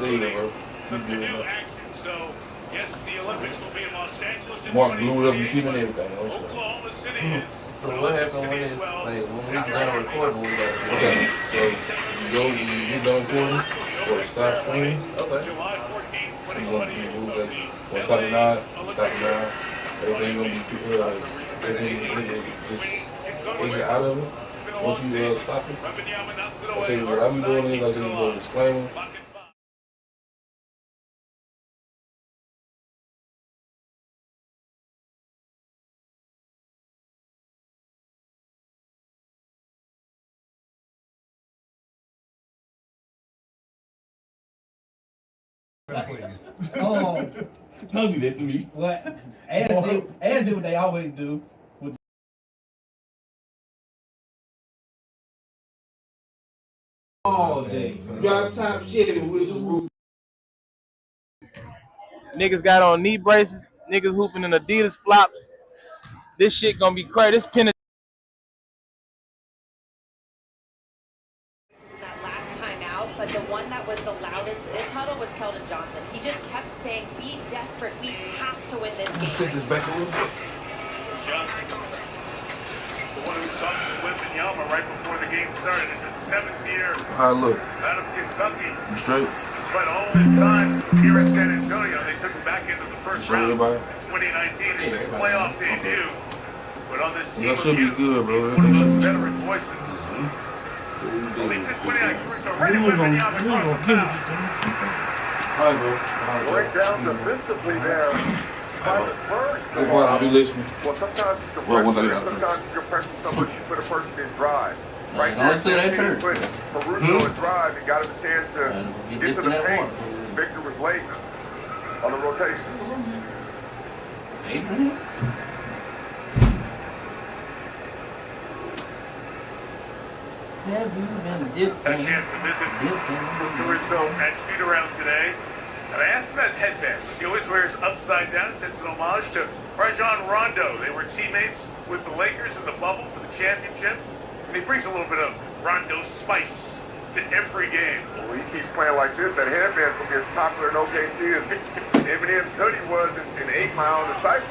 There you go, bro. The new action, so yes, the Olympics will be in Los Angeles in Mark blew it up, you see me and everything. Oklahoma City is. So what happened when it's like when we done recording? We got okay, so you go, you done recording, or stop screen. Okay. July 14th, You gonna move like, or stop it now, everything gonna be everything just exit out of it. Once you stop it, I say what I be doing is I say you go disclaimer. Don't do that to me. What? As do what they always do. All day. Drop top shit with the roof. Niggas got on knee braces. Niggas hooping in Adidas flops. This shit gonna be crazy. This pin. That last time out, but the one that was the loudest this huddle was Keldon Johnson. He just kept saying, be desperate, we have to win this game. Set this back a little bit. Johnson, the one who saw Wembanyama right before the game started in the 7th year How I look? out of Kentucky. You straight? Despite all his time here in San Antonio, they took him back into the first round in 2019. It's his playoff debut. But on this team, That should be good, bro. one of those veteran voices. Lead this 29 Caruso right at Wembanyama across the foul. All right, bro. Break down defensively there by the Spurs. I'll be listening. Well, sometimes you can press so much you put a person in drive. Right now, he put Caruso in drive and got him a chance to get to the paint. Victor was late on the rotations. Abraham? Have you been dipped A chance to visit Caruso at shoot-around today. And I asked him about his headband. He always wears upside down since an homage to Rajon Rondo. They were teammates with the Lakers in the bubble for the championship. And he brings a little bit of Rondo spice to every game. Well, he keeps playing like this. That headband's going to be as popular in OKC as Eminem's hoodie was in 8 Mile in the Cypher.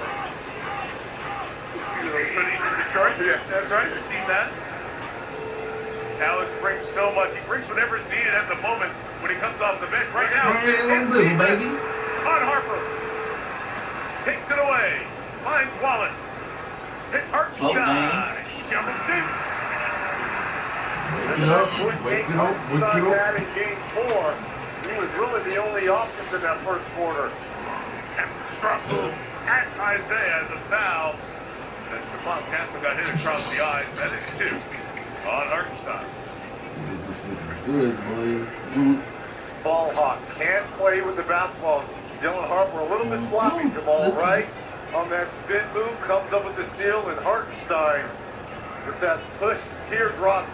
See those hoodies in Detroit? Yeah, that's right. You've seen that. Alex brings so much. He brings whatever is needed at the moment when he comes off the bench. Right now, baby. on Harper. Takes it away. Finds Wallace. Hits Hartenstein. Shovels it. Wake it up. In game 4, he was really the only offense in that first quarter. That's the strong move at Isaiah. The foul. And Stephon Castle got hit across the eyes. That is 2 on Hartenstein. Good, boy. Ball hawk can't play with the basketball. Dylan Harper a little bit sloppy. Jamal Rice on that spin move comes up with the steal, and Hartenstein with that push teardrop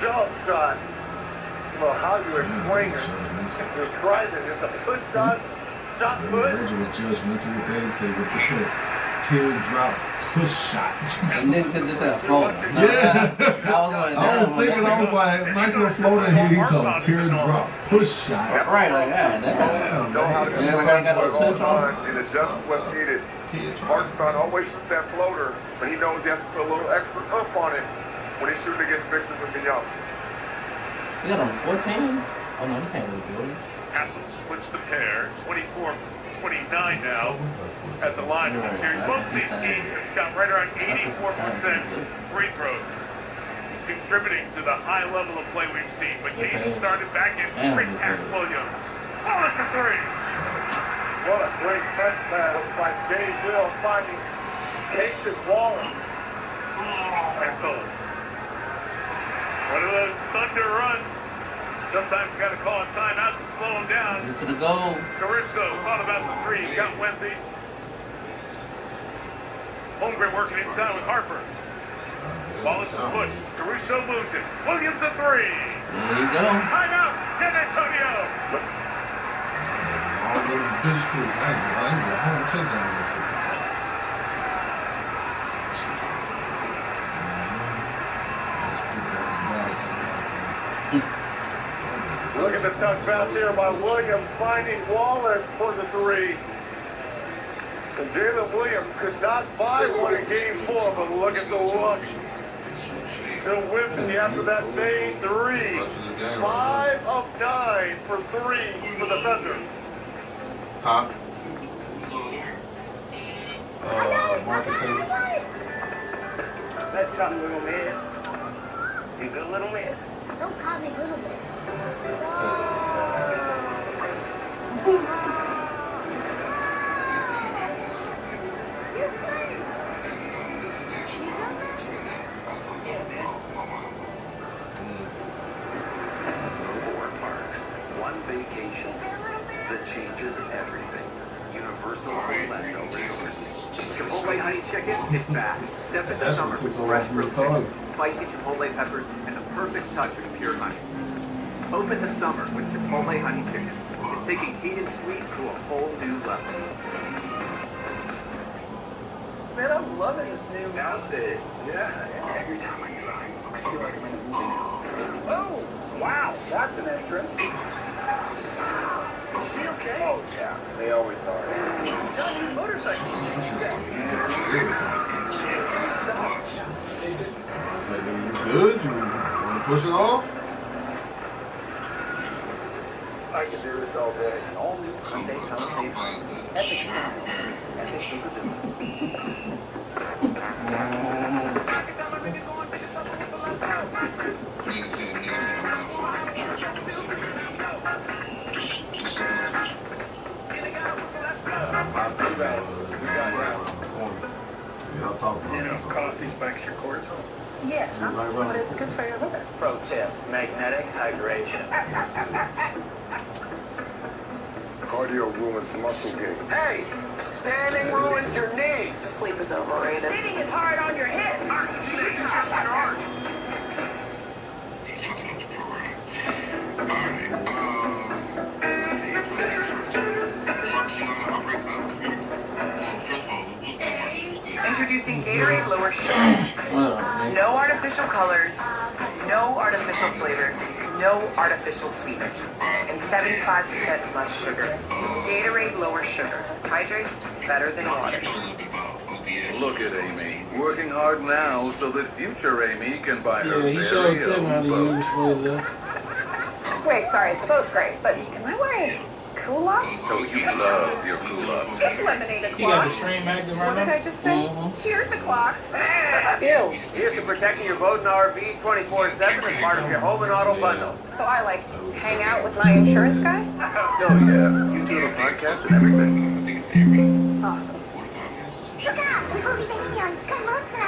shove shot. I don't know how you explain it. Describe it. It's a push shot put. Virgil was judgmental with that. He said with the teardrop push shot. And then could just have floater. Yeah. I was thinking, I was like, nice little floater, here he comes. Teardrop push shot. Right, like that. Know how to Yeah, like I got no touch on. and adjust what's needed. Hartenstein always shoots that floater, but he knows he has to put a little extra oomph on it when he's shooting against Victor Wembanyama. You got on 14? Oh no, you can't really do it. Castle splits the pair. 24-29 now at the line of the series. Both these teams have shot right around 84% free throws, contributing to the high level of play we've seen. But Caden started back in. Great pass, Williams. Wallace for 3. What a great press pass by Jay Will finding Casey Wallace. Castle. One of those thunder runs. Sometimes you got to call a timeout to slow him down. Get to the goal. Caruso thought about the 3. He's got Wemby. Holmgren working inside with Harper. Wallace will push. Caruso moves it. Williams a 3. There you go. Timeout, San Antonio. All those digital, I ain't a home touchdown this season. Look at the tuck pass here by Williams finding Wallace for the three. And Jalen Williams could not buy one in game 4, but look at the look to Whitney after that main three. 5 of 9 for 3 for the Thunder. Huh? Marcus Taylor. Nice shot, little man. You good, little man? Don't call me little bit. You couldn't. Four parks, one vacation that changes everything. Universal Orlando Resort. Chipotle honey chicken is back. Step into summer with fresh grilled chicken, spicy chipotle peppers, and the perfect touch of pure honey. Open the summer with Chipotle honey chicken. It's taking heat and sweet to a whole new level. Man, I'm loving this new house. Yeah. Every time I drive, I feel like I'm in a movie now. Oh, wow, that's an entrance. Is she okay? Oh, yeah, they always are. Johnny's motorcycle. So, you good? You want to push it off? I can do this all day. All new Hyundai Palisade. Epic style meets epic Coffee spikes your cortisol. Yeah, but it's good for your liver. Pro tip, magnetic hydration. Cardio ruins muscle gain. Hey, standing ruins your knees. Sleep is overrated. Sitting is hard on your hips. Introducing Gatorade Lower Sugar. No artificial colors, no artificial flavors, no artificial sweeteners, and 75% less sugar. Gatorade Lower Sugar. Hydrates better than water. Look at Amy, working hard now so that future Amy can buy her Yeah, he showed very Tim how own to boat. use for the. Wait, sorry, the boat's great, but am I wearing culottes? So you love your culottes. It's lemonade He got the o'clock. stream active right What now. did I just say? Cheers o'clock. Ew. Here's to protecting your boat and RV 24/7 as part of your home and auto bundle. So I like hang out with my insurance guy? Oh yeah, you do the podcast and everything. Awesome. Look out! 우리 대민이 스컬 몬스터!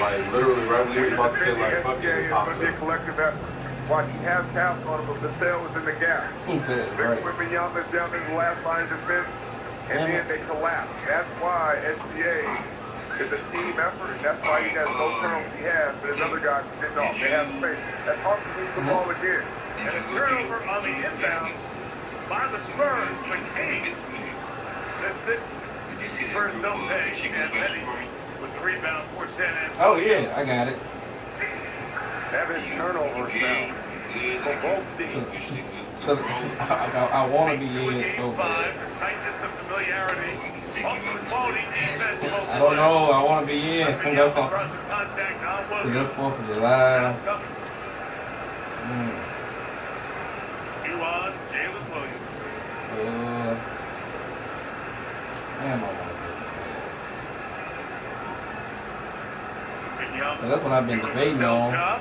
Like literally right when we were about to say like fuck it, it It's popped going to be a up. collective effort. While he has taps on him, but Vassell was in the gap. Okay, right. Wembanyama is down in the last line of defense, and then they collapse. That's why SGA is a team effort, and that's why he has no turnovers he has, but his other guys didn't know. They have space. That's hard to move the ball again. And a turnover on the inbounds by the Spurs. McCain missed it. Spurs don't pay. And Eddie with the rebound for San Antonio. Oh yeah, I got it. 7 turnovers now for both teams. I want to be in it so Game 5, bad. the tightness, the familiarity, also the quality defense. I don't know. I want to be in. That's all. Across the contact on Cause Williams. that's 4th of July. Two on Jalen Williams. Damn, I want to do Young. That's what I've been doing debating the sell on. job.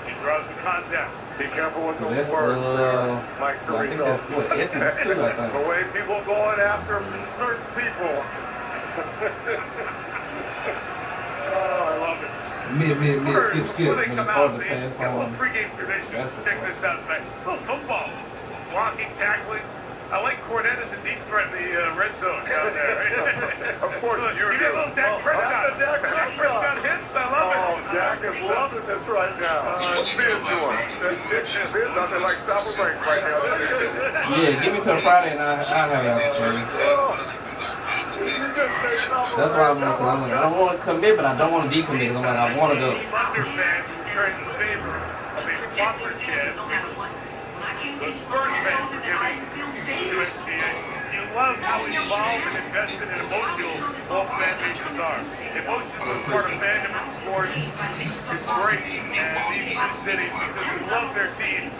He draws the contact. Be careful with those That's words there, Mike I think Cerrito. that's what Essence too, I think. The way people going after certain people. Oh, I love it. Skip. When they When come it's out, hard to they pass got a little on. pregame tradition. That's Check what this out, man. A little football. Blocking, tackling. I like Cornette as a deep threat in the red zone down there. Of course, you Give me a little Dak Prescott. Dak Prescott hits. I love it. Oh, Dak is loving this right now. What's Biz doing? Biz out there like South Bank right now. Yeah, give me till Friday and I'll have it for you. That's why I'm like, I don't want to commit, but I don't want to decommit. I'm like, I want to go. Thunder fans who trade in favor of a proper chance. The Spurs fans were giving USGA. You love how involved and invested and emotional all fan bases are. Emotions are part of fandom in sports. It's great. And these two cities, because we love their team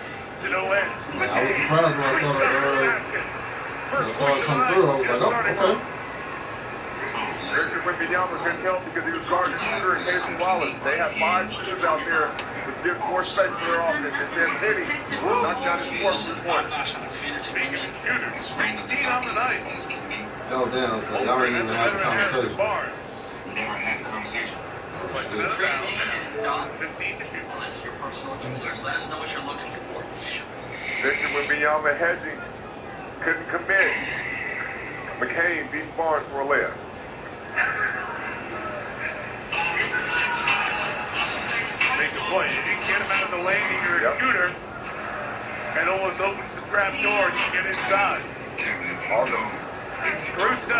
to no end. I was surprised when I saw it come through. I was like, oh, okay. Richard Wembanyama couldn't help because he was guarding Shooter and Casey Wallace. They have 5 shooters out there, which gives more space for their offense. And then Penny knocked down his 4th point. Speaking of shooters, 16 on the night. Oh, damn. So y'all already even had the conversation. Never had the conversation. 15 to shoot. Unless you're personal jewelers, let us know what you're looking for. Victor Wembanyama hedging. Couldn't commit. McCain beats Barnes for a layup. Make a play. You can get him out of the lane and you're a shooter. And almost opens the trap door and you get inside. Caruso.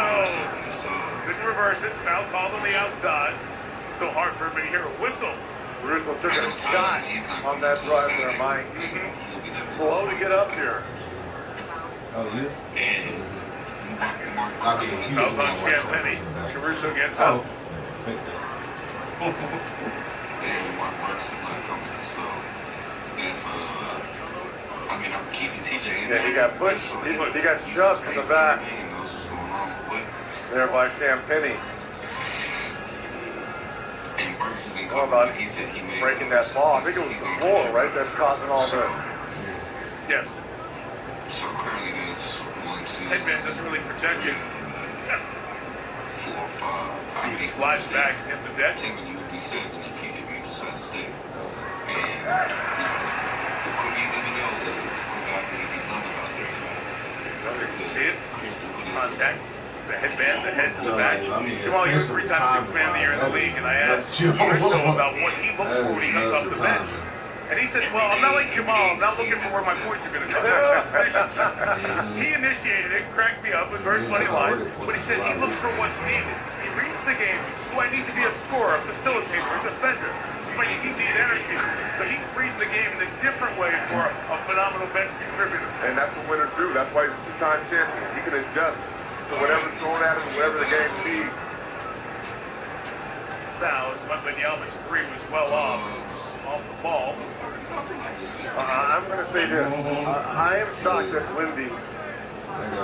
Couldn't reverse it. Foul called on the outside. Still hard for everybody to hear a whistle. Caruso took a shot on that drive there, Mike. Slow to get up here. Oh, you? Fouls on Champagny. Caruso gets up. Yeah, he got pushed. He got shoved from the back. There by Champagny. How about breaking that ball? I think it was the floor, right? That's causing all this. Yes. Headband doesn't really protect you. He slides back in the deck. See it? Contact. The headband, the head to the back. Jamal, you're 3-time 6th man of the year in the league, and I asked Caruso about what he looks for when he comes off the bench. And he said, well, I'm not like Jamal. I'm not looking for where my points are going to come from. He initiated it, cracked me up. It was a very funny line. But he said he looks for what's needed. He reads the game. Do I need to be a scorer, a facilitator, a defender? Do I need energy? So he reads the game in a different way for a phenomenal bench contributor. And that's what winners do. That's why he's a 2-time champion. He can adjust to whatever's thrown at him, whatever the game needs. Fouls. Wembanyama's 3 was well off the ball. I'm going to say this. I am shocked that Wemby,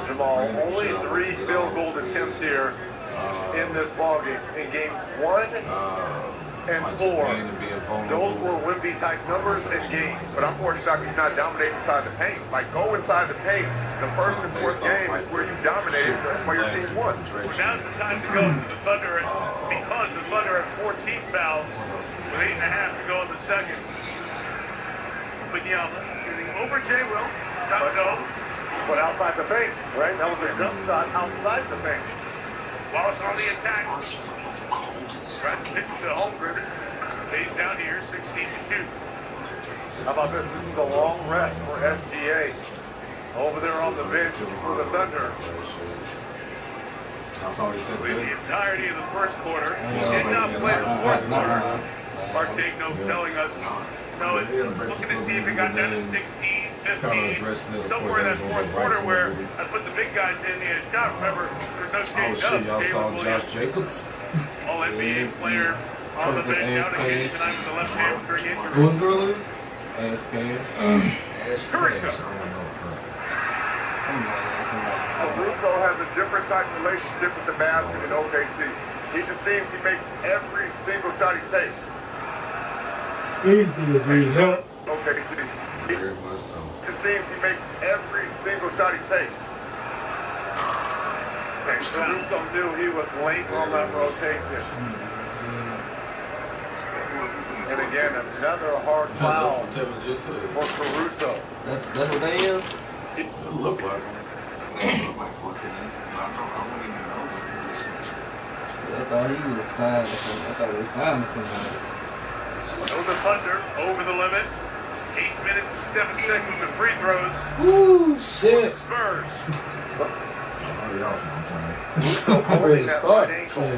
Jamal, only 3 field goal attempts here in this ballgame. In games 1 and 4, those were Wemby-type numbers and games. But I'm more shocked he's not dominating inside the paint. Like, go inside the paint. The first and fourth game is where you dominated. That's why your team won. Now's the time to go to the Thunder, because the Thunder had 14 fouls with 8.5 to go in the second. Wembanyama shooting over J. Will. Top dome. But outside the paint, right? That was a jump shot outside the paint. Wallace on the attack. Tries to pitch to Holmgren. Stays down here, 16 to shoot. How about this? This is a long rest for SGA. Over there on the bench for the Thunder. The entirety of the first quarter. He did not play the fourth quarter. Mark Digno telling us, no, looking to see if it got down to 16, 15, somewhere in that fourth quarter where I put the big guys in the shot. Remember, there's no J-Dub. Y'all saw Josh Jacobs? All NBA player on the bench out again tonight with the left hamstring injury. Who's girl is? Caruso. Caruso has a different type of relationship with the basket in OKC. He just seems he makes every single shot he takes. OKC. Very much so. It just seems he makes every single shot he takes. And Caruso knew he was late on that rotation. And again, another hard foul for Caruso. That's what they is? It looked like him. I thought he was signed or something. I thought he was signed or something. So the Thunder over the limit. 8 minutes and 7 seconds of free throws. Ooh, shit. Spurs. Russo holding that right ankle.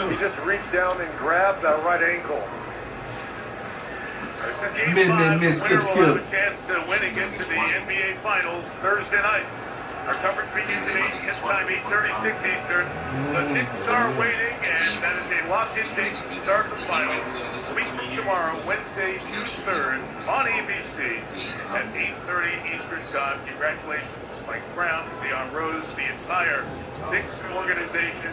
He just reached down and grabbed that right ankle. This is game 5. The winner will have a chance to win and get to the NBA Finals Thursday night. Our coverage begins at 8, tip time 8:36 Eastern. The Knicks are waiting, and that is a locked-in date to start the finals. A week from tomorrow, Wednesday, June 3rd, on ABC at 8:30 Eastern time. Congratulations, Mike Brown, Leon Rose, the entire Knicks organization.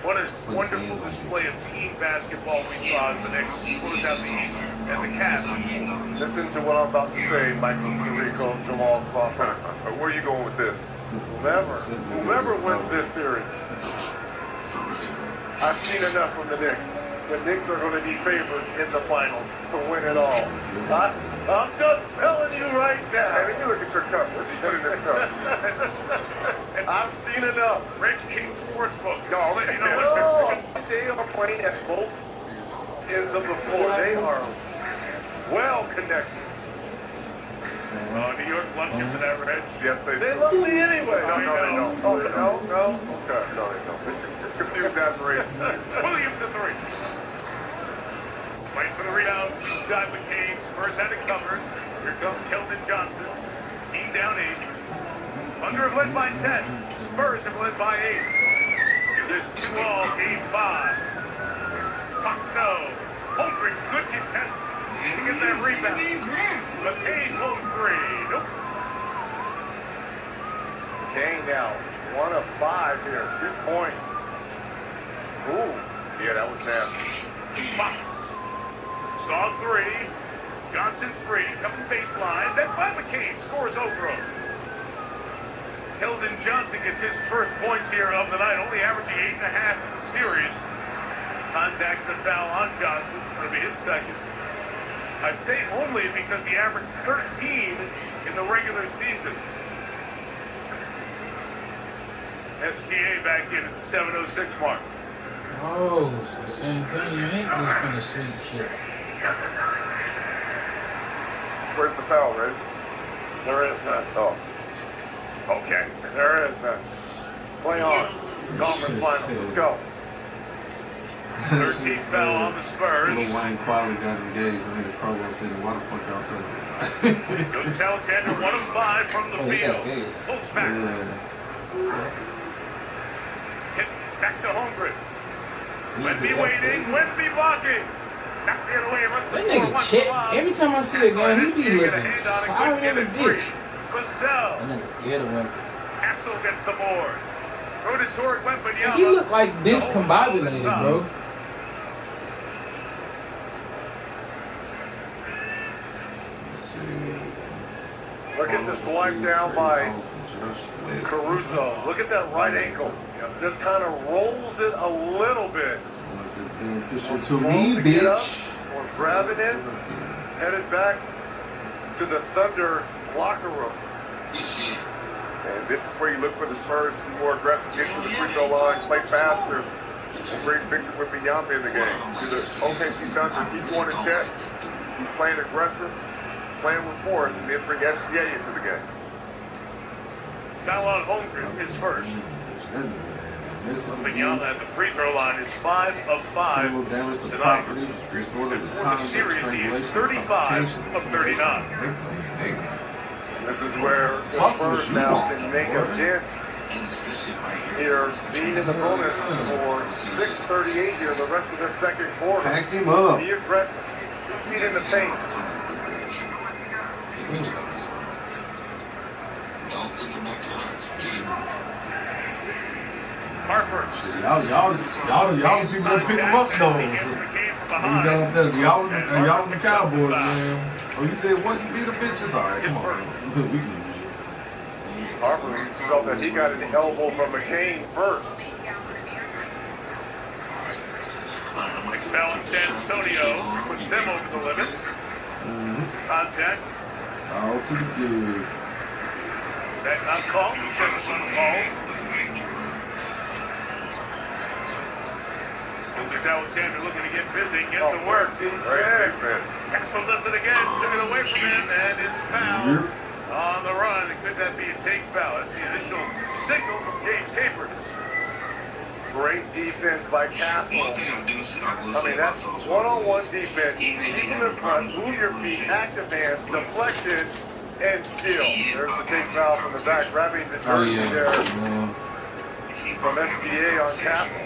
What a wonderful display of team basketball we saw as the Knicks closed out the East and the Cavs. Listen to what I'm about to say, Michael Tirico, Jamal Crawford. Where are you going with this? Whoever wins this series, I've seen enough from the Knicks. The Knicks are going to be favorites in the finals to win it all. I'm just telling you right now. Hey, let me look at your cup. What you put in this cup? I've seen enough. Rich King Sportsbook. Y'all, let you know they are playing at both ends of the floor. They are well connected. New York loves you for that, Reg. Yes, they do. They love me anyway. No, they don't. Oh, no. Okay, no, they don't. It's confused admiration. Williams the 3. Fights for the rebound. Shot McCain. Spurs had it covered. Here comes Keldon Johnson. Team down 8. Thunder have led by 10. Spurs have led by 8. Is this 2-all game 5? Fuck no. Holmgren, good contest to get that rebound. McCain pulls 3. Nope. McCain now 1 of 5 here. 2 points. Ooh. Yeah, that was nasty. Fox. Saw 3. Johnson 3. Coming baseline. Then by McCain. Scores over him. Keldon Johnson gets his first points here of the night. Only averaging 8.5 in the series. Contacts the foul on Johnson. It'll be his second. I say only because he averaged 13 in the regular season. SGA back in at the 7:06 mark. Oh, so San Antonio ain't gonna finish shit. Where's the foul, Red? There is none. Oh. Okay. There is none. Play on. Conference finals. Let's go. 13th foul on the Spurs. Little Wayne Quiley got engaged. I think the program said, why the fuck y'all talking about? Goes Alexander 1 of 5 from the field. Pulls back. Tip back to Holmgren. Wemby waiting. Wemby blocking. Back the other way. Runs the That score. nigga check. Every time I see a guy, he be looking sorry in the bitch. Vassell. That nigga scared of him. Castle gets the board. Throw to toward Wembanyama. He look like discombobulated, bro. Look at the swipe down by Caruso. Look at that right ankle. Just kind of rolls it a little bit. Beneficial to me, bitch. Was grabbing it, headed back to the Thunder locker room. And this is where you look for the Spurs to be more aggressive, get to the free throw line, play faster, and bring Victor Wembanyama in the game. Do the OKC Thunder keep going in check. He's playing aggressive, playing with force, and then bring SGA into the game. Salon Holmgren is first. Wembanyama at the free throw line is 5 of 5 tonight. And for the series, he is 35 of 39. This is where the Spurs now can make a dent here, being in the bonus for 6:38 here, the rest of the second quarter. Pack him up. Be aggressive. 6 feet in the paint. Harper. Y'all people gonna pick him up though. Y'all the Cowboys, man. Oh, you did what? You beat the bitches? All right, come on. We can use you. Harper felt that he got an elbow from McCain first. Next foul in San Antonio puts them over the limit. Contact. All too good. That's not called. The second one called. Lucas Alexander looking to get busy, get to work. Castle does it again, took it away from him, and is fouled on the run. Could that be a take foul? That's the initial signal from James Capers. Great defense by Castle. I mean, that's one-on-one defense. Keep them in front, move your feet, active hands, deflection, and steal. There's the take foul from the back, grabbing the jersey there from SGA on Castle.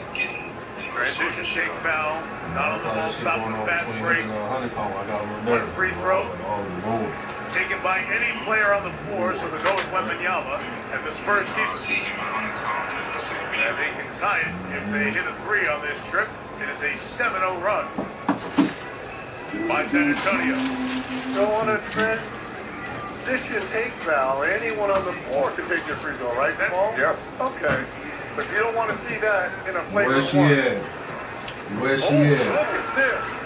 Transition take foul. Not on the ball, stop the fast break. One free throw. Taken by any player on the floor, so they'll go with Wembanyama, and the Spurs keep it. And they can tie it if they hit a 3 on this trip. It is a 7-0 run by San Antonio. So on a transition take foul, anyone on the floor can take their free throw, right, Paul? Yes. Okay. But you don't want to see that in a flavor. Where she at? Where she at?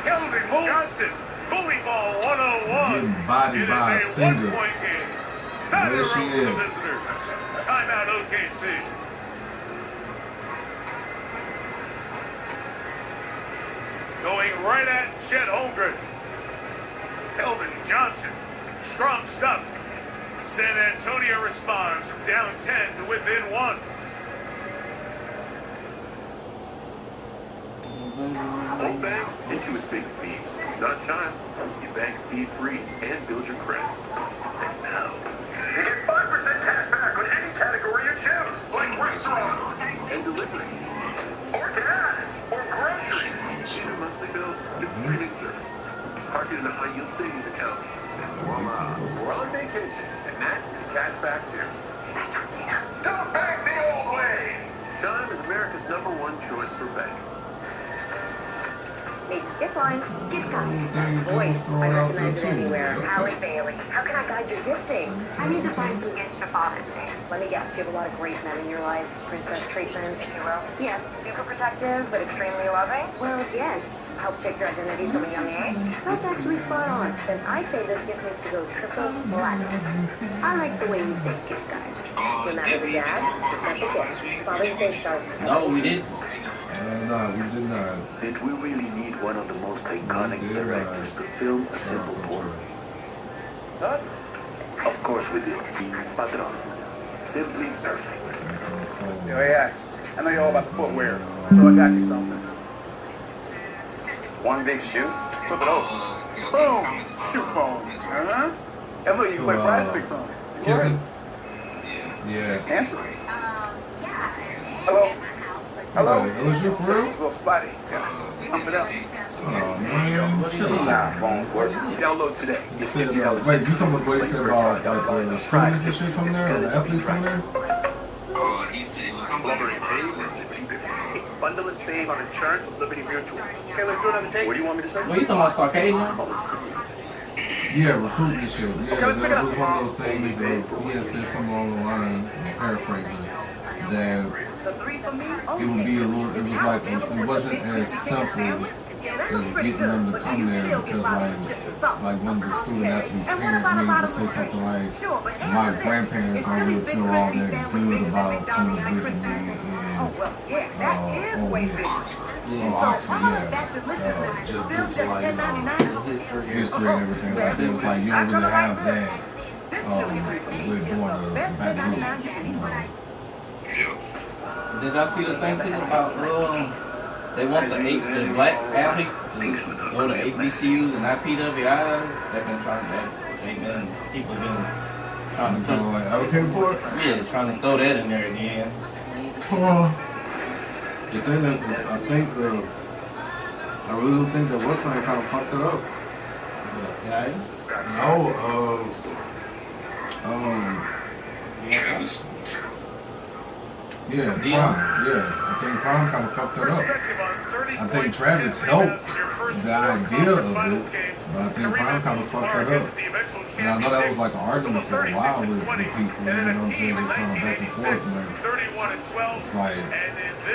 Kevin Johnson, bully ball 101. Getting bodied by a singer. Where she at? Timeout OKC. Going right at Chet Holmgren. Kelvin Johnson. Strong stuff. San Antonio responds from down 10 to within 1. Home banks hit you with big fees. Not Chime. You bank fee-free and build your credit. And now, you get 5% cash back on any category you choose, like restaurants and delivery. Or gas, or groceries. Pay your monthly bills, get streaming services. Park it in a high-yield savings account. And voila, we're on vacation. And that is cash back too. Is that John Cena? Don't back the old way! Chime is America's #1 choice for bank. Macy's gift line. Gift guide. That voice. I recognize it anywhere. Allie Bailey. How can I guide your gifting? I need to find some gifts for Father's Day. Let me guess. You have a lot of great men in your life. Princess treatment, if you will. Yeah. Super protective, but extremely loving? Well, yes. Help check your identity from a young age. That's actually spot on. Then I say this gift needs to go triple platinum. I like the way you think, gift guide. Remember the dad? Remember the gift. Father's Day starts. No, we didn't. No, we did not. Did we really need one of the most iconic directors to film a simple porn? Huh? Of course we did. Patron. Simply perfect. Yo, yeah. I know you're all about the footwear, so I got you something. One big shoe, flip it over. Boom! Shoe phone. Uh-huh. And look, you can play prize picks on it. Kiffin? Yeah. Answer. Hello? Hello? It was you for real? It's a little spotty. Yeah. Pump it up. Oh, man. Chill out. Phone work. Download today. Wait, you talking about what he said about the students and shit from there? The athletes from there? It's bundle and save on insurance with Liberty Mutual. Okay, let's do another take. What do you want me to say? What, you talking about Sarkasian? Yeah, recruiting and shit. Yeah, Okay, let's pick it that up was one of those things that he had said something along the line, paraphrasing, that it would be a little, it was like, it wasn't as simple as getting them to come there because like when the student athlete's parent maybe would say something like, my grandparents don't really feel all that good about coming to visit me in Oxford, just due to like, history and everything like that. It was like, you don't really have that with going to Baton Rouge. Did I see the thing too about they want the black athletes to go to HBCUs and not PWIs? They've been trying to, people been trying to push. Like advocate for it? Yeah, trying to throw that in there again. The thing that I really don't think that Westman kind of fucked it up. Yeah, Prime. Yeah, I think Prime kind of fucked it up. I think Travis helped the idea of it, but I think Prime kind of fucked it up. And I know that was like an argument for a while with people, you know what I'm saying, just kind of back and forth, but it's like... I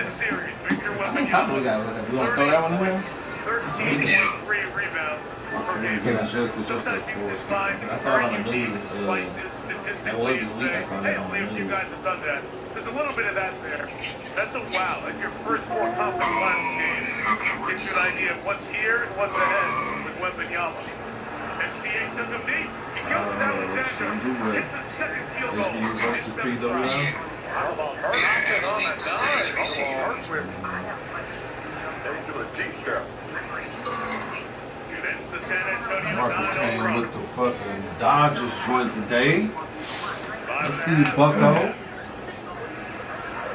think top we got, we want to throw that one in there? 13.3 rebounds per game. Yeah, it's just Sometimes that you can just find I saw it on the news. statistically and say, hey, only a few guys have done that. There's a little bit of that there. That's a wow. That's your first 4 conference final game. Gives you an idea of what's here and what's ahead with Wembanyama. SGA took him deep. Kills Alexander. Hits a second field goal. Hits them three. How about Hart? On a dive. Hart with into a G-step. It ends the San Antonio Marcus 9-0 came run. with the fucking Dodgers joint today. Let's see Bucko.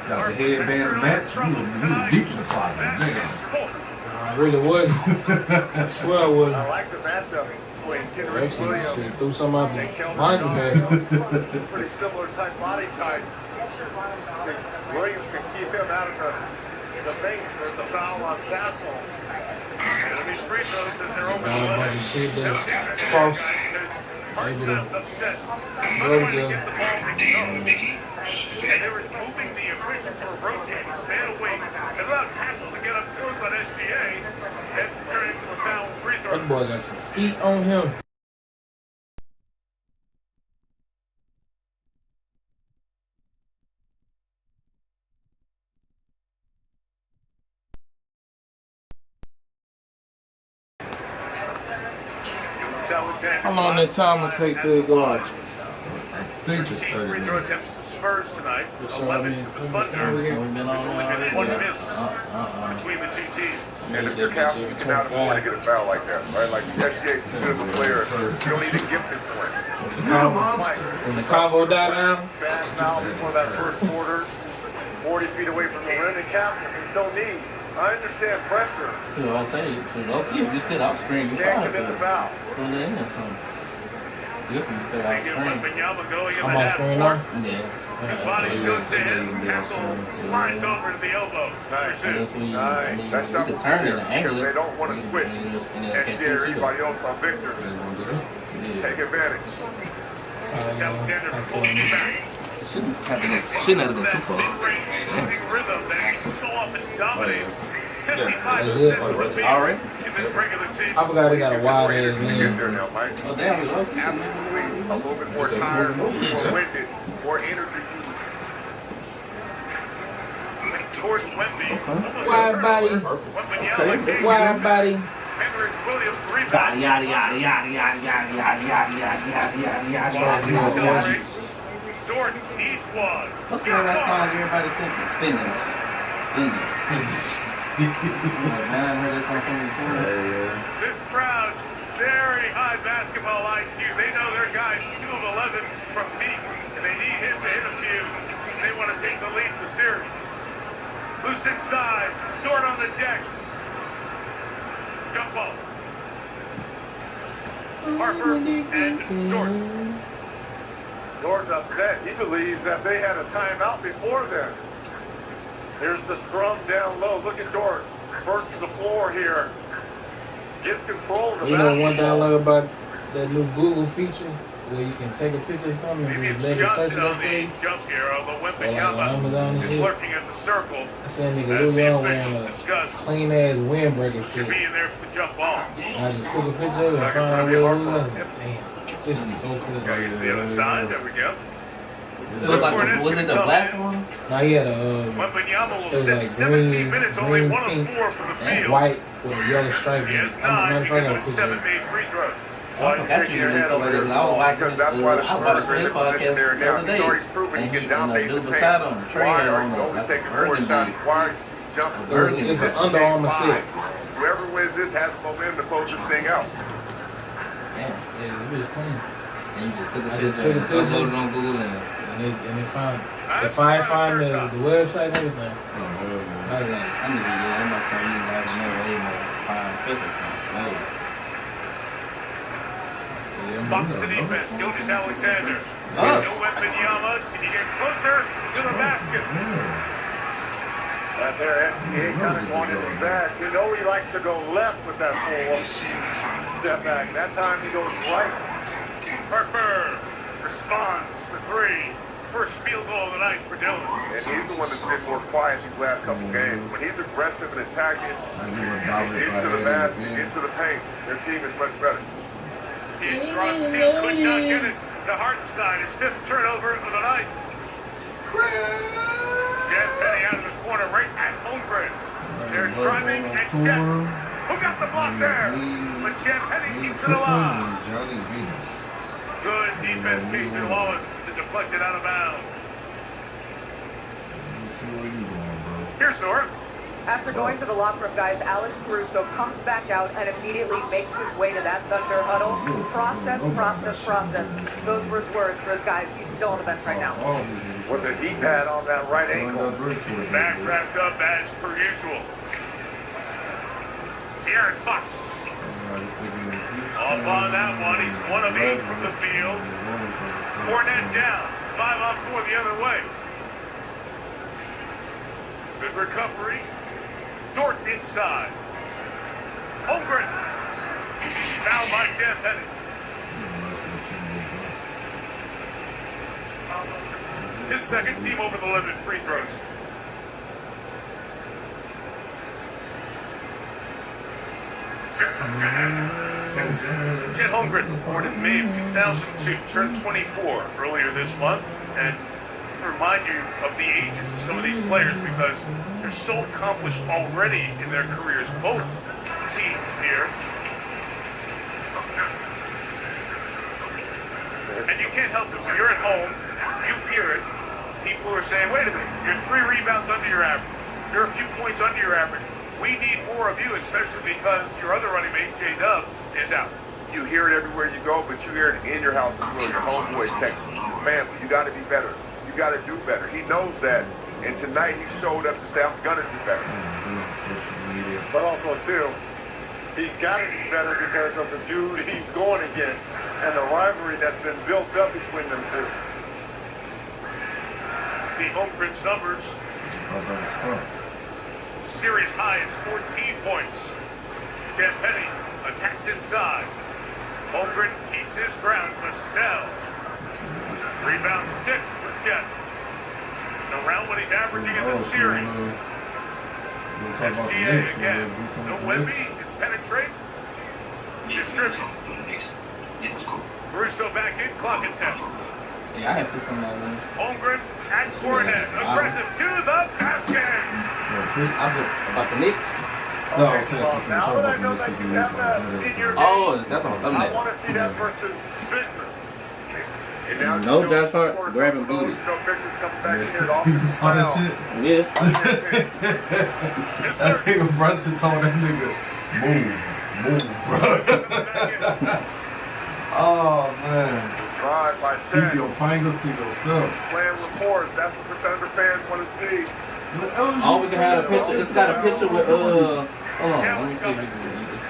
Got the headband match. You was deep in the closet, nigga. I really was. I swear I was. I like the matchup between Kenrich Actually, Williams shit, threw some out and the Kelvin mind Hart. Pretty similar type body type. I think Williams can keep him out of the paint. There's the foul on Castle. And these free throws as they're over the bunch limit. of shit that's Hart's false. not upset. Road Trying to again. get the ball to go. And they were moving the officials were rotating, staying away. They allowed Castle to get up close on SGA. That's turning into a foul free throw. That boy got some feet on him. How long that time will take to go out? I think it's 30 Free throw minutes. attempts for the Spurs tonight. So, 11 I mean, to the Thunder. we've There's been only been one miss between the two teams. And if you're Castle, you cannot afford to get a foul like that, right? Like SGA is too good of a player. You don't need to give him points. When the combo die down, Bad foul before that first quarter. 40 feet away from the rim, and Castle, there's no need. I understand pressure. You know what I'm saying? If you sit out screen, you Can't probably commit the could foul. pull it in or something. If you sit out They get screen. Wembanyama going in I'm the on half screen court. now. Yeah. Two bodies go to him. Castle slides over to the elbow. Nice. So that's when you, Nice. you That shot can was turn it good and angle because it. they don't want to switch. SGA or anybody else on Victor. Take advantage. Alexander pulling it back. Shouldn't have been too far. Mid-range shooting rhythm that so often dominates 55% of the field Alright. in this regular season. I forgot they got a wide ass Get name. there now, Mike. Oh, damn, we low. Absolutely a little bit more tired, more winded, more energy used. Towards Wemby. Wide body. Wembanyama Wide body. Henrik Williams rebound. Yada, yada, yada, yada, yada, yada, yada, yada, yada, yada, yada, yada, yada. Jordan needs one. What's the last song everybody singing? Spinning. Man, I heard this song before. This crowd's very high basketball IQ. They know their guy's 2 of 11 from deep, and they need him to hit a few. They want to take the lead in the series. Loose inside, Dort on the deck. Jump ball. Harper and Dort. Gordon's upset. He believes that they had a timeout before then. Here's the scrum down low. Look at Dort. Burst to the floor here. Get control of the You know one thing I basketball. love about that new Google feature where you can take a picture of something and Maybe just it's let it search Johnson it on up the there. jump here, although Amazon Wembanyama and is shit. lurking at the circle. I said nigga As Lou the Young officials wearing a discuss clean ass windbreaker to shit. be in there for the jump ball. I just took a picture of it and found out where it was. I was like, damn, this is so cool. Gotta get to the other side. There we go. It was like, was it the black one? Now he had a Wembanyama will it was sit like 17 green, minutes, only green, 1 of pink, 4 from the and field. white with a yellow stripe. He has in it. I'm 9, not trying to with put 7 that. made free throws. I forgot you did stuff like that. I was watching Because that's why the Spurs are in the position they're in the now. other He's day. already proven he can dominate the dude paint. beside him, Trey Why had are on you always like taking a 4 shots? burgundy. Why are you jumping? Burgundy. It's an This is Under game Armour 5. set. Whoever wins this has momentum to close this thing out. Yeah, it was clean. And you just took a I just picture took a and picture. uploaded on Google and And they found if I ain't find the website and everything. I was like, I need to get on my phone. You have no way more fine pictures. Fox the defense. Gilgeous Alexander. Oh. No Wembanyama. Can you get closer to the basket? Right there, SGA kind of wanted him back. You know he likes to go left with that full step back. That time he goes right. Harper responds for 3. First field goal of the night for Dillon. And he's the one that's been more quiet these last couple games. When he's aggressive and attacking into the basket, into the paint, their team is much better. He dropped 2, could not get it. to Hartenstein, his 5th turnover of the night. Champagny out of the corner, right at Holmgren. They're driving and Chet. Who got the block there? But Champagny keeps it alive. Good defense, Casey Wallace, to deflect it out of bounds. Here's Sora. After going to the locker room, guys, Alex Caruso comes back out and immediately makes his way to that Thunder huddle. Process. Those were his words for his guys. He's still on the bench right now. With a heat pad on that right ankle. Back wrapped up as per usual. De'Aaron Fox. Off on that one. He's 1 of 8 from the field. Fournette down. 5 on 4 the other way. Good recovery. Dort inside. Holmgren. Foul by Jeff Henning. His 2nd team over the limit free throws. Chet Holmgren, born in May of 2002, turned 24 earlier this month, and remind you of the ages of some of these players because they're so accomplished already in their careers. Both teams here. And you can't help it. When you're at home, you hear it. People are saying, wait a minute, you're 3 rebounds under your average. You're a few points under your average. We need more of you, especially because your other running mate, J-Dub, is out. You hear it everywhere you go, but you hear it in your house as well. Your homeboys texting you, your family. You got to be better. You got to do better. He knows that, and tonight he showed up to say, I'm gonna do better. But also too, he's got to be better because of the dude he's going against and the rivalry that's been built up between them two. See Holmgren's numbers. Series high is 14 points. Champagny attacks inside. Holmgren keeps his ground for Snell. Rebound 6 for Chet. Around what he's averaging in the series. That's GA again. No Wemby. It's penetrate. Distribute. Caruso back in. Clock and 10. Yeah, I have to some of them. Holmgren and Fournette. Aggressive to the basket. About the Knicks? Okay, well, now that I know that you have that in your game, that's on thumbnail. I want to see that versus Vintner. No Josh Hart grabbing booties. No pictures coming back in here. You saw that shit? Yeah. That nigga Brunson told that nigga, move, bro. Oh, man. Drive by Keep your fingers to yourself. Playing reports. That's what the Thunder fans want to see. Oh, we can have a picture. It's got a picture with, hold on. Let me see if we can do this.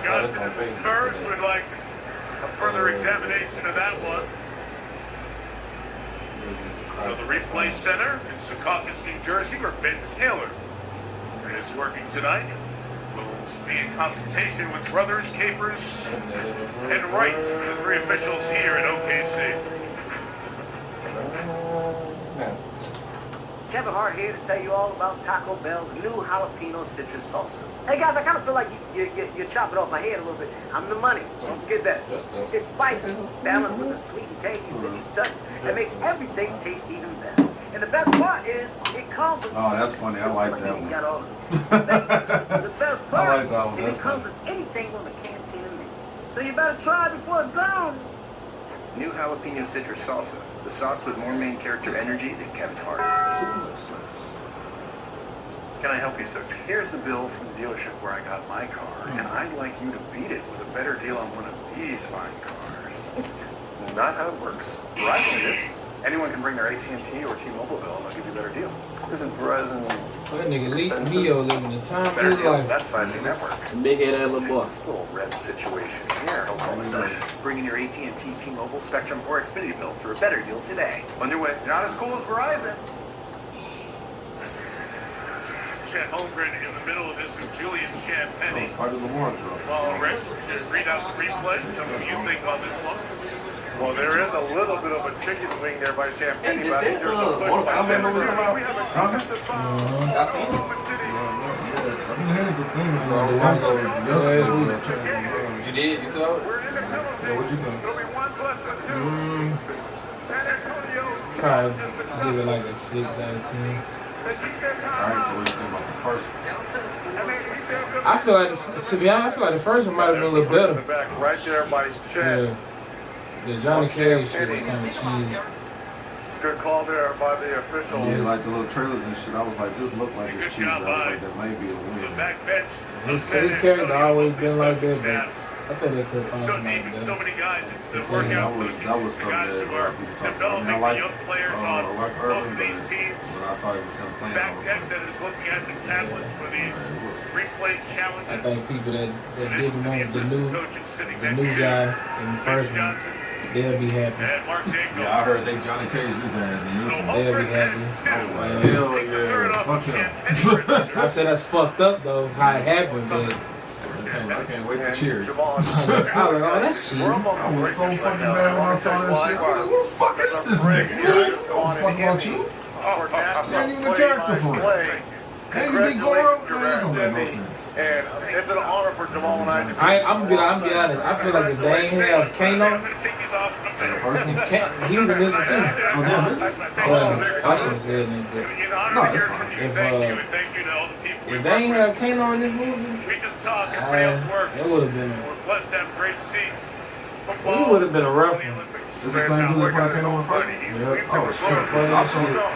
Johnson and the Spurs would like a further examination of that one. So the replay center in Secaucus, New Jersey, where Ben Taylor is working tonight, will be in consultation with Brothers, Capers, and Rice, the 3 officials here in OKC. Kevin Hart here to tell you all about Taco Bell's new jalapeno citrus salsa. Hey guys, I kind of feel like you're chopping off my head a little bit. I'm the money. Don't forget that. It's spicy, balanced with a sweet and tangy citrus touch that makes everything taste even better. And the best part is, it comes with... Oh, that's funny. I like that one. Got all of it. The best part I like that one. is it comes with anything on the Cantina menu. So you better try it before it's gone. New jalapeno citrus salsa. The sauce with more main character energy than Kevin Hart. Can I help you, sir? Here's the bill from the dealership where I got my car, and I'd like you to beat it with a better deal on one of these fine cars. Not how it works. Verizon it is. Anyone can bring their AT&T or T-Mobile bill, and they'll give you a better deal. Isn't Verizon That nigga expensive? Neo living the time of Better his deal. life. That's 5G network. Big head ass little boy. This little red situation here. Don't call me Dutch. Bring in your AT&T, T-Mobile, Spectrum, or Xfinity bill for a better deal today. On your way. You're not as cool as Verizon. Chet Holmgren in the middle of this with Julian Champagny. Part of the warrant truck. Well, Rick, just read out the replay. Tell me what you think on this one. Well, there is a little bit of a chicken wing there by Champagny, but I think there's some push by Champagny. We have a defensive foul. Oklahoma City. did? You saw it? We're in the penalty. Yeah, what you think? It'll be 1 plus the 2. San Antonio. Probably give it like a 6 out of 10. Alright, so what you think about the first one? I feel like, to be honest, I feel like the first one might have been a little better. Right there by Chet. Yeah. The Johnny Cage shit was kind of cheesy. Good call there by the officials. Yeah, like the little trailers and shit. I was like, this look like it's cheesy. I was like, that may be a win. His character always been like that, but I think they could find somebody better. So many guys, it's the Yeah, workout that was something guys that who are developing the young players on both of these teams. When I saw he was him playing, Back deck that is looking at the tablets for these replay challenges. I think people that didn't know the new guy in the first one, they'll be happy. yeah, I heard they Johnny Cage his ass in this one. They'll be happy. Hell yeah, fuck him. I said that's fucked up though, how it happened, but I can't wait to cheer. I was like, oh, that's cheap. I was so fucking mad when I saw that shit. Like, who the fuck is this nigga? I don't fuck about you. You ain't even the character for it. Ain't you been going up? Man, this don't make no sense. And it's an honor for Jamal and I to be. I'm gonna be honest. I feel like if they ain't have Kano, he was in this one too. Oh, damn, this is? I shouldn't have said anything. No, it's fine. If they ain't have Kano in this movie, it would have been. It would have been a rough one. Is the same dude that played Kano in first? Yeah. Oh shit. I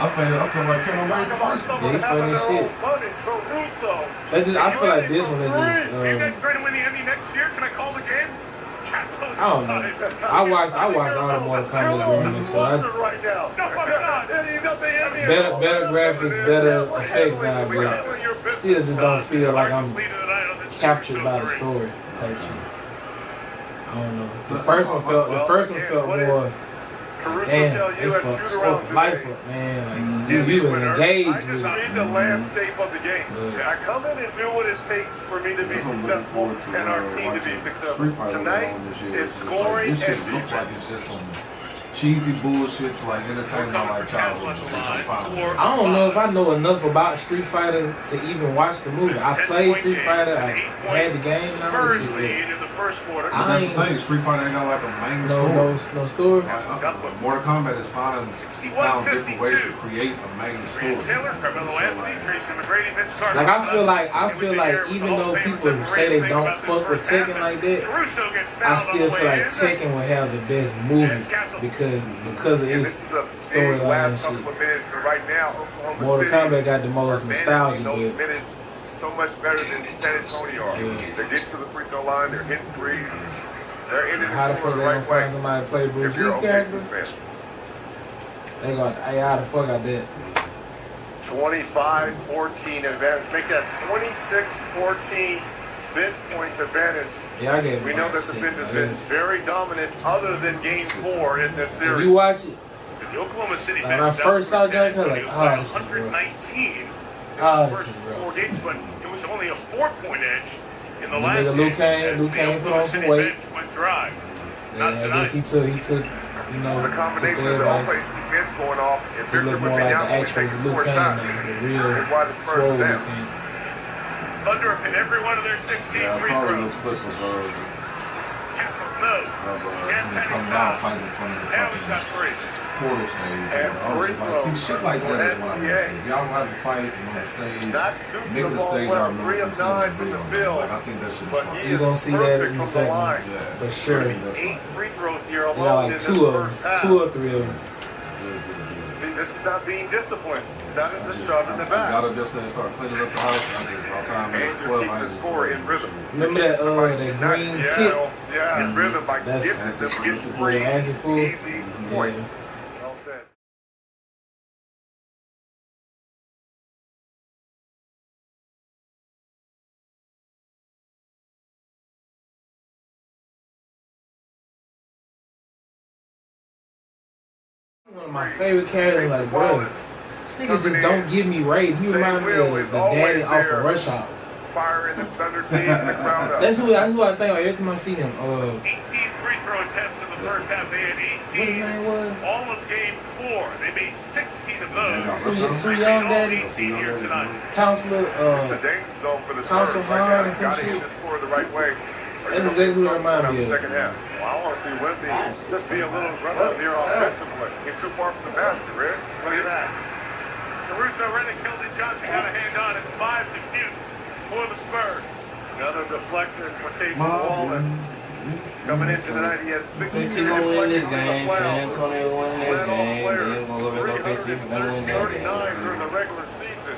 feel like Kano made the first one. Yeah, he funny as shit. I feel like this one is just. You guys trying to win the Emmy next year? Can I call the game? I don't know. I watched all the Mortal Kombat growing up, so better graphics, better effects now, but still just don't feel like I'm captured by the story type shit. I don't know. The first one felt more. Damn, they fucked life up, man. Like, you was engaged with just read the landscape of the game. I come in and do what it takes for me to be successful and our team to be successful. Tonight, it's scoring and defense. Cheesy bullshit to like entertain my like childhood. I don't know if I know enough about Street Fighter to even watch the movie. I played Street Fighter, I had the game now. First quarter. That's the thing. Street Fighter ain't got like a main story. No story. Mortal Kombat is found different ways to create a main story. Like I feel like even though people say they don't fuck with Tekken like that, I still feel like Tekken will have the best movies because of its storyline shit. Right now, Mortal Kombat got the most nostalgia, but so much better than San Antonio are. They get to the free throw line, they're hitting threes, they're ending the score the right way. Somebody play Bruce Lee character, they go, hey, how the fuck I did? 25-14 advantage. Make that 26-14 bench points advantage. Yeah, we know that the bench has been very dominant other than game 4 in this series. If you watch it, the Oklahoma City when I first saw Jack, I was like, oh, this is 119. His first 4 games, but it was only a 4-point edge in the last game. Luke Kane put on some weight. Went dry. Not tonight. He took, you know, the combination of the OKC bench going off and Victor Wembanyama taking 4 shots is why the Spurs are down. Thunder have hit every one of their 16 free throws. Castle, no. Now he's got 3. Portal stage. See, shit like that is what I miss. Y'all don't have to fight on the stage. Make the stage our move. Like, I think that shit is fun. You're going to see that in the second. For sure. 8 free throws here alone in this first half. 2 or 3 of them. See, this is not being disciplined. That is the shove in the back. Gotta just start cleaning up the house. And to keep the score in rhythm. Remember that green kick? Yeah, in rhythm by getting free, easy points. Well said. One of my favorite characters, like, bro, this nigga just don't give me rage. He reminds me of the daddy off of Rush Hour. Firing this Thunder team in the crowd up. That's who I think of every time I see him. 18 free throw attempts in the first half. They had 18. What his name was? All of game 4. They made 16 of those. Su Young Daddy. 18 here tonight. Counselor. It's a danger zone for the Counselor Spurs right now. and some Gotta shit. hit the score the right way. That's exactly what it reminds me of. Second half. Well, I want to see Wemby just be a little aggressive here offensively. He's too far from the basket, Rick. Look at that. Caruso ready, Keldon Johnson got a hand on. It's 5 to shoot for the Spurs. Another deflection for Casey Wallace. Coming into tonight, he had 16 OKC gonna win this game. San Antonio win this game. They're gonna go back to OKC for them win that 39 game. during the regular season.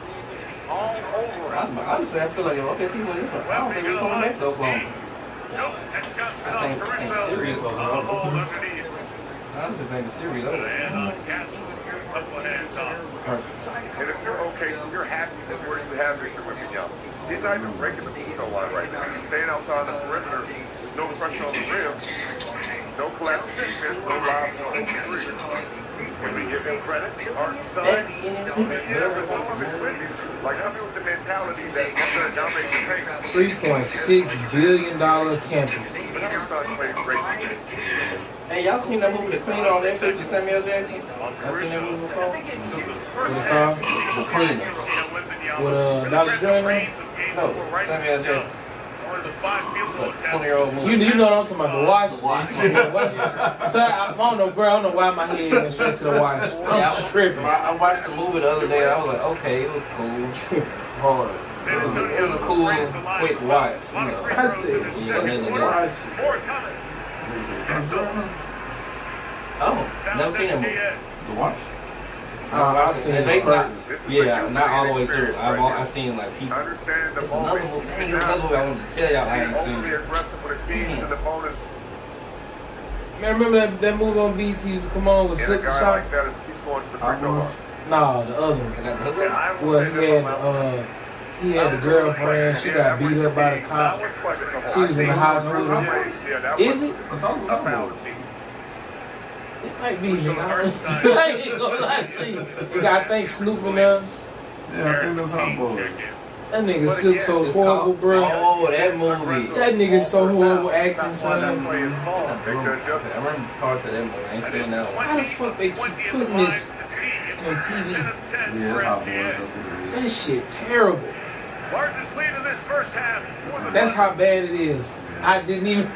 All over it. Honestly, I feel like if OKC win this one, I don't think we're coming back to Oklahoma. Nope, that's Johnson I off think Caruso. series goes On the hold underneath. I just think the series over. And on Castle, a couple of hands off. And if you're okay, so you're happy with where you have Victor Wembanyama. He's not even breaking the free throw line right now. He's staying outside the perimeter. There's no pressure on the rim. No collapsing defense, no live, no open three. Can we give him credit? Hartenstein, he is a selfish experience. Like, I mean, with the mentality that I'm going to dominate the paint. $3.6 billion campus. Hartenstein played great defense. Hey, y'all seen that movie, The Cleaner, on Netflix with Samuel Jackson? Y'all seen that movie before? The Cleaner. With Dr. Dre? No, Samuel Jackson. It's a 20-year-old movie. You know what I'm talking about, the watch. So I don't know, bro. I don't know why my head went straight to the watch. I'm tripping. I watched the movie the other day. I was like, okay, it was cool. Hard. It was a cool, quick watch. You know. That's it. Oh, never seen that movie. The watch? I've seen it. Yeah, not all the way through. I've seen like pieces. Understanding the It's another movie. Dang, it's another movie I wanted to tell y'all I ain't seen. Overly aggressive with the teams and the bonus. Man, remember that movie on BT used to come on with And a Silk guy Shot? like that is keeps going to the free throw line. No, the other one. I got the hook up. Well, he had the girlfriend. She got beat up by the cop. She was in the hospital. Is it? It might be, nigga. I ain't gonna lie to you. You gotta think Snoop in there. Yeah, I think that's how it was. That nigga Silk so horrible, bro. Oh, that movie. That nigga so horrible acting, son. I remember parts of that movie. I ain't seen that one. How the fuck they keep putting this on TV? Yeah, that's how it was. That shit terrible. Largest lead in this first half for the That's how bad it is. I didn't even.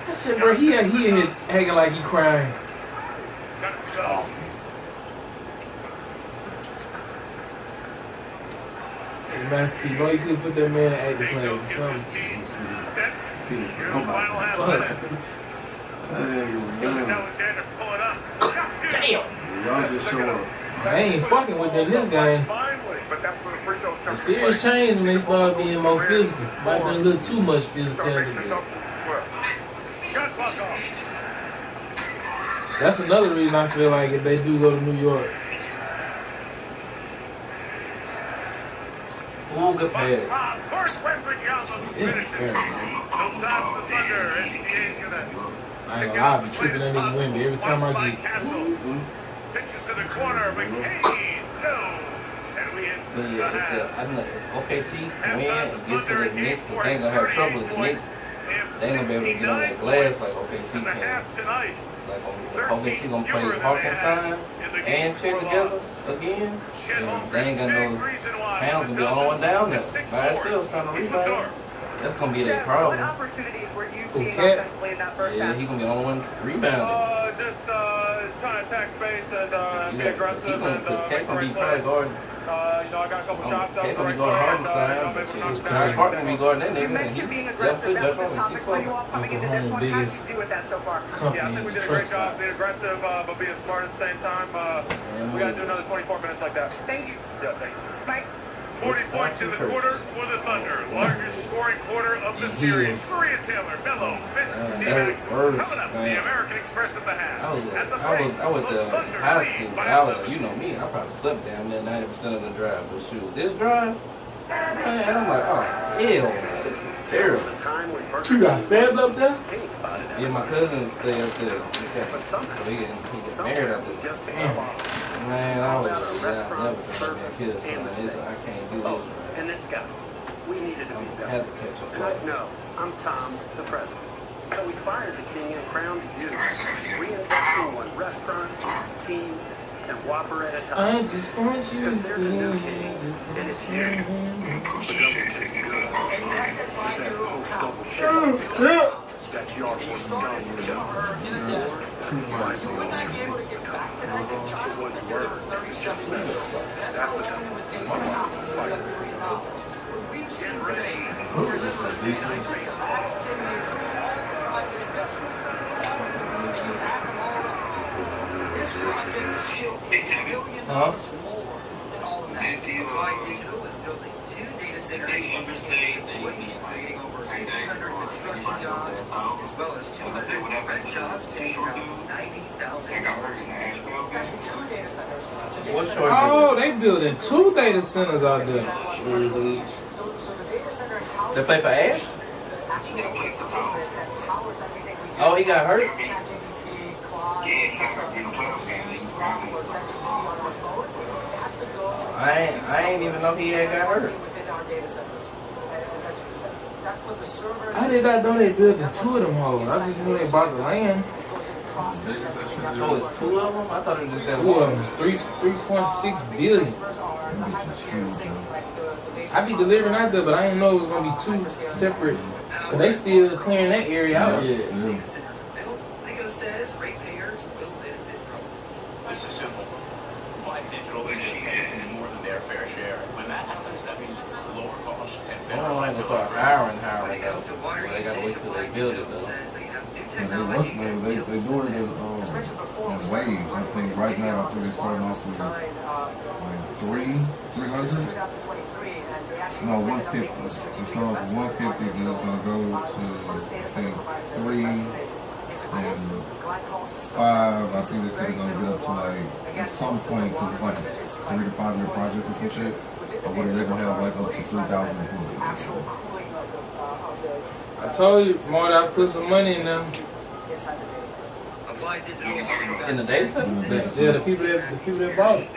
I said, bro, he hit hanging like he crying. Hey, man, Steve, you could put that man in acting class or something. Damn. Y'all just show up. I ain't fucking with them this game. The series changed when they started being more physical. Might be a little too much physicality. That's another reason I feel like if they do go to New York. Ooh, good pass. I ain't gonna lie, I be tripping that nigga Wemby every time I get. Pitches to the corner, McCain, no. And we hit But yeah, I know OKC win and get to the Knicks, and they ain't gonna have trouble with the Knicks. They ain't gonna be able to get on that glass like OKC can. Like OKC gonna play Hartenstein and Chet together again. And they ain't got no Pounds gonna be the only one down there by himself trying to rebound. That's gonna be their problem. What opportunities were you seeing Okay. offensively in that first Yeah, half? he gonna be the only one rebounding. Just trying to attack space and be Yeah, aggressive he gonna, and cause Cat gonna be make probably great guarding. I got a couple shots down Cat the gonna be right guarding play, Hartenstein, but shit, Josh Hart gonna be guarding that nigga. You And mentioned being he's aggressive. That was a 7'6", topic for you all coming into this one. How did you do with that so far? Yeah, I think we did a great job being aggressive, but being smart at the same time. We got to do another 24 minutes like that. Thank you. Yeah, thank you. Bye. 40 points in the quarter for the Thunder. Largest scoring quarter of the series. Maria Taylor, Mello, Vince, T-Mac. Coming up, the American Express at the half. At the break, I was the in Thunder high lead school. by I was, 11. you know me, I probably slept down there 90% of the drive. But shoot, this drive, man, I'm like, oh, hell, man, this is terrible. You got fans up there? Yeah, my cousins stay up there. So he gets married up there. Man, I was never killed, I can't do this. And this guy, we needed to be I better. had to catch a And flight. I know, I'm Tom, the president. So we fired the king and crowned you, reinvesting in one restaurant, team, and Whopper at a I time. just want you Because there's a new king, and it's you. The double tastes good. That post-double shit. That yard was done. The one word. That was done. Get ready. This project is still $1 billion more than all of that. Digital is building 2 data centers in Cincinnati, creating over 1,600 construction jobs, as well as 200 direct jobs, paying about $90,000. That's 2 data centers. Oh, they building 2 data centers out there. They play for Ash? Oh, he got hurt? I ain't even know he had got hurt. I did not know they building 2 of them hoes. I just knew they bought the land. So it's 2 of them? I thought it was just that 2 of them, 3.6 billion. I be delivering out there, but I didn't know it was gonna be 2 separate. But they still clearing that area out. Lego says ratepayers will benefit from this. This is simple. Buy digital and more than their fair share. When that happens, that means lower cost and better. I don't like to start hiring When it comes to water they gotta wait usage, till they build it though. says they have new They technology. doing it in waves. I think right now, I think they're starting off with like 300? No, 150. It's starting off with 150, then it's going to go to, I think, 3 and 5. I think this is going to get up to like, at some point, because it's like a 3 to 5 year project or some shit, or whether they're going to have like up to 3,000 employees. I told you, more that I put some money in them. In the data center? Yeah, the people that bought it.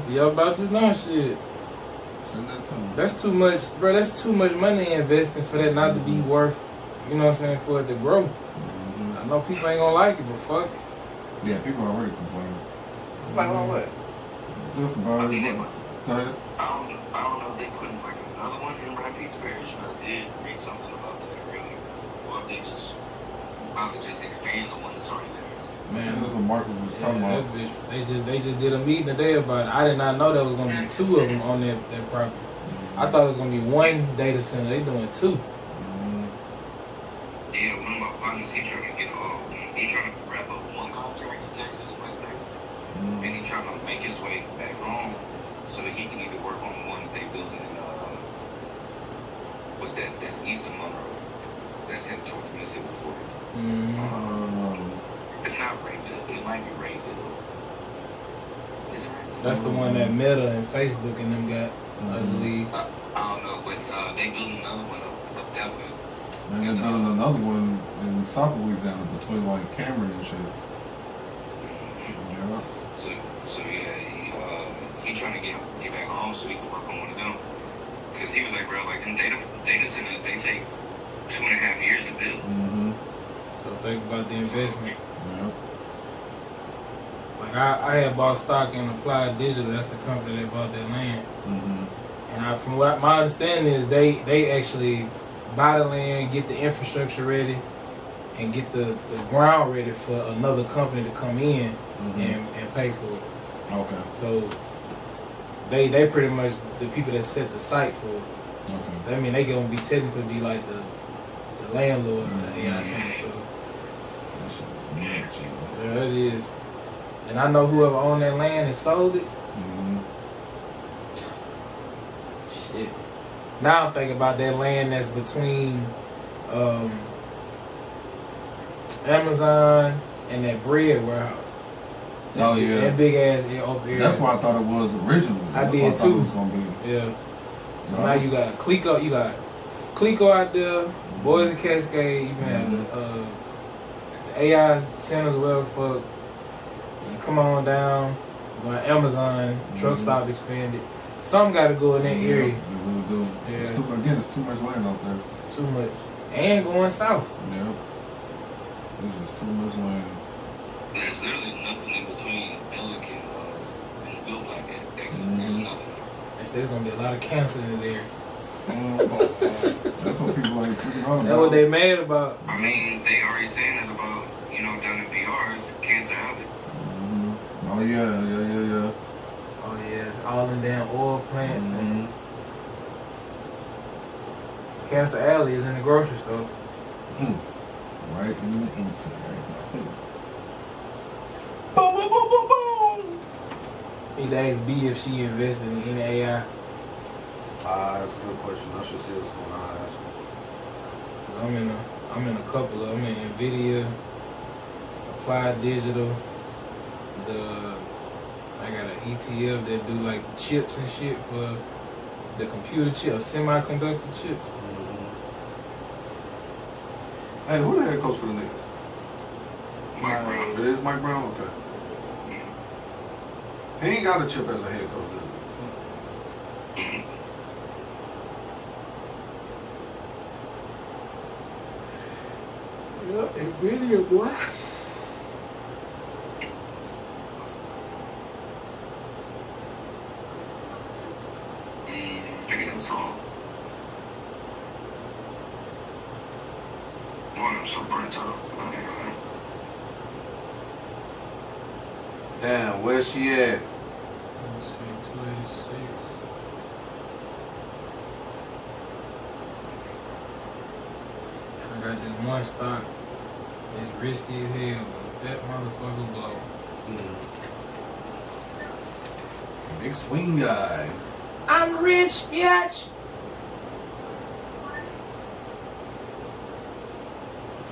Y'all about to know shit. That's too much, bro. That's too much money investing for that not to be worth, you know what I'm saying, for it to grow. I know people ain't gonna like it, but fuck it. Yeah, people are already complaining. Complaining on what? Just about it. Go ahead. I don't know if they put like another one in Rapids Parish, but I did read something about that earlier. Or if they just about to just expand the one that's already there. Man, that's what Marcus was talking about. They just did a meeting today about it. I did not know there was gonna be 2 of them on that property. I thought it was gonna be 1 data center. They doing 2. Yeah, one of my partners, he trying to wrap up 1 contract in Texas, in West Texas, and he trying to make his way back home so that he can either work on the one that they built in what's that? That's east of Monroe. That's headed towards Mississippi Fort. It's not Rayville. It might be Rayville. Is it Rayville? That's the one that Meta and Facebook and them got, I believe. I don't know, but they building another one up that way. And they're building another one in South Louisiana between like Cameron and shit. Yeah. So yeah, he trying to get back home so he can work on one of them. Cause he was like, bro, like them data centers, they take 2.5 years to build. So think about the investment. Yeah. Like I had bought stock in Applied Digital. That's the company that bought that land. And from what my understanding is, they actually buy the land, get the infrastructure ready, and get the ground ready for another company to come in and pay for it. Okay. So they pretty much the people that set the site for it. Okay. I mean, they gonna be technically be like the landlord of the AI center. So that is. And I know whoever owned that land and sold it. Shit. Now I'm thinking about that land that's between Amazon and that bread warehouse. Oh yeah. That big ass over here. That's what I thought it was originally. I That's did what I thought too. it was gonna be. Yeah. So now you got Clico, out there, Boys and Cascade. You can have the AI centers, whatever fuck. And come on down. Amazon truck stop expanded. Some got to go in that area. They really do. Yeah. It's too much land out there. Too much. And going south. Yeah. This is too much land. There's literally nothing in between Ellick and Bill Black at Exeter. There's nothing. They said there's gonna be a lot of cancer in there. That's what people ain't freaking out about. That's what they mad about. I mean, they already saying that about, down in PRs, Cancer Alley. Oh, yeah. Oh, yeah. All in damn oil plants. And Cancer Alley is in the grocery store. Right in the inside. Boom, boom, boom, boom, boom. Need to ask B if she invested in any AI. That's a good question. I should see this one. I'll ask you. I'm in a couple of them. I'm in NVIDIA, Applied Digital. I got an ETF that do like the chips and shit for the computer chip, semiconductor chip. Hey, who the head coach for the Knicks? Mike Brown. It is Mike Brown? Okay. He ain't got a chip as a head coach, does he? Yeah, NVIDIA, boy. I'm so burnt out. Damn, where's she at? Let's see, 286. I got this one stock. It's risky as hell, but that motherfucker blow. Big swing guy. I'm rich, bitch.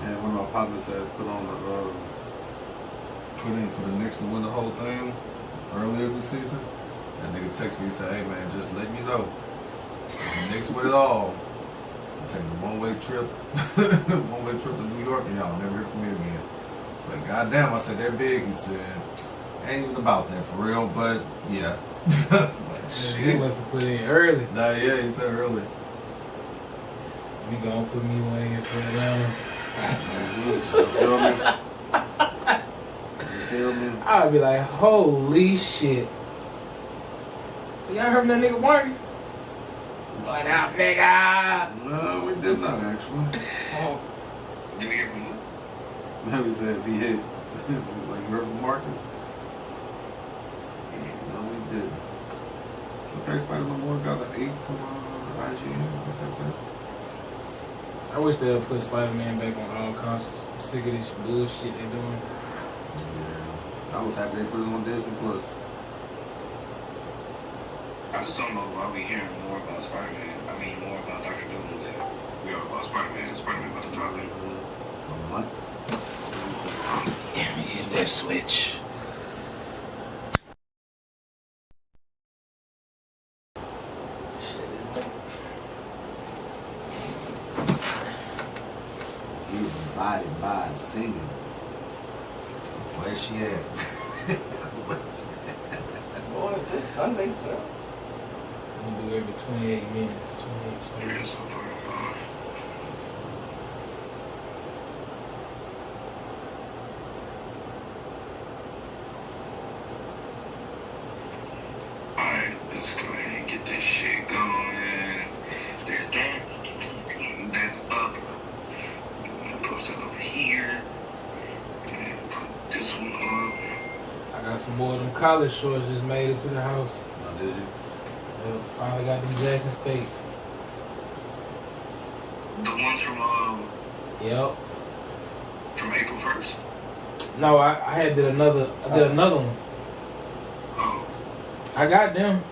And one of our partners had put in for the Knicks to win the whole thing earlier this season. That nigga text me and said, hey man, just let me know. If the Knicks win it all, I'm taking a one-way trip to New York and y'all never hear from me again. So goddamn, I said, they're big. He said, ain't even about that for real, but yeah. He must have put in early. Nah, yeah, he said early. We gonna put me one in for Atlanta. You feel me? You feel me? I'd be like, holy shit. Y'all heard from that nigga Marcus? What up, nigga? No, we did not actually. Did we hear from who? Maybe he said if he hit, like you heard from Marcus. No, we did. Okay, Spider-Man 1 got an 8 from IGN. I'll take that. I wish they would put Spider-Man back on all consoles. I'm sick of this bullshit they're doing. Yeah. I was happy they put it on Disney Plus. I just don't know why we hearing more about Spider-Man. I mean, more about Dr. Doom than we are about Spider-Man. Spider-Man about to drop in A month. Let me hit that switch. Body by singing. Where's she at? Boy, this Sunday, sir. I'm gonna do every 28 minutes. 28 seconds. Alright, let's go ahead and get this shit going. There's that. That's up. Post it over here. And put this one up. I got some more of them college shorts just made it to the house. Oh, did you? Yep, finally got them Jackson States. The ones from Yep. From April 1st? No, I did another one. Oh. I got them.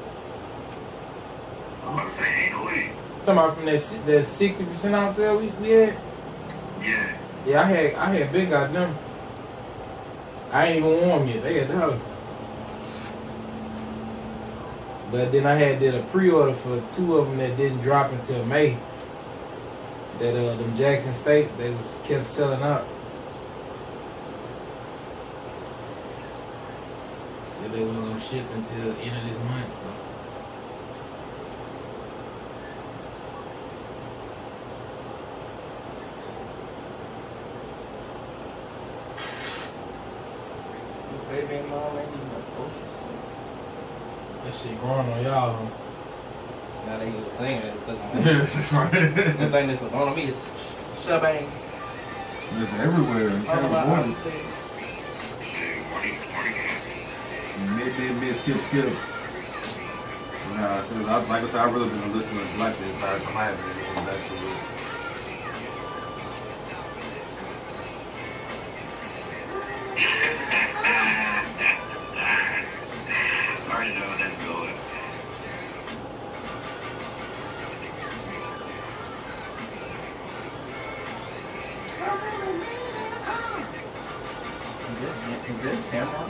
I'm about to say, ain't no way. Talking about from that 60% off sale we had? Yeah. Yeah, I had been got them. I ain't even worn them yet. They at the house. But then I did a pre-order for 2 of them that didn't drop until May. That them Jackson State, they kept selling out. Said they wasn't gonna ship until the end of this month, so. baby and mom ain't even posters. That shit growing on y'all. Now they even saying that stuff. Yeah, it's right. The thing that's on me is Shabang. It's everywhere in California. Mid, skip. Nah, so like I said, I've really been listening to Black the entire time. I haven't been going back to it. I already know where that's going. Good camera.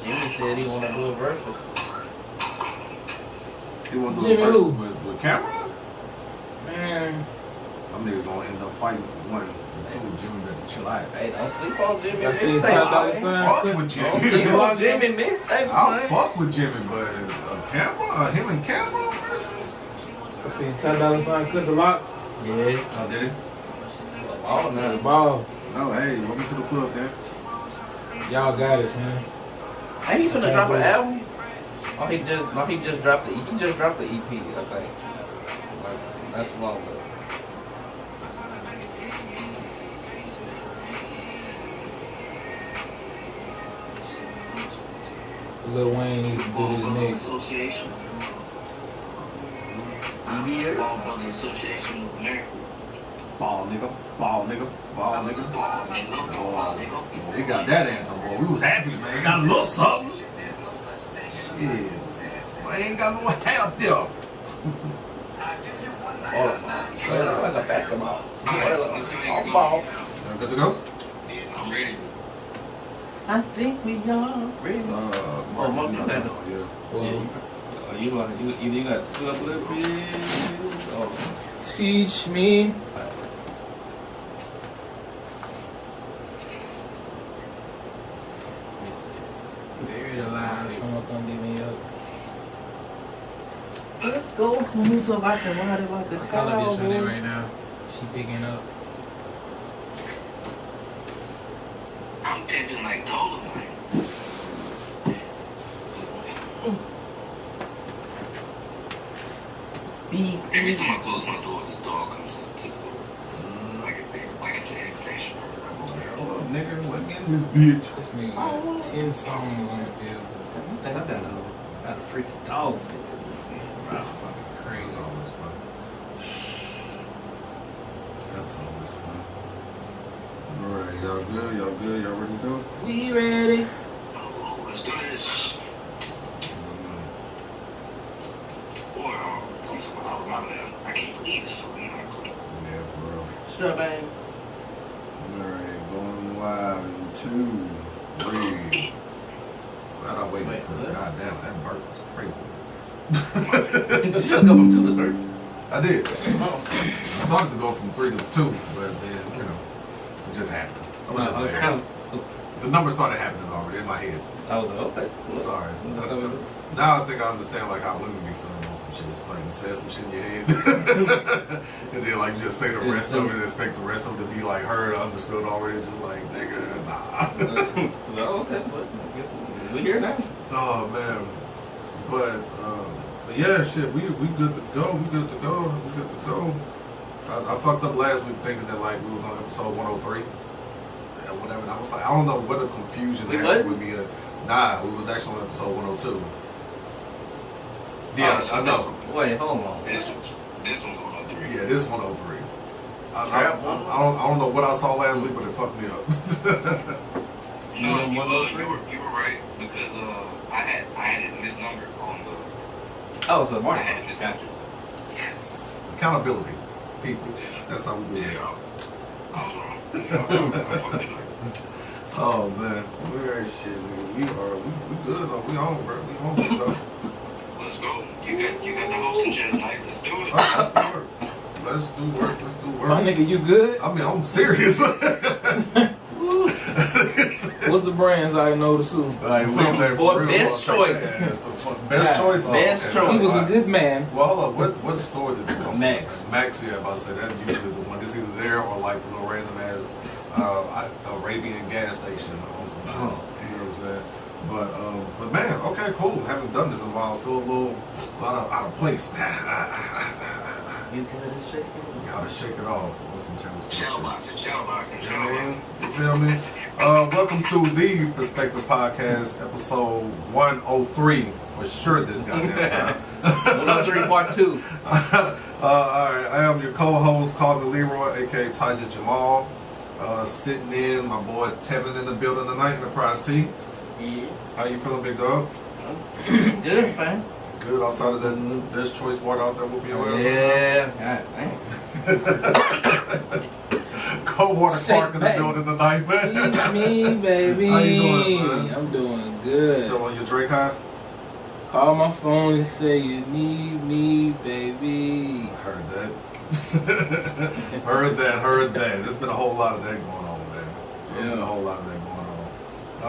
Jimmy said he want to do a versus. He want to do Jimmy a versus who? with camera? Man. Them niggas gonna end up fighting for one. And two, Jimmy better chill out. Hey, don't sleep on Jimmy. I see $10 sign. Fuck with Jimmy. Don't sleep on Jimmy mixtape. I'll fuck with Jimmy, but camera? Him and camera versus? I see $10 sign. Cut the locks. Yeah. Oh, did it? Ball now. Ball. Oh, hey, welcome to the club, man. Y'all got us, man. Hey, he's gonna drop an album. Oh, he just dropped the EP, I think. Like, that's long ago. Lil Wayne needs to do this next. Association. EBA? Ball Brothers Association of America. Ball nigga. Ball nigga. They got that anthem, boy. We was happy, man. Got a little something. Shit. I ain't got no half there. Oh, like a basketball. Ball. Good to go? I'm ready. I think we are ready. Monkey Panda. Yeah. You got to scoot up a little bit. Oh. Teach me. Buried alive. Someone come get me up. Let's go home so I can ride it like a I call her bitch on it cowboy. right now. She picking up. I'm pimping like Dolomite. Every time I close my door, this dog comes to the door. Like it's an invitation. Oh, nigga, let me in this bitch. This nigga got 10 songs on the bill. I think I got a freaking dog sick. That's fucking crazy. That's always fun. That's always fun. Alright, y'all good? Y'all good? Y'all ready to go? We ready. Oh, let's do this. Boy, I'm talking about I was out there. I can't believe this food. Yeah, for real. Shabang. Alright, going live in 2, 3. Glad I waited because goddamn, that burp was crazy. Did you go from 2 to 3? I did. I started to go from 3 to 2, but then, you know, it just happened. The numbers started happening already in my head. I was like, okay. Sorry. Now I think I understand like how women be feeling on some shit. It's like you say some shit in your head, and then like you just say the rest of it and expect the rest of it to be like heard, understood already. Just like nigga, nah. No, okay, but I guess we're here now. Oh man, but yeah, shit, we good to go. We good to go. We good to go. I fucked up last week thinking that like we was on episode 103. And whatever. And I was like, I don't know what the confusion happened with me. Nah, we was actually on episode 102. Yeah, I know. Wait, hold on. This one's 103. Yeah, this 103. I don't know what I saw last week, but it fucked me up. No, you were right because I had it misnumbered on the. Oh, so Mark. I had it misnumbered. Yes. Accountability, people. Yeah. That's how we do it. I was wrong. Oh man, we ain't shit, nigga. We good though. We on, bro. We on, bro. Let's go. You got the hosting chair tonight. Let's do it. Let's do work. Let's do work. My nigga, you good? I mean, I'm serious. What's the brands I know to sue? Like, leave that Boy, for real. best choice. Best choice. Best choice. He was a good man. Well, hold up. What store did you come Max. from? Max, yeah, I'm about to say that's usually the one. It's either there or like the little random ass Arabian gas station or some shit. You know what I'm saying? But man, okay, cool. Haven't done this in a while. I feel a little out of place. You gotta shake it off. What's some channel boxing. You know what I mean? You feel me? Welcome to the Perspective Podcast, episode 103 for sure this goddamn time. 103 part 2. Alright, I am your co-host, called me Leroy, aka Tiger Jamal. Sitting in, my boy Tevin in the building tonight, Enterprise T. Yeah. How you feeling, big dog? Good, man. Good, outside of that best choice water out there with me. Yeah. God damn. Cold Water Park in the building tonight, man. Teach me, baby. How you doing, son? I'm doing good. Still on your Drake high? Call my phone and say you need me, baby. Heard that. heard that. There's been a whole lot of that going on, man. There's been a whole lot of that going on.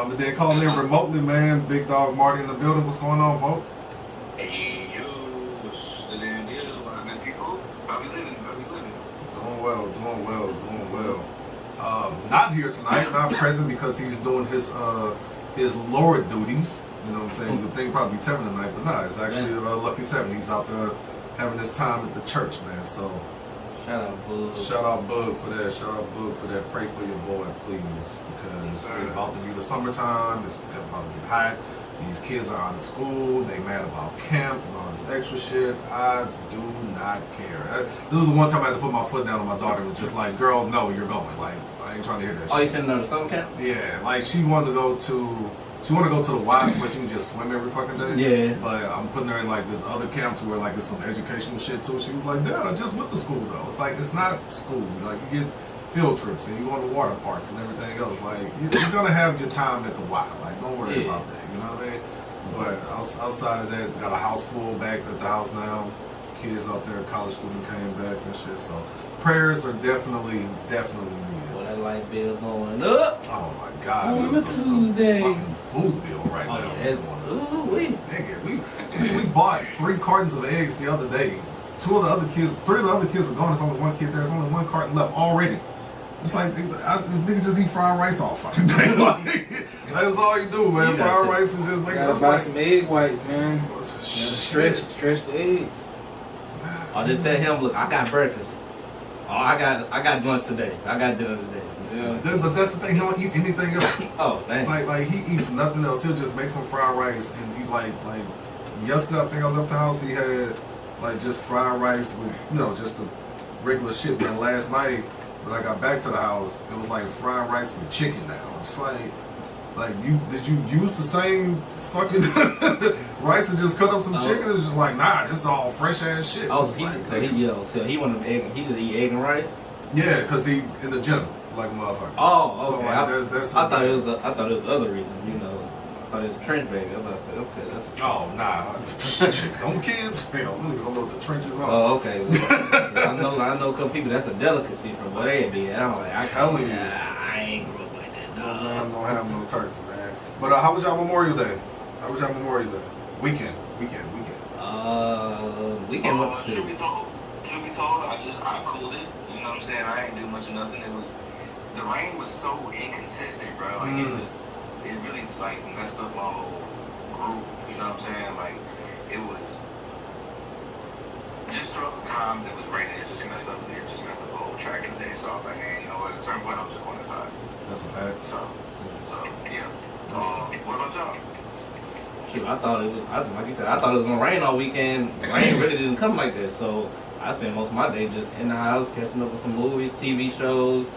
But then calling in remotely, man. Big dog Marty in the building. What's going on, folks? Hey, yo, what's the damn deal? Good people. How we living? Doing well. Not here tonight, not present because he's doing his Lord duties. You know what I'm saying? You'd think probably Tevin tonight, but nah, it's actually Lucky 7. He's out there having his time at the church, man. So Shout out Bug for that. Pray for your boy, please, because it's about to be the summertime. It's about to get hot. These kids are out of school. They mad about camp and all this extra shit. I do not care. This was the one time I had to put my foot down on my daughter and was just like, girl, no, you're going. Like, I ain't trying to hear that shit. Oh, you sending her to summer camp? Yeah, like she wanted to go to the Wilds, but she can just swim every fucking day. Yeah. But I'm putting her in like this other camp to where like it's some educational shit too. She was like, Dad, I just went to school though. It's like, it's not school. Like you get field trips and you go on the water parks and everything else. Like you're gonna have your time at the Wild. Like don't worry about that. You know what I mean? But outside of that, got a house full back at the house now. Kids out there, college student came back and shit. So prayers are definitely needed. Well, that light bill going up. Oh my God! On a Tuesday. Fucking food bill right now. Nigga, we bought 3 cartons of eggs the other day. 3 of the other kids are gone. There's only one kid there. There's only 1 carton left already. It's like this nigga just eat fried rice all fucking day. Like, that's all you do, man. Fried rice and just make it. Gotta buy some egg white, man. Stretch the eggs. I'll just tell him, look, I got breakfast. Oh, I got lunch today. I got dinner today. Yeah. But that's the thing. He don't eat anything else. Oh, dang. Like he eats nothing else. He'll just make some fried rice and eat like yesterday. I think I left the house. He had like just fried rice with just the regular shit. Then last night when I got back to the house, it was like fried rice with chicken now. It's like did you use the same fucking rice and just cut up some chicken? It's just like, nah, this is all fresh ass shit. Oh, so he wanted egg. He just eat egg and rice. Yeah, because he in the gym like a motherfucker. Oh, okay. So I thought it was the other reason. You know, I thought it was a trench baby. I was about to say, okay, that's. Oh nah, them kids, hell, them niggas don't know what the trenches are. Oh, okay. Well, I know a couple people that's a delicacy from where they be at. I'm like, I ain't grew up like that. No, man, I don't have no turkey, man. But how was y'all Memorial Day? Weekend. Weekend what Truth be told, I cooled it. You know what I'm saying? I ain't do much of nothing. The rain was so inconsistent, bro. Like it really like messed up my whole groove. You know what I'm saying? Like it was just throughout the times it was raining, it just messed up the whole track of the day. So I was like, man, you know what? At a certain point, I'm just going inside. That's a fact. So yeah. What about y'all? Shoot, I thought it was like you said. I thought it was gonna rain all weekend. Rain really didn't come like this. So I spent most of my day just in the house, catching up with some movies, TV shows.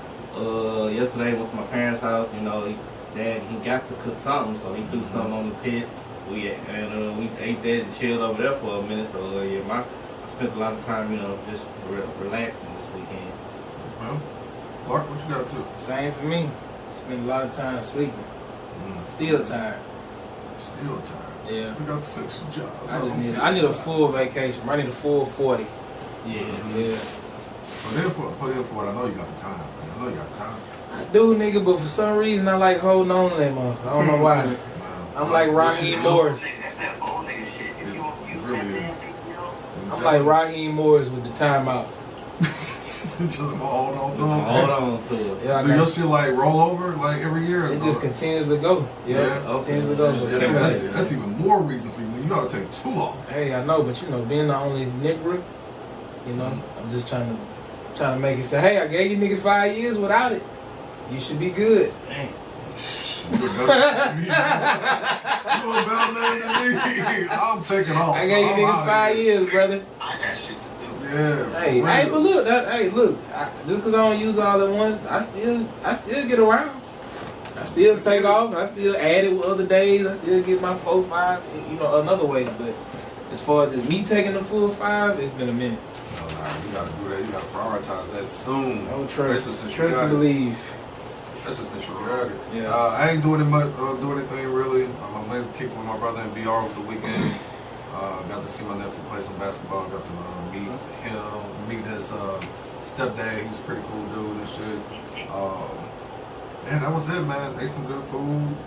Yesterday, went to my parents' house. You know, Dad, he got to cook something, so he threw something on the pit. We ate that and chilled over there for a minute. So I spent a lot of time, just relaxing this weekend. Well, Clark, what you got to? Same for me. Spent a lot of time sleeping. Still tired. Yeah. We got 6 jobs. I need a full vacation. I need a full 40. Yeah. Put in for it. I know you got the time, man. I do, nigga, but for some reason I like holding on to that motherfucker. I don't know why. I'm like Raheem Morris. That's that old nigga shit. If you want to use that damn PTOs. I'm like Raheem Morris with the timeout. just gonna hold on to them. Hold on to it. Yeah, Do your shit like roll over like every year? It just continues to go. Yeah, continues to go. Yeah, that's even more reason for you. You gotta take 2 off. Hey, I know, but you know, being the only nigger, you know, I'm just trying to make it say, hey, I gave you niggas 5 years without it. You should be good. Dang. I'm taking off. I gave you niggas 5 years, brother. I got shit to do. Yeah. Hey, but look, just because I don't use all at once, I still get around. I still take off. I still add it with other days. I still get my 4, 5, you know, another way. But as far as just me taking the full 5, it's been a minute. No, you gotta do that. You gotta prioritize that soon. No trust and believe. That's just since you got it. Yeah. I ain't doing anything really. I'm gonna kick with my brother in BR over the weekend. Got to see my nephew play some basketball. Got to meet his stepdad. He was a pretty cool dude and shit. And that was it, man. Ate some good food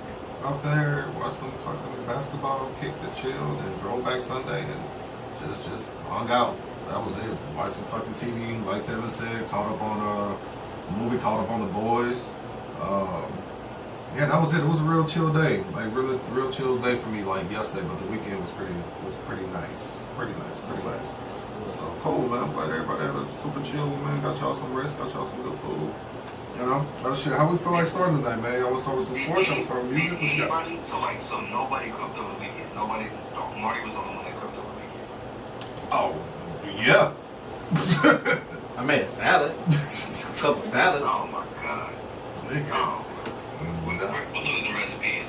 out there. Watched some fucking basketball, kicked it, chilled, and drove back Sunday and just hung out. That was it. Watched some fucking TV, like Tevin said. Caught up on a movie. Caught up on The Boys. Yeah, that was it. It was a real chill day, like really real chill day for me, like yesterday. But the weekend was pretty nice, pretty nice. So cool, man. I'm glad everybody had a super chill, man. Got y'all some rest, got y'all some good food. You know, shit. How we feel like starting tonight, man? Y'all want to start with some sports? Y'all want to start with music? What you got? So nobody cooked over the weekend. Marty was the only one that cooked over the weekend. Oh, yeah. I made a salad. Couple salads. Oh my god. Nigga. We're losing recipes.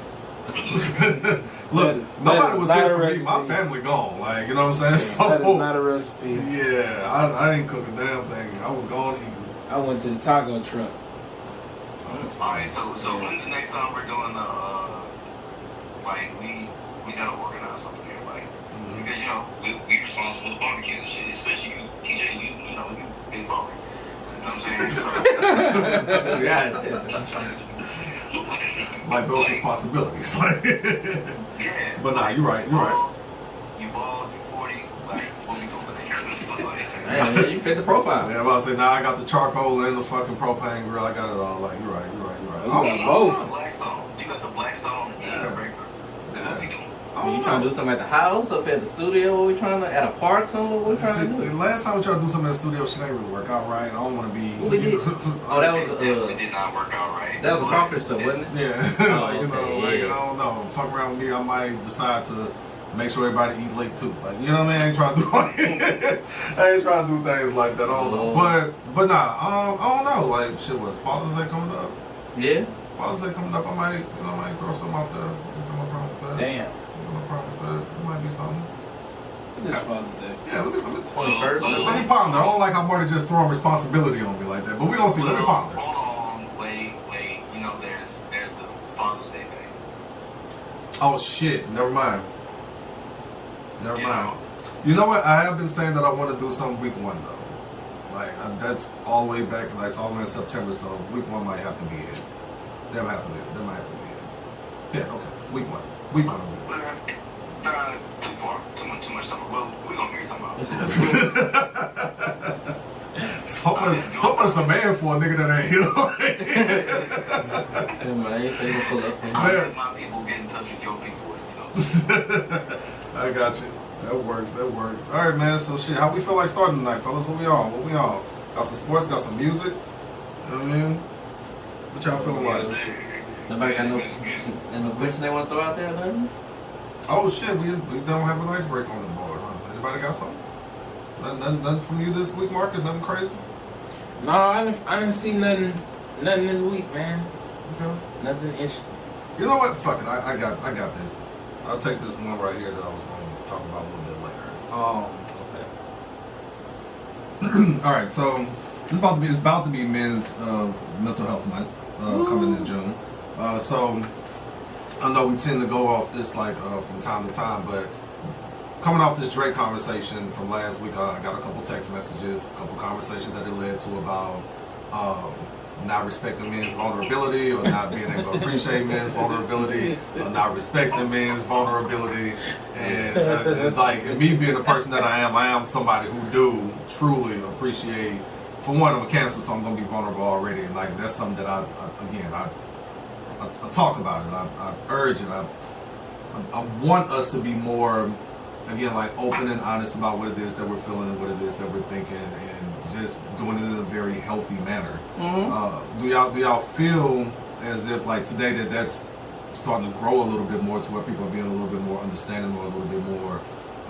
Look, nobody was here for me. My family gone. Like, you know what I'm saying? So that is not a recipe. Yeah, I ain't cook a damn thing. I was gone eating. I went to the taco truck. Alright, so when's the next time we're doing like we gotta organize something here, like because you know we responsible for the barbecues and shit, especially you, TJ, you know you big baller. You know what I'm saying? Like those responsibilities. Like, yeah. But nah, you're right. You bald, you 40, like what we doing? Hey, you fit the profile. Yeah, I'm about to say, now I got the charcoal and the fucking propane grill. I got it all. Like, you're right. You got both. Blackstone. You got the Blackstone and breaker. You trying to do something at the house, up at the studio? What we trying to, at a park somewhere? What we trying to do? The last time we tried to do something in the studio, shit ain't really work out right. I don't want to be. Oh, that was it did not work out right. That was a crawfish stuff, wasn't it? Yeah, like, you know, like, I don't know. Fuck around with me, I might decide to make sure everybody eat late too. Like, you know what I mean? I ain't trying to do I ain't trying to do things like that. I don't know. But nah, I don't know. Like, shit, what, Father's Day coming up? Yeah. Father's Day coming up, I might throw something out there. No problem with that. Damn. No problem with that. It might be something. This Father's Day. Yeah, let me ponder. I don't like how Marty just throwing responsibility on me like that. But we gonna see. Let me ponder. Hold on, wait. You know, there's the Father's Day thing. Oh shit! Never mind. You know what? I have been saying that I want to do something week 1 though. Like that's all the way back, like it's all the way in September. So week 1 might have to be it. That might have to be it. Yeah. Okay. Week 1. Week 1. It's too far. Too much stuff. Well, we're gonna figure something out. so much the man for a nigga that ain't here. My people get in touch with your people. I got you. That works. All right, man. So shit, how we feel like starting tonight, fellas? What we on? Got some sports. Got some music. You know what I mean? What y'all feeling like? Nobody got no question they want to throw out there, nothing? Oh shit, we don't have an icebreaker on the board, huh? Anybody got something? Nothing from you this week, Marcus? Nothing crazy? No, I didn't see nothing this week, man. Okay. Nothing interesting. You know what? Fuck it. I got this. I'll take this one right here that I was going to talk about a little bit later. All right, so it's about to be Men's Mental Health Month coming in June. So I know we tend to go off this like from time to time, but coming off this Drake conversation from last week, I got a couple text messages, a couple conversations that it led to about not respecting men's vulnerability, or not being able to appreciate men's vulnerability, or not respecting men's vulnerability, and like and me being the person that I am somebody who do truly appreciate for one, I'm a cancer, so I'm gonna be vulnerable already, and like that's something that I talk about it. I urge it. I want us to be more, again, like open and honest about what it is that we're feeling and what it is that we're thinking, and just doing it in a very healthy manner. Do y'all feel as if like today that's starting to grow a little bit more to where people are being a little bit more understanding or a little bit more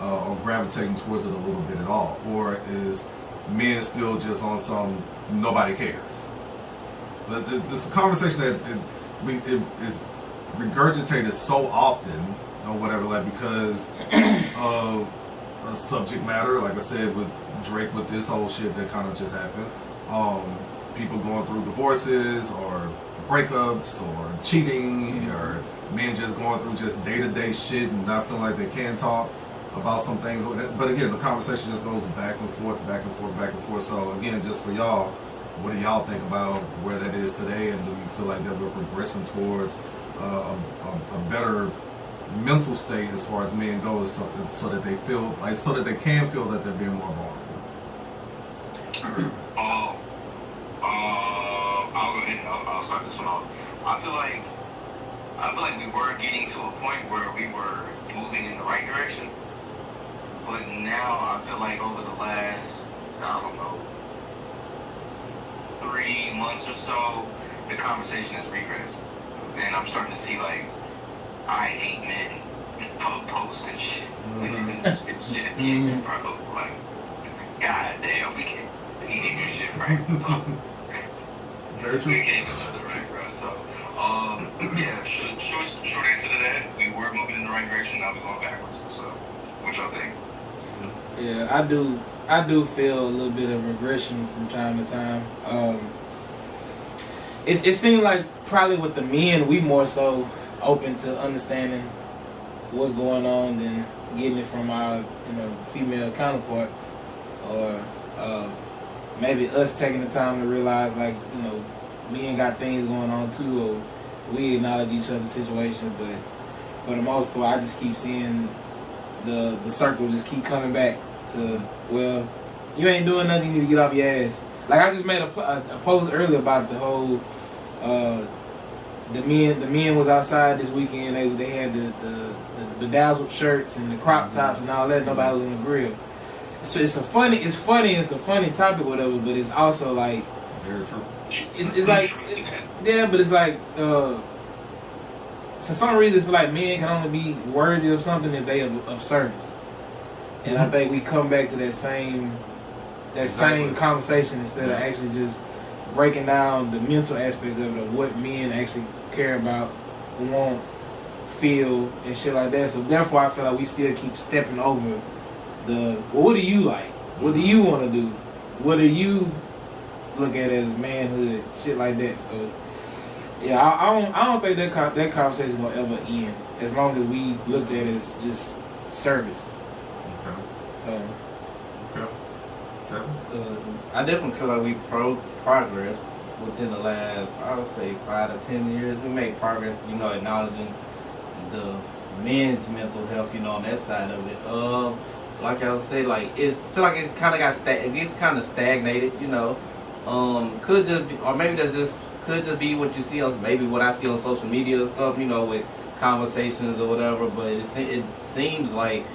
or gravitating towards it a little bit at all? Or is men still just on some nobody cares? It's a conversation that it is regurgitated so often or whatever, like because of a subject matter, like I said with Drake, with this whole shit that kind of just happened. People going through divorces or breakups or cheating, or men just going through just day-to-day shit and not feeling like they can talk about some things. But again, the conversation just goes back and forth, back and forth, back and forth. So again, just for y'all, what do y'all think about where that is today, and do you feel like that we're progressing towards a better mental state as far as men goes, so that they feel like, so that they can feel that they're being more vulnerable? I'll go ahead and I'll start this one off. I feel like we were getting to a point where we were moving in the right direction, but now I feel like over the last, I don't know, 3 months or so, the conversation has regressed, and I'm starting to see like I hate men posts and shit. It's shit, bro. Like, god damn, we need to do shit right. Very true. We can't go to the right, bro. So, yeah, short answer to that, we were moving in the right direction, now we're going backwards. So, what y'all think? Yeah, I do feel a little bit of regression from time to time. It seemed like probably with the men, we more so open to understanding what's going on than getting it from our female counterpart, or maybe us taking the time to realize like men got things going on too, or we acknowledge each other's situation. But for the most part, I just keep seeing the circle just keep coming back to, well, you ain't doing nothing, you need to get off your ass. Like I just made a post earlier about the whole the men was outside this weekend. They had the bedazzled shirts and the crop tops and all that. Nobody was on the grill. So it's a funny topic, whatever. But it's also like, very true. It's like, yeah, but it's like for some reason, I feel like men can only be worthy of something if they of service. And I think we come back to that same conversation instead of actually just breaking down the mental aspect of it, of what men actually care about, want, feel, and shit like that. So therefore, I feel like we still keep stepping over what do you like? What do you want to do? What do you look at as manhood? Shit like that. So yeah, I don't think that conversation is gonna ever end as long as we look at it as just service. Okay. So. Okay. I definitely feel like we progress within the last, I would say, 5 to 10 years. We made progress, acknowledging the men's mental health, on that side of it. Like I would say, like I feel like it kind of it gets kind of stagnated, Could just be, or maybe could just be what you see on, maybe what I see on social media and stuff, with conversations or whatever. But it seems like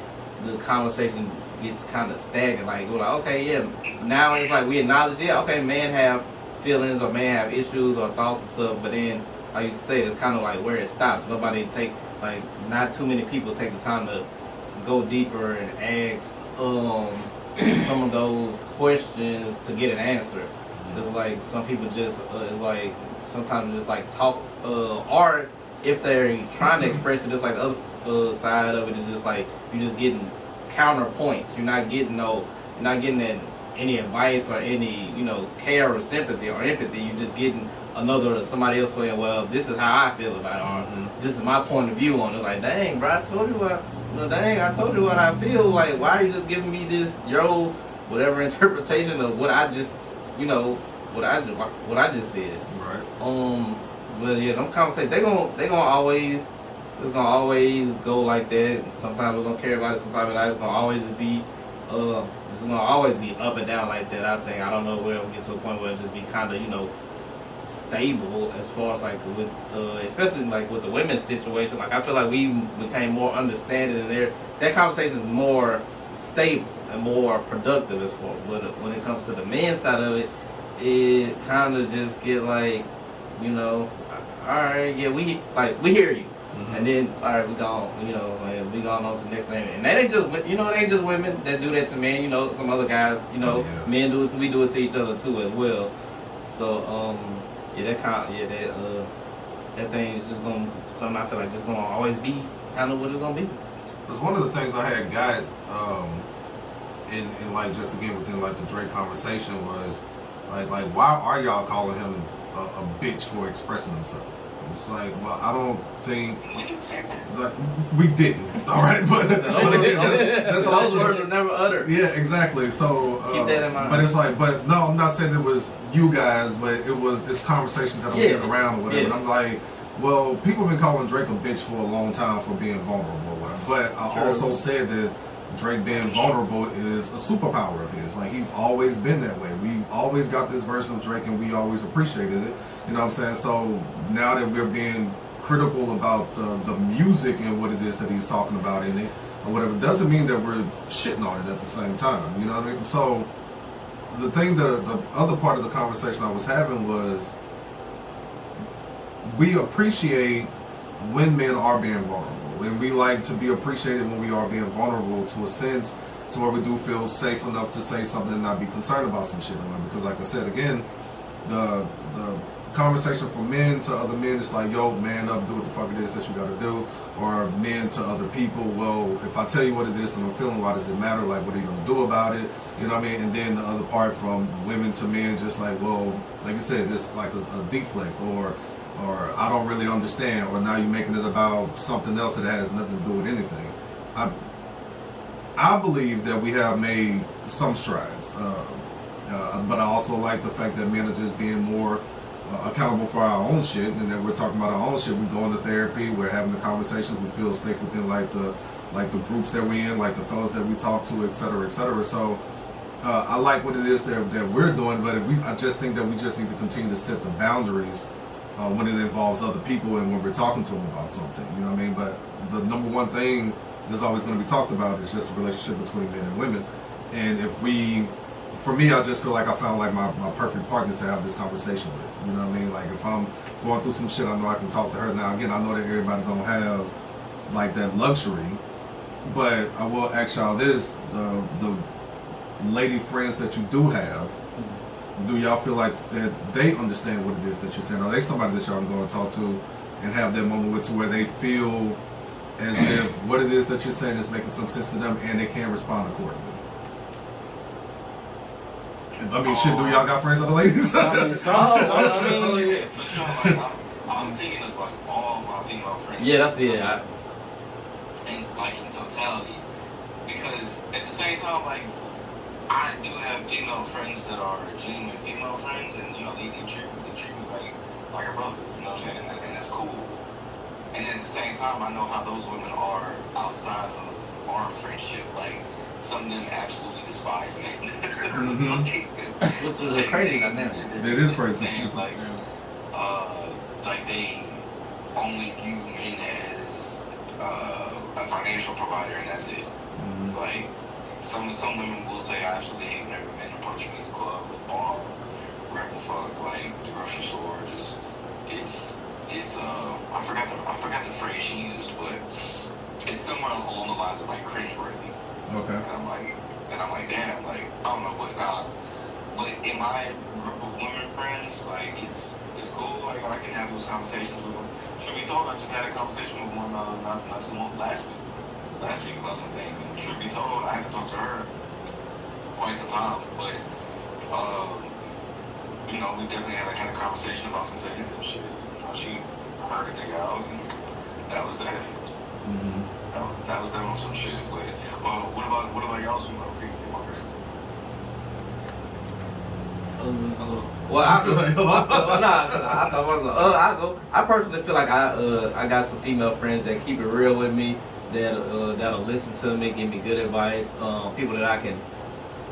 the conversation gets kind of stagnant. Like we're like, okay, yeah, now it's like we acknowledge, yeah, okay, men have feelings or men have issues or thoughts and stuff, but then like you say, it's kind of like where it stops. Nobody not too many people take the time to go deeper and ask some of those questions to get an answer. It's like some people just it's like sometimes just like talk, or if they're trying to express it, it's like the other side of it is just like you're just getting counterpoints. You're not getting any advice or any care or sympathy or empathy. You're just getting somebody else saying, well, this is how I feel about it, or this is my point of view on it. Like, dang, bro, I told you what I feel. Like, why are you just giving me this whatever interpretation of what I just what I just said. Right. But yeah, them conversations they gonna always, it's gonna always go like that. Sometimes we're gonna care about it. Sometimes it's gonna always be it's gonna always be up and down like that. I don't know where it'll get to a point where it'll just be kind of, stable as far as like with, especially like with the women's situation. Like I feel like we became more understanding, and that conversation is more stable and more productive as far. But when it comes to the men's side of it, it kind of just get like, all right, yeah, we hear you. And then, all right, we gone, and we gone on to the next thing. And that ain't just, it ain't just women that do that to men. Some other guys, men do it. We do it to each other too as well. So, that thing is just gonna, something I feel like just gonna always be kind of what it's gonna be. Because one of the things I had got, in like just again within like the Drake conversation was like why are y'all calling him a bitch for expressing himself? It's like, well, I don't think like we didn't. All right, but that's those words are never uttered. Yeah, exactly. So keep that in mind. But it's like, but no, I'm not saying it was you guys, but it's conversations that I'm getting around or whatever. And I'm like, well, people have been calling Drake a bitch for a long time for being vulnerable or whatever. But I also said that Drake being vulnerable is a superpower of his. Like, he's always been that way. We always got this version of Drake and we always appreciated it. You know what I'm saying? So now that we're being critical about the music and what it is that he's talking about in it or whatever, doesn't mean that we're shitting on it at the same time. You know what I mean? So the thing, the other part of the conversation I was having was, we appreciate when men are being vulnerable. And we like to be appreciated when we are being vulnerable to a sense to where we do feel safe enough to say something and not be concerned about some shit. Because like I said, again, the conversation from men to other men is like, yo, man up, do what the fuck it is that you gotta do. Or men to other people, well, if I tell you what it is and I'm feeling, why does it matter? Like, what are you gonna do about it? You know what I mean? And then the other part from women to men, just like, well, like you said, it's like a deflect, or I don't really understand, or now you're making it about something else that has nothing to do with anything. I believe that we have made some strides, but I also like the fact that men are just being more accountable for our own shit, and that we're talking about our own shit. We go into therapy, we're having the conversations, we feel safe within like the groups that we're in, like the fellas that we talk to, et cetera, et cetera. So I like what it is that we're doing, but I just think that we just need to continue to set the boundaries when it involves other people and when we're talking to them about something, you know what I mean? But the number one thing that's always going to be talked about is just the relationship between men and women. And for me, I just feel like I found like my perfect partner to have this conversation with, you know what I mean? Like, if I'm going through some shit, I know I can talk to her. Now, again, I know that everybody don't have like that luxury, but I will ask y'all this, the lady friends that you do have, do y'all feel like that they understand what it is that you're saying? Are they somebody that y'all can go and talk to and have that moment with, to where they feel as if what it is that you're saying is making some sense to them and they can respond accordingly? I mean, shit, do y'all got friends of the ladies? I'm thinking of like all my female friends. Yeah, And like in totality, because at the same time, like, I do have female friends that are genuine female friends, and they treat me like a brother, you know what I'm saying, and that's cool. And then at the same time, I know how those women are outside of our friendship. Like, some of them absolutely despise me. Which is a crazy dynamic. It is crazy. Like they only view men as a financial provider, and that's it. Like, some women will say, I absolutely hate whenever men approach me in the club, the bar, wherever the fuck, like the grocery store. Just it's I forgot the phrase she used, but it's somewhere along the lines of like cringeworthy. Okay. And I'm like, damn, like, I don't know what not. But in my group of women friends, like, it's cool. Like, I can have those conversations with them. Truth be told, I just had a conversation with one not too long last week about some things. And truth be told, I haven't talked to her quite some time. But we definitely had a conversation about some things and shit. She heard a nigga out, and that was that. That was that on some shit. But what about y'all's female friends? I personally feel like I got some female friends that keep it real with me, that'll listen to me, give me good advice. People that I can.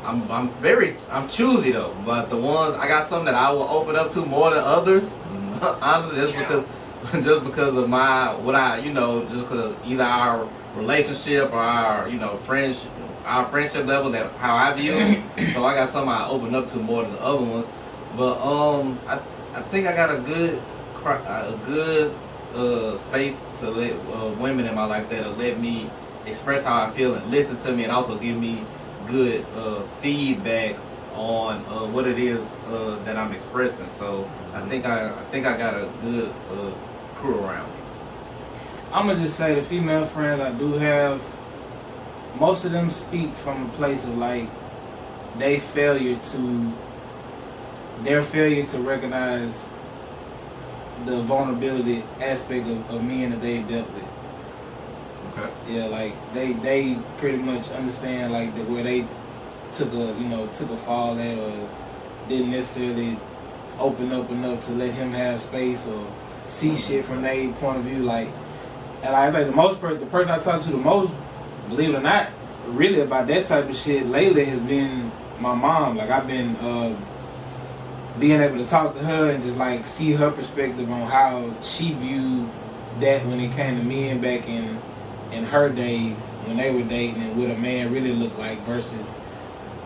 I'm choosy though, but the ones I got some that I will open up to more than others. Honestly, just because of just because of either our relationship or our friendship level, that how I view it. So I got some I open up to more than the other ones. But I think I got a good space to let women in my life that'll let me express how I feel and listen to me, and also give me good feedback on what it is that I'm expressing. So I think I got a good crew around me. I'm gonna just say the female friends I do have, most of them speak from a place of like their failure to recognize the vulnerability aspect of men that they've dealt with. Okay. Yeah, like they pretty much understand like where they took a fall at, or didn't necessarily open up enough to let him have space or see shit from their point of view. Like, and I think the person I talk to the most, believe it or not, really about that type of shit lately has been my mom. Like, I've been being able to talk to her and just like see her perspective on how she viewed that when it came to men back in her days when they were dating, and what a man really looked like versus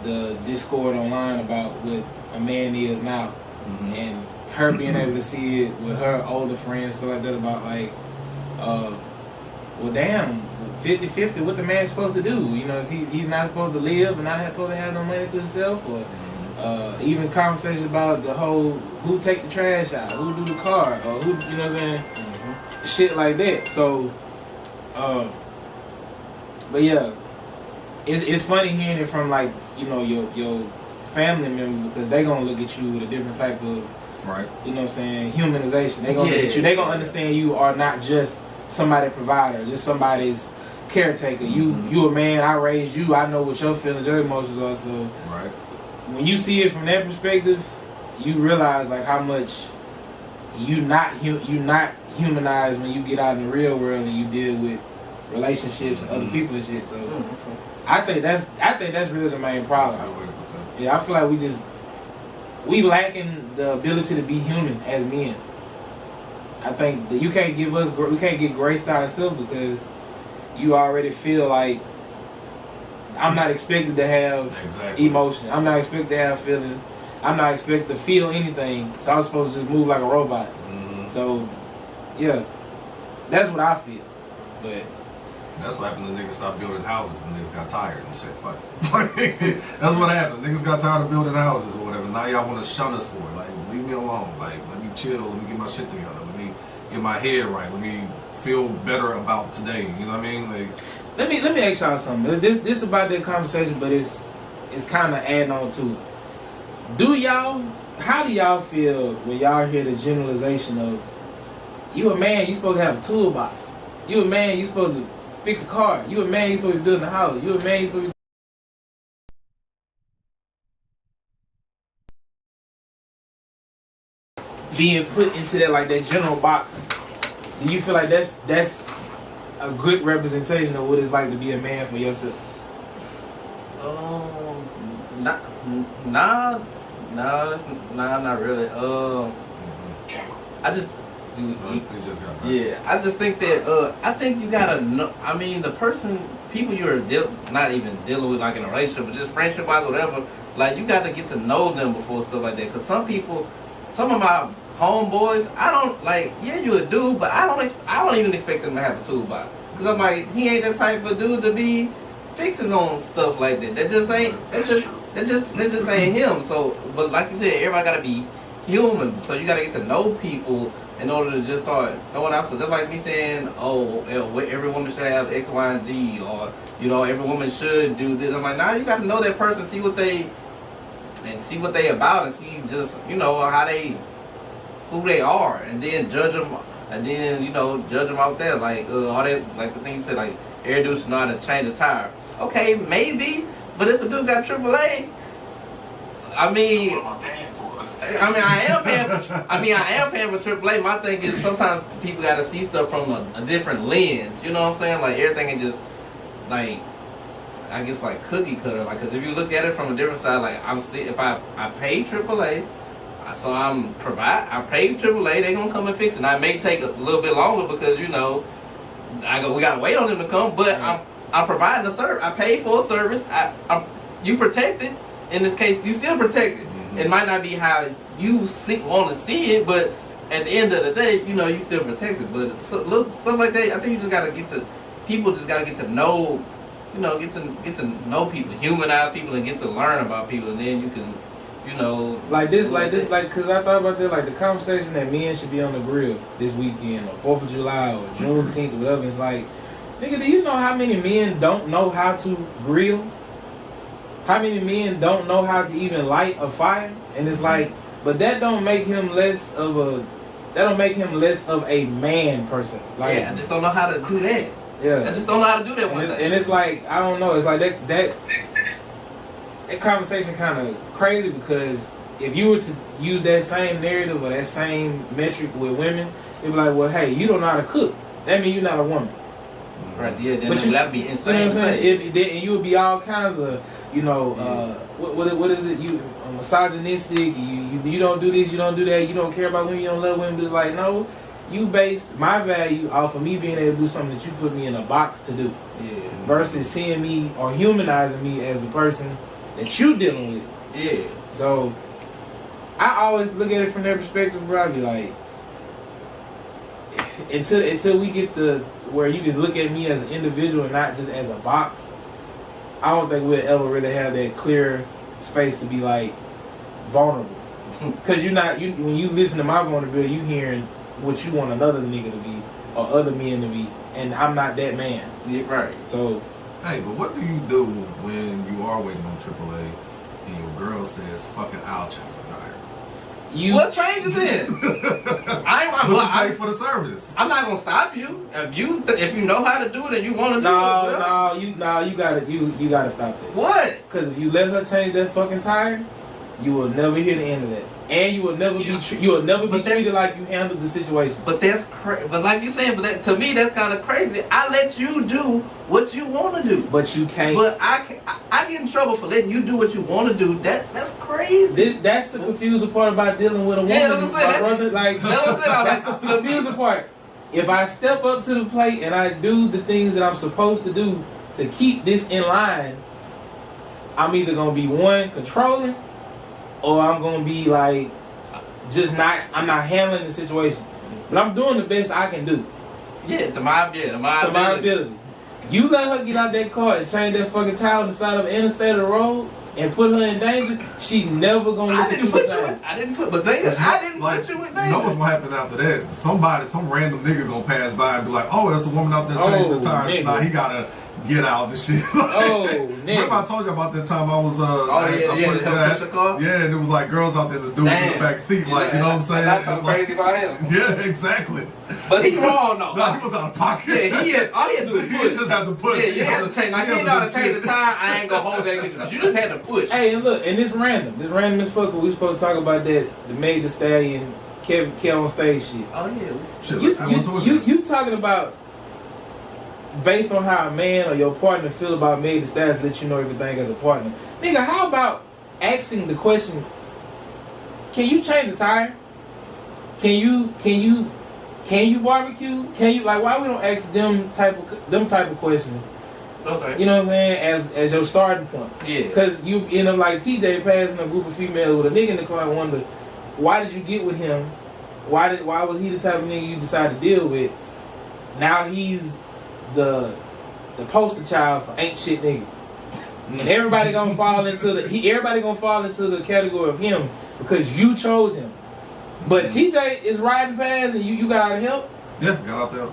the discord online about what a man is now. Mm-hmm. And her being able to see it with her older friends, stuff like that, about like, well, damn, 50-50, what the man's supposed to do? You know, he's not supposed to live and not supposed to have no money to himself, or even conversations about the whole who take the trash out, who do the car, or who, you know what I'm saying? Mm-hmm. Shit like that. So, but yeah, it's funny hearing it from like, you know, your family member, because they gonna look at you with a different type of, right, you know what I'm saying, humanization. They gonna look at you. They gonna understand you are not just somebody's provider, just somebody's caretaker. Mm-hmm. You a man. I raised you. I know what your feelings, your emotions are. So right, when you see it from that perspective, you realize like how much you not humanized when you get out in the real world and you deal with relationships and other people and shit. So I think that's really the main problem. Yeah, I feel like we lacking the ability to be human as men. I think that we can't get grace to ourselves, because you already feel like I'm not expected to have emotion. I'm not expected to have feelings. I'm not expected to feel anything. So I'm supposed to just move like a robot. Mm-hmm. So, yeah, that's what I feel. But that's what happened. The niggas stopped building houses and niggas got tired and said, fuck it. That's what happened. Niggas got tired of building houses or whatever. Now y'all want to shun us for it. Like, leave me alone. Like, let me chill. Let me get my shit together. Let me get my head right. Let me feel better about today. You know what I mean? Like, let me ask y'all something. This about that conversation, but it's kind of adding on to it. How do y'all feel when y'all hear the generalization of, you a man, you supposed to have a toolbox. You a man, you supposed to fix a car. You a man, you supposed to be building a house. You a man, you supposed to be being put into that general box. Do you feel like that's a good representation of what it's like to be a man for yourself? Not really. I just think that I think you gotta know. I mean, people you're not even dealing with like in a relationship, but just friendship wise, whatever. Like, you got to get to know them before stuff like that. Cause some of my homeboys, I don't like. Yeah, you a dude, but I don't even expect them to have a toolbox. Cause I'm like, he ain't that type of dude to be fixing on stuff like that. That just ain't. That just ain't him. So, but like you said, everybody gotta be human. So you gotta get to know people in order to just start throwing out stuff. That's like me saying, oh, every woman should have X, Y, and Z, or, you know, every woman should do this. I'm like, nah, you gotta know that person, see what they about, and see just, you know, who they are, and then judge them, and then, you know, judge them out there. Like, all that, like the thing you said, like, every dude should know how to change a tire. Okay, maybe, but if a dude got AAA, I mean, I mean, I am paying for AAA. My thing is sometimes people got to see stuff from a different lens. You know what I'm saying? Like everything is just like, I guess like cookie cutter. Like, cause if you look at it from a different side, like I'm still, if I pay AAA, so I paid AAA. They gonna come and fix it. And I may take a little bit longer because we gotta wait on them to come. But I'm providing a service. I paid for a service. You protected. In this case, you still protected. It might not be how you want to see it, but at the end of the day, you still protected. But stuff like that, I think you just gotta people just gotta get to know, get to know people, humanize people, and get to learn about people, and then you can, because I thought about that, like the conversation that men should be on the grill this weekend, or 4th of July, or Juneteenth, or whatever. It's like, nigga, do you know how many men don't know how to grill? How many men don't know how to even light a fire? And it's like, but that don't make him less of a man person. Like, I just don't know how to do that. Yeah, I just don't know how to do that one thing. And it's like, I don't know. It's like that conversation kind of crazy, because if you were to use that same narrative or that same metric with women, it'd be like, well, hey, you don't know how to cook. That means you're not a woman. Right? Yeah. Then that'd be insane. You know what I'm saying? And you would be all kinds of, what is it? You misogynistic. You don't do this. You don't do that. You don't care about women. You don't love women. But it's like, no, you based my value off of me being able to do something that you put me in a box to do. Yeah. Versus seeing me or humanizing me as a person that you dealing with. Yeah. So I always look at it from that perspective, bro. I be like, until we get to where you can look at me as an individual and not just as a box, I don't think we'll ever really have that clear space to be like vulnerable. Because when you listen to my vulnerability, you hearing what you want another nigga to be or other men to be, and I'm not that man. Yeah, right. So, hey, but what do you do when you are waiting on AAA and your girl says, "Fuck it, I'll change the tire"? What changes this? I pay for the service. I'm not gonna stop you. If you know how to do it and you want to do it. You gotta stop that. What? Because if you let her change that fucking tire, you will never hear the end of that, and you will never be treated like you handled the situation. But that's crazy. But like you saying, to me that's kind of crazy. I let you do what you want to do, but you can't. But I get in trouble for letting you do what you want to do. That's crazy. That's the confusing part about dealing with a woman. Yeah, that's what I'm saying. That's the confusing part. If I step up to the plate and I do the things that I'm supposed to do to keep this in line, I'm either gonna be one, controlling, or I'm gonna be like, I'm not handling the situation. But I'm doing the best I can do. Yeah, to my ability. You let her get out that car and change that fucking tire on the side of the interstate of the road and put her in danger, she never gonna look at you the same. I didn't put you in danger. You know what's gonna happen after that? Some random nigga gonna pass by and be like, "Oh, there's the woman out there changing the tires." Nigga. Now he gotta get out and shit. Remember I told you about that time I was and it was like girls out there, the dudes in the back seat, like, you know what I'm saying? That's something crazy about him. Yeah, exactly. But he's wrong though. No, he was out of pocket. Yeah, all he had to do was push. He just had to push. Yeah, you had to change. Like, you know how to change the tire, I ain't gonna hold that against you. You just had to push. Hey, and look, and this random as fuck. We supposed to talk about that, the Meg Thee Stallion, KevOnStage shit. Oh yeah. You talking about based on how a man or your partner feel about Meg Thee Stallion, let you know everything as a partner. Nigga, how about asking the question, can you change the tire? Can you barbecue? Can you, like, why we don't ask them type of questions? Okay. You know what I'm saying? As your starting point. Yeah. Because you end up like TJ passing a group of females with a nigga in the car and wonder, why did you get with him? Why was he the type of nigga you decided to deal with? Now he's the poster child for ain't shit niggas. And everybody gonna fall into the category of him because you chose him. But TJ is riding past and you got out of help? Yeah, got out there.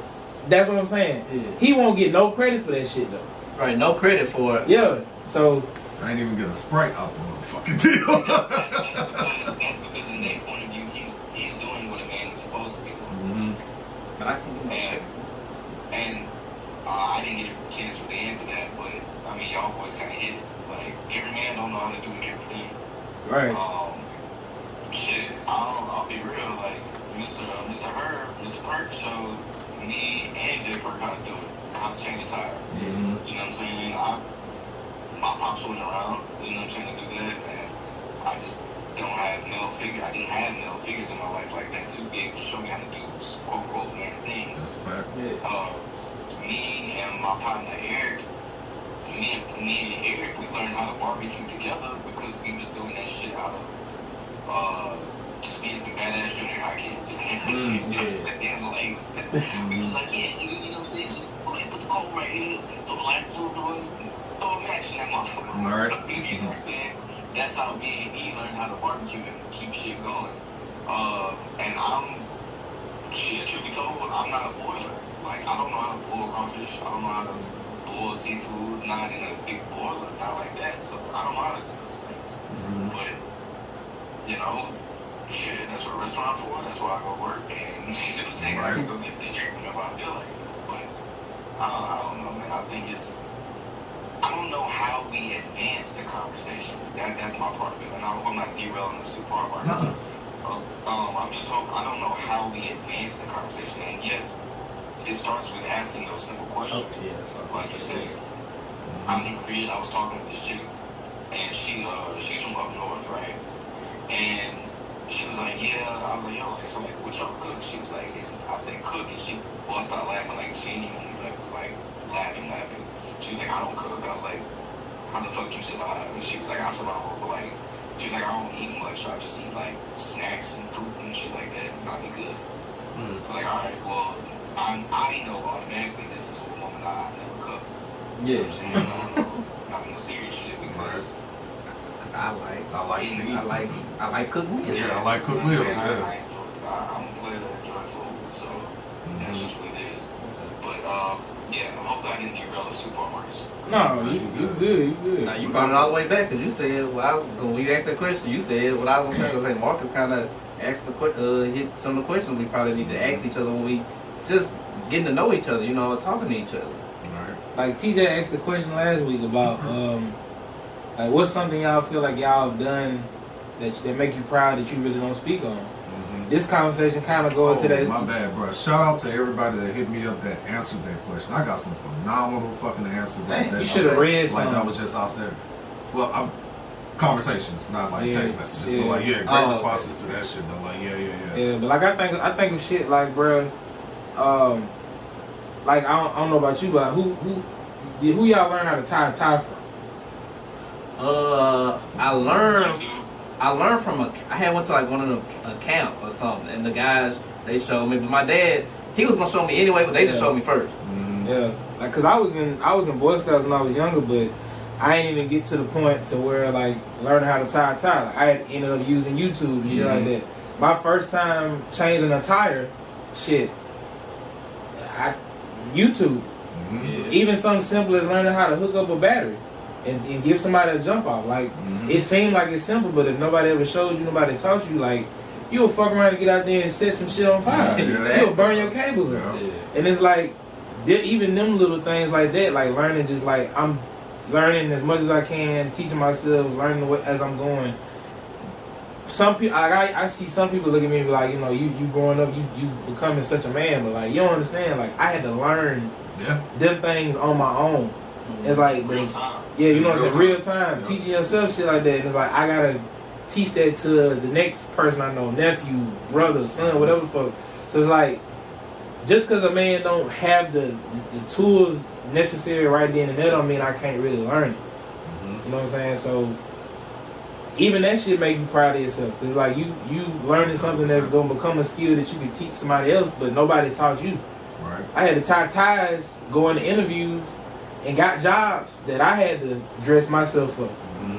That's what I'm saying. Yeah. He won't get no credit for that shit though. Right, no credit for it. Yeah. So I ain't even get a Sprite out the motherfucking deal. That's because in their point of view, he's doing what a man is supposed to be doing. But I can do that. And I didn't get a chance to answer that, but I mean, y'all boys kind of hit it. Like, every man don't know how to do everything. Right. Shit. I'll be real. Like Mr. Perk showed me and Jay Perk how to do it, how to change a tire. Mm-hmm. You know what I'm saying? My pops wasn't around. You know what I'm saying, to do that, and I just don't have male figures. I didn't have male figures in my life like that to be able to show me how to do quote unquote man things. That's a fact. Me and my partner Eric, me and Eric, we learned how to barbecue together because we was doing that shit out of just being some badass junior high kids. You know what I'm saying? Like, we was like, yeah, you know what I'm saying? Just go ahead, put the coal right here, throw the light through throw a match in that motherfucker. All right. You know what I'm saying? That's how me and he learned how to barbecue and keep shit going. And truth be told, I'm not a boiler. Like, I don't know how to boil crawfish. I don't know how to boil seafood, not in a big boiler, not like that. So I don't know how to do those things. But, you know, shit, that's what a restaurant for. That's why I go work. And, you know what I'm saying? I can go get a drink whenever I feel like it. But, I don't know, man. I don't know how we advance the conversation. That's my part of it. And I hope I'm not derailing this too far right now. I don't know how we advance the conversation. And yes, it starts with asking those simple questions. Like you said, I'll never forget, I was talking with this chick, and she's from up north, right? And she was like, yeah. I was like, yo, like, so like, what y'all cook? She was like, I said cook, and she bust out laughing, like genuinely, like was like laughing. She was like, I don't cook. I was like, how the fuck you survive? And she was like, I survive over like, she was like, I don't eat much. I just eat like snacks and fruit and shit like that, and I'll be good. I was like, all right, well, I know automatically this is a woman I never cook. You know what I'm saying? I don't know, not no serious shit because I like cooked meals. Yeah, I like cooked meals. I'm a player that enjoy food, so that's just what it is. But yeah, hopefully I didn't derail us too far, Marcus. No, you good. Now you brought it all the way back because you said, when you asked that question, you said what I was going to say. Marcus kind of asked hit some of the questions we probably need to ask each other when we just getting to know each other, you know, talking to each other. Like TJ asked the question last week about like what's something y'all feel like y'all have done that make you proud that you really don't speak on. This conversation kind of goes to that. My bad, bro. Shout out to everybody that hit me up that answered that question. I got some phenomenal fucking answers like that. You should have read some. Like that was just out there. Well, conversations, not like text messages. But like, great responses to that shit though. Like, yeah. But like I think of shit like, bro. Like I don't know about you, but who y'all learn how to tie a tie from? I learned from I had went to like one of a camp or something, and the guys they showed me. But my dad, he was gonna show me anyway, but they just showed me first. Yeah, like cause I was in Boy Scouts when I was younger, but I didn't even get to the point to where like learning how to tie a tie. Like, I had ended up using YouTube and shit like that. My first time changing a tire, YouTube. Even something simple as learning how to hook up a battery. And give somebody a jump off. Like, it seemed like it's simple, but if nobody ever showed you, nobody taught you, like, you'll fuck around and get out there and set some shit on fire. You'll burn your cables up. And it's like, even them little things like that, like learning just like, I'm learning as much as I can, teaching myself, learning as I'm going. Some people, I see some people look at me and be like, you know, you growing up, you becoming such a man, but like, you don't understand, like, I had to learn them things on my own. It's like, you know what I'm saying, real time, teaching yourself shit like that. And it's like, I gotta teach that to the next person I know, nephew, brother, son, whatever the fuck. So it's like, just because a man don't have the tools necessary right then and there don't mean I can't really learn it. You know what I'm saying? So even that shit make you proud of yourself. It's like you learning something that's gonna become a skill that you can teach somebody else, but nobody taught you. Right. I had to tie ties, go into interviews, and got jobs that I had to dress myself up.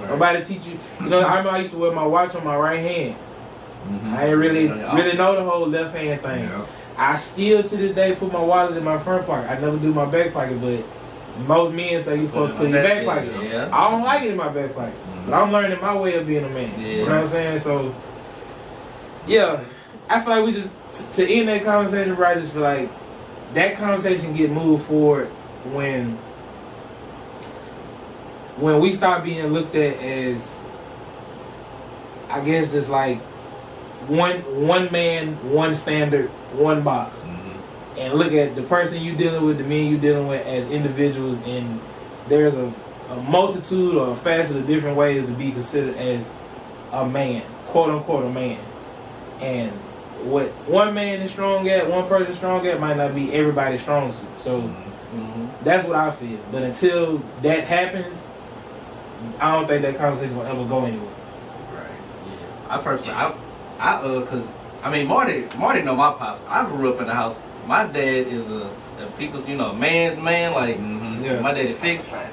Nobody teach you. You know, I remember I used to wear my watch on my right hand. I didn't really know the whole left hand thing. I still to this day put my wallet in my front pocket. I never do my back pocket, but most men say you supposed to put it in your back pocket. I don't like it in my back pocket, but I'm learning my way of being a man. You know what I'm saying? So, yeah, I feel like we just to end that conversation, bro. I just feel like that conversation get moved forward when we start being looked at as, I guess, just like one man, one standard, one box, and look at the person you dealing with, the men you dealing with as individuals, and there's a multitude or a facet of different ways to be considered as a man, quote unquote a man. And what one man is strong at, one person is strong at, might not be everybody's strong suit. So that's what I feel. But until that happens, I don't think that conversation will ever go anywhere. Right. Yeah. I personally, cause I mean Marty know my pops. I grew up in the house. My dad is a people's, man's man. Like my daddy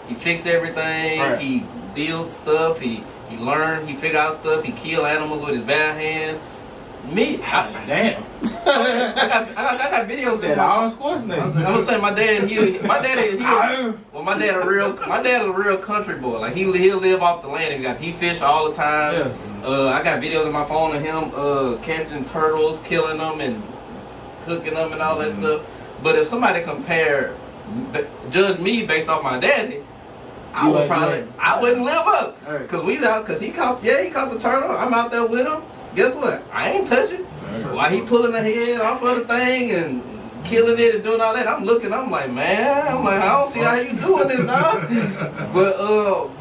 he fixed everything. Right. He built stuff. He learned. He figured out stuff. He killed animals with his bare hands. Me, damn. I got videos of all sports names. I'm gonna say my dad a real country boy. Like he'll live off the land. He fish all the time. Yeah. I got videos on my phone of him catching turtles, killing them, and cooking them and all that stuff. But if somebody judge me based off my daddy, I wouldn't live up. Cause he caught the turtle. I'm out there with him. Guess what? I ain't touching. While he pulling the head off of the thing and killing it and doing all that, I'm like, man, I don't see how you doing this, dog.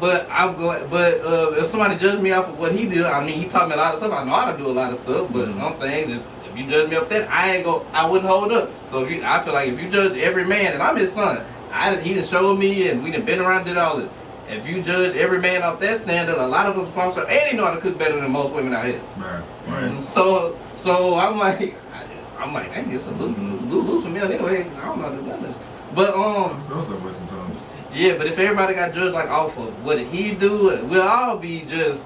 But I'm glad. But if somebody judge me off of what he did, I mean, he taught me a lot of stuff. I know how to do a lot of stuff, but some things, if you judge me off that, I wouldn't hold up. So I feel like if you judge every man, and I'm his son, he done showed me, and we done been around, did all this. If you judge every man off that standard, a lot of them function, and he know how to cook better than most women out here. Right. So I'm like, dang, it's a lose for me anyway. I don't know how to do this. But feels that way sometimes. Yeah, but if everybody got judged like off of what he do, we'll all be just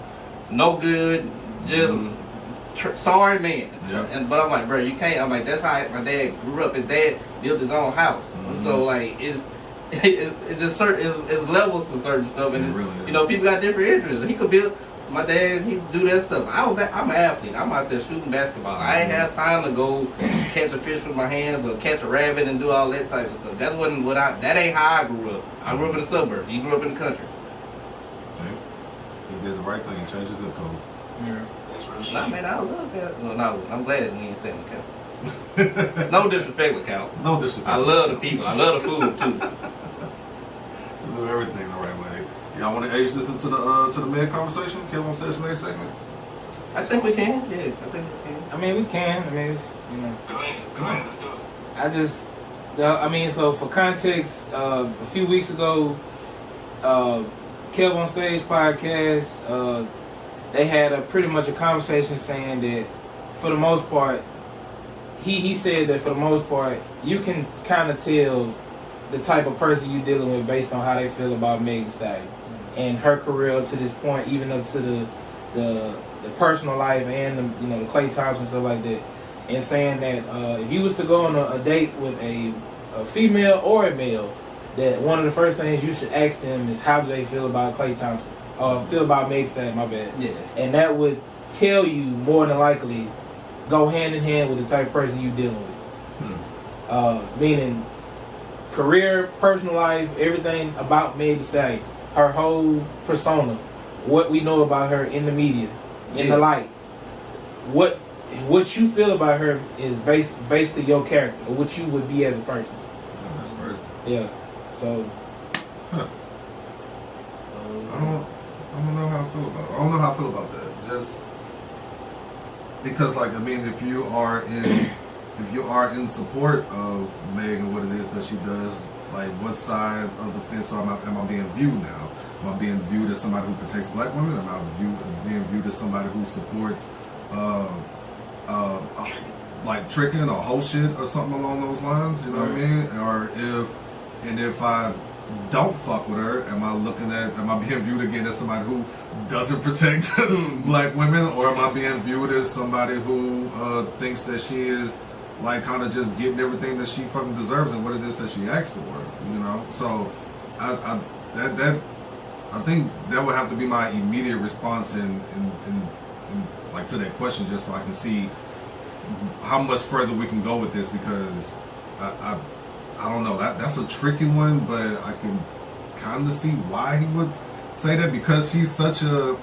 no good, just sorry man. Yeah. But I'm like, bro, you can't. I'm like, that's how my dad grew up. His dad built his own house, so like it's just it's levels to certain stuff, and people got different interests. He could build. My dad, he do that stuff. I'm an athlete. I'm out there shooting basketball. I ain't have time to go catch a fish with my hands or catch a rabbit and do all that type of stuff. That ain't how I grew up. I grew up in the suburbs. He grew up in the country. Okay. He did the right thing. He changed his zip code. Yeah. Nah, man, I love that. Well, no, I'm glad we ain't staying in the count. No disrespect, LeCount. No disrespect. I love the people. I love the food too. Do everything the right way. Y'all want to age this into the mid conversation? KevOnStage next segment? I think we can. Yeah, I think we can. I mean, we can. I mean, it's, Go ahead, let's do it. So for context, a few weeks ago, KevOnStage podcast, they had pretty much a conversation saying that for the most part, he said that for the most part, you can kind of tell the type of person you're dealing with based on how they feel about Meg Thee Stallion and her career up to this point, even up to the personal life and the Klay Thompson and stuff like that, and saying that if you was to go on a date with a female or a male, that one of the first things you should ask them is how do they feel about Klay Thompson or feel about Meg Thee Stallion, my bad. Yeah. And that would tell you more than likely go hand in hand with the type of person you're dealing with. Meaning career, personal life, everything about Meg Thee Stallion, her whole persona, what we know about her in the media, in the light. What you feel about her is basically your character, or what you would be as a person. That's right. Yeah. So I don't know how I feel about it. I don't know how I feel about that. Just because, if you are in support of Meg and what it is that she does, like, what side of the fence am I being viewed now? Am I being viewed as somebody who protects black women? Am I being viewed as somebody who supports like tricking or whole shit or something along those lines? You know what I mean? Or if I don't fuck with her, am I being viewed again as somebody who doesn't protect black women, or am I being viewed as somebody who thinks that she is like kind of just getting everything that she fucking deserves and what it is that she asked for, So I think that would have to be my immediate response in to that question, just so I can see how much further we can go with this, because I don't know, that's a tricky one, but I can kind of see why he would say that, because she's such a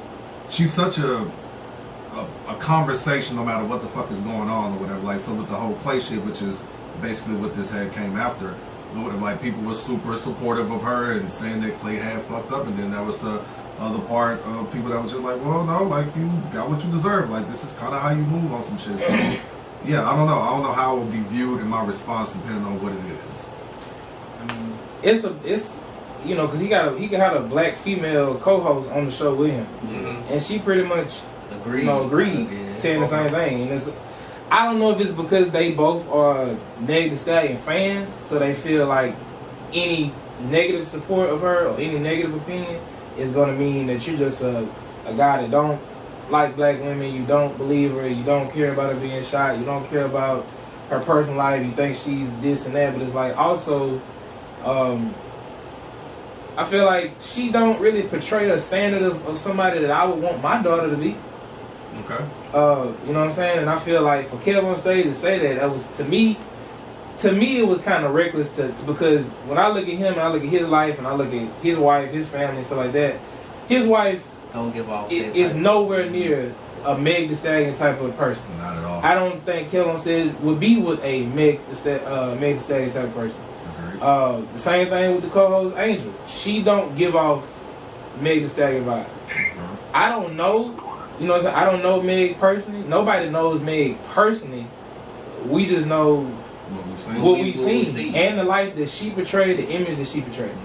a conversation no matter what the fuck is going on or whatever. Like, so with the whole Clay shit, which is basically what this had came after, like people were super supportive of her and saying that Clay had fucked up, and then that was the other part of people that was just like, well, no, like you got what you deserve. Like this is kind of how you move on some shit. So yeah, I don't know how it will be viewed in my response depending on what it is. I mean, it's you know, because he had a black female co-host on the show with him, and she pretty much agreed, saying the same thing. And it's, I don't know if it's because they both are Meg Thee Stallion fans, so they feel like any negative support of her or any negative opinion is going to mean that you're just a guy that don't like black women, you don't believe her, you don't care about her being shot, you don't care about her personal life, you think she's this and that. But it's like also, I feel like she don't really portray a standard of somebody that I would want my daughter to be. Okay. You know what I'm saying? And I feel like for KevOnStage to say that was, to me it was kind of reckless because when I look at him and I look at his life and I look at his wife, his family and stuff like that, his wife don't give off is nowhere near a Meg Thee Stallion type of person. Not at all. I don't think KevOnStage would be with a Meg Thee Stallion type of person. The same thing with the co-host Angel. She don't give off Meg Thee Stallion vibe. I don't know. You know what I'm saying? I don't know Meg personally. Nobody knows Meg personally. We just know what we've seen. And the life that she portrayed, the image that she portrayed.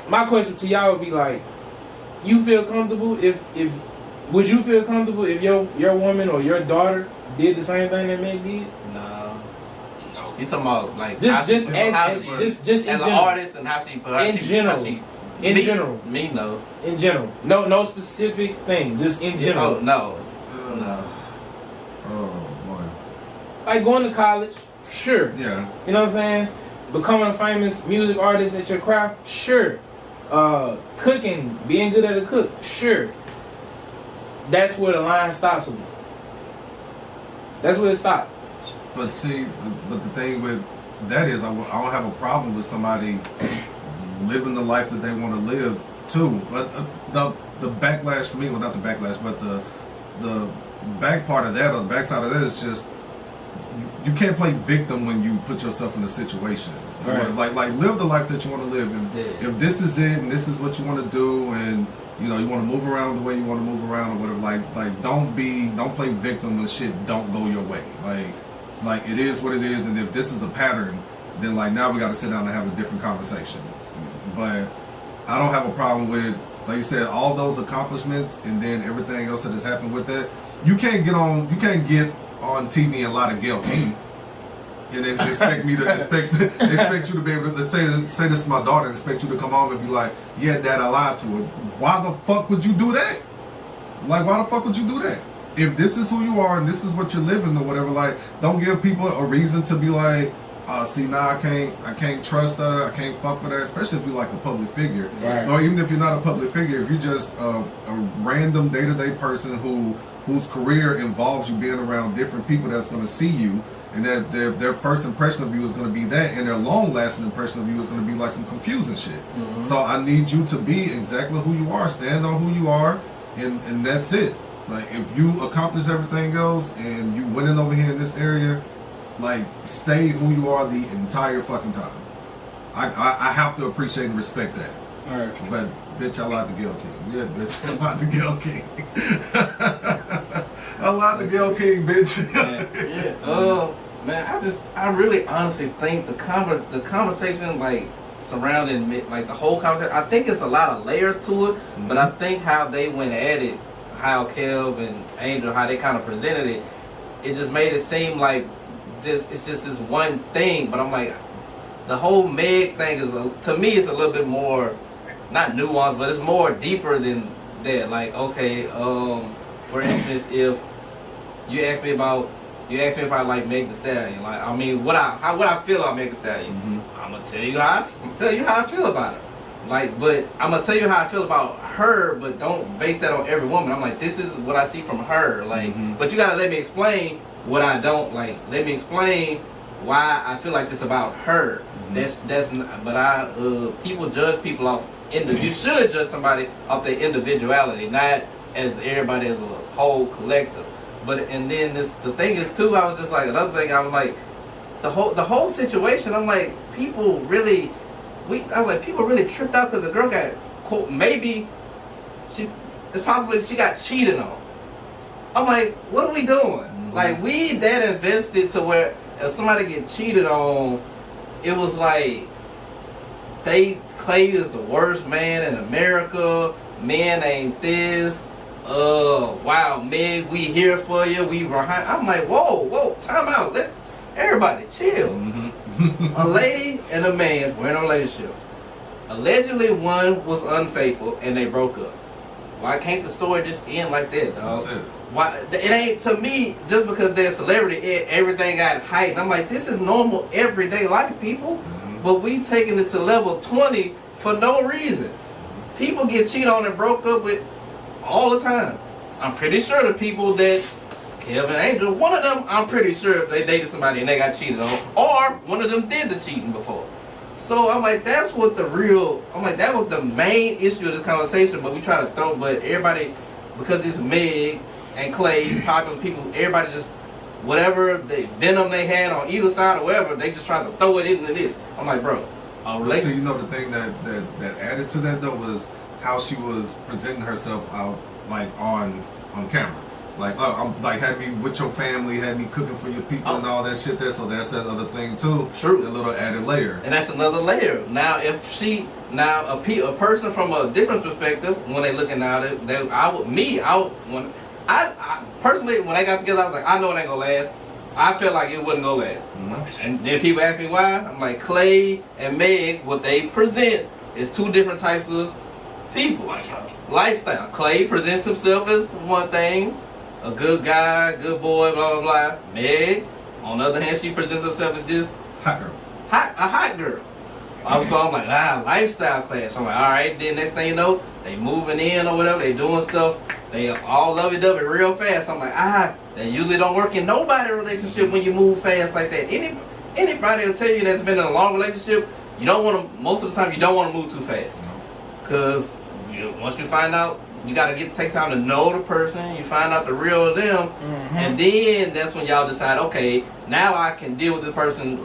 My question to y'all would be like, you feel comfortable would you feel comfortable if your woman or your daughter did the same thing that Meg did? No. You talking about like just as an artist and how she in general. Me no. In general. No specific thing. Just in general. Oh no. Oh boy. Like going to college, sure. Yeah. You know what I'm saying? Becoming a famous music artist at your craft, sure. Cooking, being good at a cook, sure. That's where the line stops with me. That's where it stops. But see, but the thing with that is, I don't have a problem with somebody living the life that they want to live too. But the backlash for me, well, not the backlash, but the back part of that, or the backside of that, is just you can't play victim when you put yourself in a situation. Right. Like live the life that you want to live. And if this is it, and this is what you want to do, and you know you want to move around the way you want to move around, or whatever. Like don't play victim when shit don't go your way. Like it is what it is, and if this is a pattern, then like now we got to sit down and have a different conversation. But I don't have a problem with, like you said, all those accomplishments and then everything else that has happened with that. You can't get on TV and lie to Gayle King and expect me to expect you to be able to say this to my daughter and expect you to come home and be like, yeah, Dad, I lied to her. Why the fuck would you do that? Like, why the fuck would you do that? If this is who you are and this is what you're living or whatever, like, don't give people a reason to be like, see, now I can't trust her, I can't fuck with her, especially if you're like a public figure. Right. Or even if you're not a public figure, if you're just a random day-to-day person whose career involves you being around different people that's going to see you, and that their first impression of you is going to be that, and their long-lasting impression of you is going to be like some confusing shit. So I need you to be exactly who you are, stand on who you are, and that's it. Like, if you accomplish everything else and you winning over here in this area, like, stay who you are the entire fucking time. I have to appreciate and respect that. All right. But, bitch, I lied to Gayle King. Yeah, bitch, I lied to Gayle King. I lied to Gayle King, bitch. Man, I really honestly think the conversation, like, surrounding me, like the whole conversation, I think it's a lot of layers to it, but I think how they went at it, how Kev and Angel, how they kind of presented it, it just made it seem like it's just this one thing. But I'm like, the whole Meg thing is, to me, it's a little bit more, not nuanced, but it's more deeper than that. Like, okay, for instance, if you ask me if I like Meg Thee Stallion, like, I mean, what I feel about Meg Thee Stallion, I'm gonna tell you how I feel about her. Like, but I'm gonna tell you how I feel about her, but don't base that on every woman. I'm like, this is what I see from her. Like, but you gotta let me explain what I don't like. Let me explain why I feel like this about her. But people judge people off. You should judge somebody off their individuality, not as everybody as a whole collective. But and then the thing is too, I was just like another thing. I was like the whole situation. I'm like people really tripped out because the girl got quote maybe it's possibly she got cheated on. I'm like, what are we doing? Like we that invested to where if somebody get cheated on, it was like Clay is the worst man in America. Men ain't this. Wow, Meg, we here for you. We behind. I'm like, whoa, time out. Let's everybody chill. A lady and a man were in a relationship. Allegedly, one was unfaithful and they broke up. Why can't the story just end like that, dog? That's it. Why it ain't to me just because they're a celebrity, everything got heightened. I'm like, this is normal everyday life, people. But we taking it to level 20 for no reason. People get cheated on and broke up with all the time. I'm pretty sure the people that Kevin Angel, one of them, I'm pretty sure they dated somebody and they got cheated on, or one of them did the cheating before. So I'm like, that's what that was the main issue of this conversation. But we try to throw, but everybody, because it's Meg and Clay, popular people, everybody just whatever the venom they had on either side or whatever, they just try to throw it into this. I'm like, bro, so you know the thing that added to that though was how she was presenting herself out like on camera. Like I'm like had me with your family, had me cooking for your people and all that shit there. So that's that other thing too. True. A little added layer. And that's another layer. Now if she a person from a different perspective when they looking at it, I personally when they got together I was like, I know it ain't gonna last. I felt like it wasn't gonna last. And then people ask me why. I'm like, Clay and Meg, what they present is two different types of people. Lifestyle. Clay presents himself as one thing, a good guy, good boy, blah, blah, blah. Meg, on the other hand, she presents herself as this hot girl. A hot girl. So I'm like, lifestyle clash. I'm like, all right, then next thing you know, they moving in or whatever, they doing stuff. They all lovey-dovey real fast. I'm like, that usually don't work in nobody's relationship when you move fast like that. Anybody will tell you that's been in a long relationship, you don't want to, most of the time, you don't want to move too fast. Because once you find out, you got to take time to know the person, you find out the real them, and then that's when y'all decide, okay, now I can deal with this person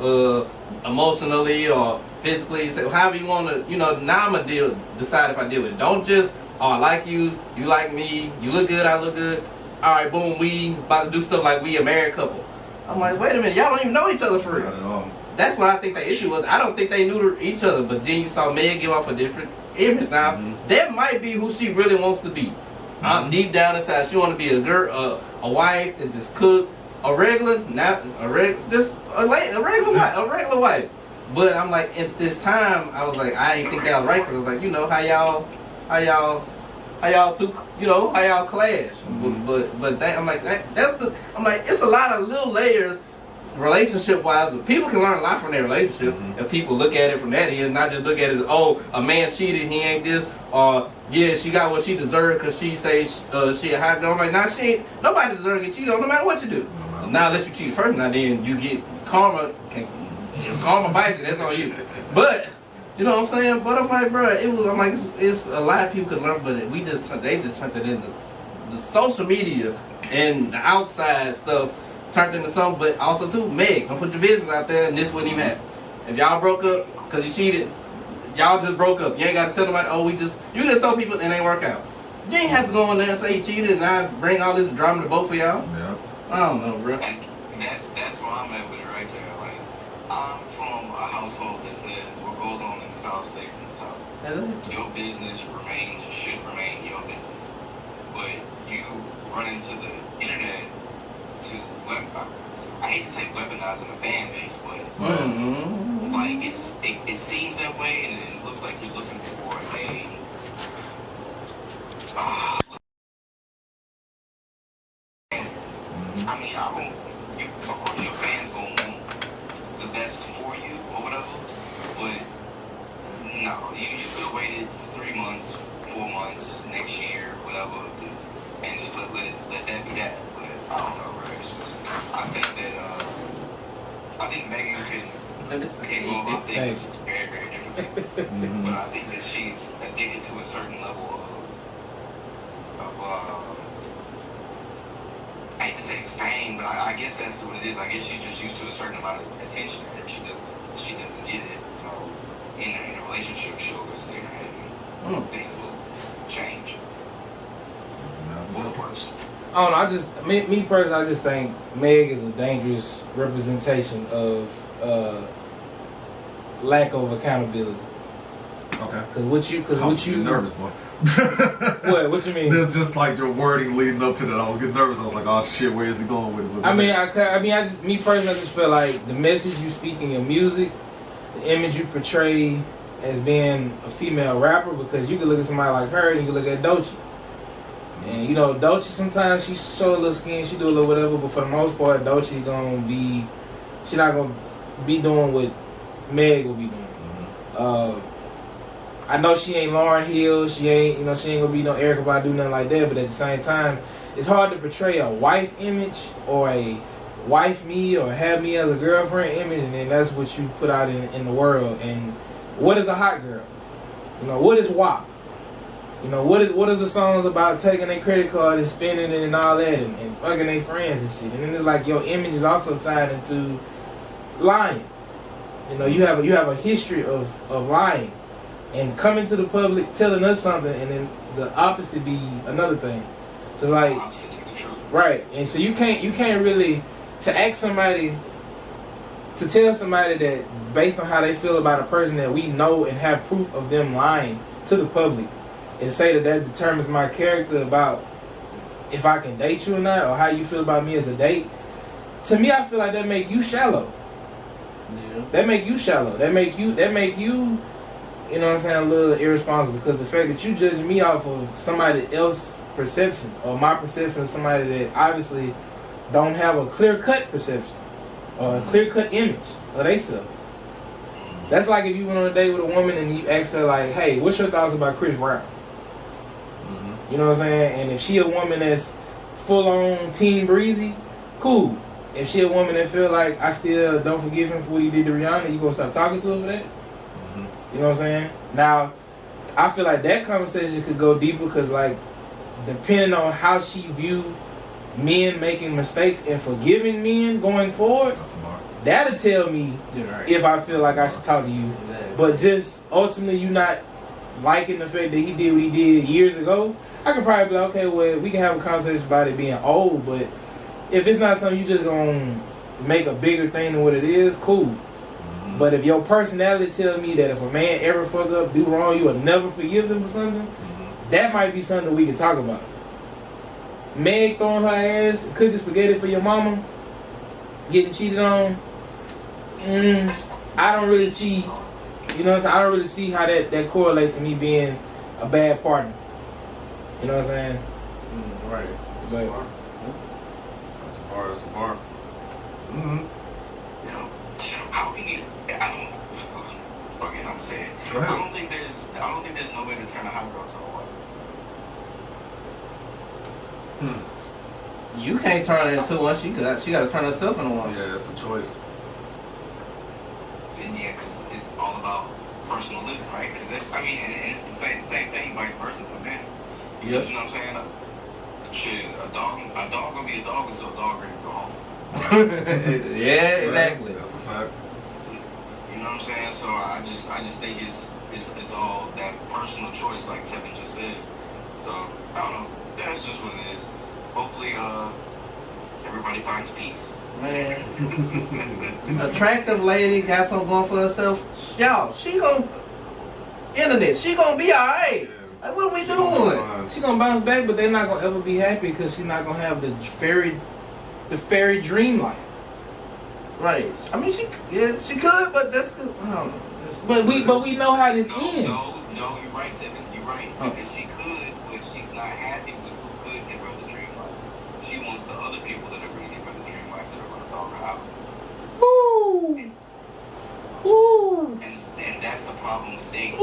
emotionally or physically, so however you want to, now I'm going to decide if I deal with it. Don't just, I like you, you like me, you look good, I look good, all right, boom, we about to do stuff like we a married couple. I'm like, wait a minute, y'all don't even know each other for real. That's what I think the issue was. I don't think they knew each other, but then you saw Meg give off a different image. Now, that might be who she really wants to be. Deep down inside, she want to be a girl, a wife that just cook, a regular wife. But I'm like, at this time, I was like, I didn't think that was right. Cause I was like, how y'all clash. But that, I'm like, it's a lot of little layers, relationship wise. People can learn a lot from their relationship if people look at it from that end, not just look at it as, a man cheated, he ain't this, or she got what she deserved because she says she a hot girl. I'm like, she ain't, nobody deserves to get cheated on no matter what you do. Now unless you cheat first, now then you get karma. Karma bites you, that's on you. But you know what I'm saying? But I'm like, bro, it's a lot of people could learn, but they just turned it into the social media and the outside stuff turned into something. But also too, Meg, don't put your business out there, and this wouldn't even happen. If y'all broke up because you cheated, y'all just broke up. You ain't got to tell nobody. You just told people and it ain't work out. You ain't have to go in there and say you cheated and I bring all this drama to both of y'all. Yeah. I don't know, bro. That's where I'm at with it right there. Like, I'm from a household that says what goes on in this house stays in this house. Your business should remain your business. But you run into the internet to I hate to say weaponizing a fan base, but like it seems that way, and it looks like you're looking for of course your fans gonna want the best for you or whatever, but no, you could have waited 3 months, 4 months, next year, whatever, and just let that be that. But I don't know, bro. It's just, I think Megan can go about things very, very differently. But I think that she's addicted to a certain level of I guess that's what it is. I guess she's just used to a certain amount of attention, and if she doesn't get it, you know, in a relationship, she'll go stay in her head, and things will change for the worse. I don't know. I just me personally, I just think Meg is a dangerous representation of lack of accountability. Okay. Cause what you nervous, boy. What you mean? There's just like your wording leading up to that. I was getting nervous. I was like, oh shit, where is he going with it? But me personally, I just feel like the message you speak in your music, the image you portray as being a female rapper, because you can look at somebody like her and you can look at Doechii. And you know, Doechii sometimes she show a little skin, she do a little whatever, but for the most part, Doechii she not gonna be doing what Meg will be doing. I know she ain't Lauryn Hill, she ain't gonna be no Erykah Badu, nothing like that, but at the same time, it's hard to portray a wife image or a wife me or have me as a girlfriend image, and then that's what you put out in the world. And what is a hot girl? You know, what is WAP? You know, what is the songs about taking their credit card and spending it and all that and fucking their friends and shit? And then it's like your image is also tied into lying. You know, you have a history of lying and coming to the public telling us something and then the opposite be another thing. So it's like, right. And so you can't really to tell somebody that based on how they feel about a person that we know and have proof of them lying to the public and say that determines my character about if I can date you or not or how you feel about me as a date. To me, I feel like that make you shallow. Yeah. That make you shallow. That make you, you know what I'm saying, a little irresponsible, because the fact that you judge me off of somebody else's perception or my perception of somebody that obviously don't have a clear-cut perception or a clear-cut image of themselves. That's like if you went on a date with a woman and you asked her like, hey, what's your thoughts about Chris Brown? You know what I'm saying? And if she a woman that's full-on Team Breezy, cool. If she a woman that feel like I still don't forgive him for what he did to Rihanna, you gonna stop talking to her for that? You know what I'm saying? Now, I feel like that conversation could go deeper because, like, depending on how she view men making mistakes and forgiving men going forward, that'll tell me if I feel like I should talk to you. Exactly. But just ultimately you not liking the fact that he did what he did years ago, I could probably be like, okay, well, we can have a conversation about it being old, but if it's not something you just gonna make a bigger thing than what it is, cool. But if your personality tells me that if a man ever fuck up, do wrong, you will never forgive them for something, that might be something we can talk about. Meg throwing her ass, cooking spaghetti for your mama, getting cheated on, I don't really see, you know what I'm saying? I don't really see how that correlates to me being a bad partner. You know what I'm saying? Right. But That's a bar. How can you? Fuck it, I'm saying. I don't think there's no way to turn a hot girl to a white. You can't turn her into one. She got to turn herself into one. Yeah, that's a choice. And yeah, because it's all about personal living, right? Because that's, I mean, and it's the same thing, vice versa for men. Because you know what I'm saying? Shit, a dog gonna be a dog until a dog ready to go home. Yeah, exactly. That's a fact. You know what I'm saying? So I just think it's all that personal choice, like Tevin just said. So I don't know. That's just what it is. Hopefully, everybody finds peace. Man, attractive lady got something going for herself. Y'all, she gonna be alright. Like, what are we doing? She gonna bounce back, but they're not gonna ever be happy because she's not gonna have the fairy dream life. Right. I mean, she could, but that's good. I don't know. But we know how this ends. No, you're right, Tevin. You're right. Because she could, but she's not happy with who could give her the dream life. She wants the other people that are going to give her the dream life that are going to dog her out. Woo! Woo! And that's the problem with dating.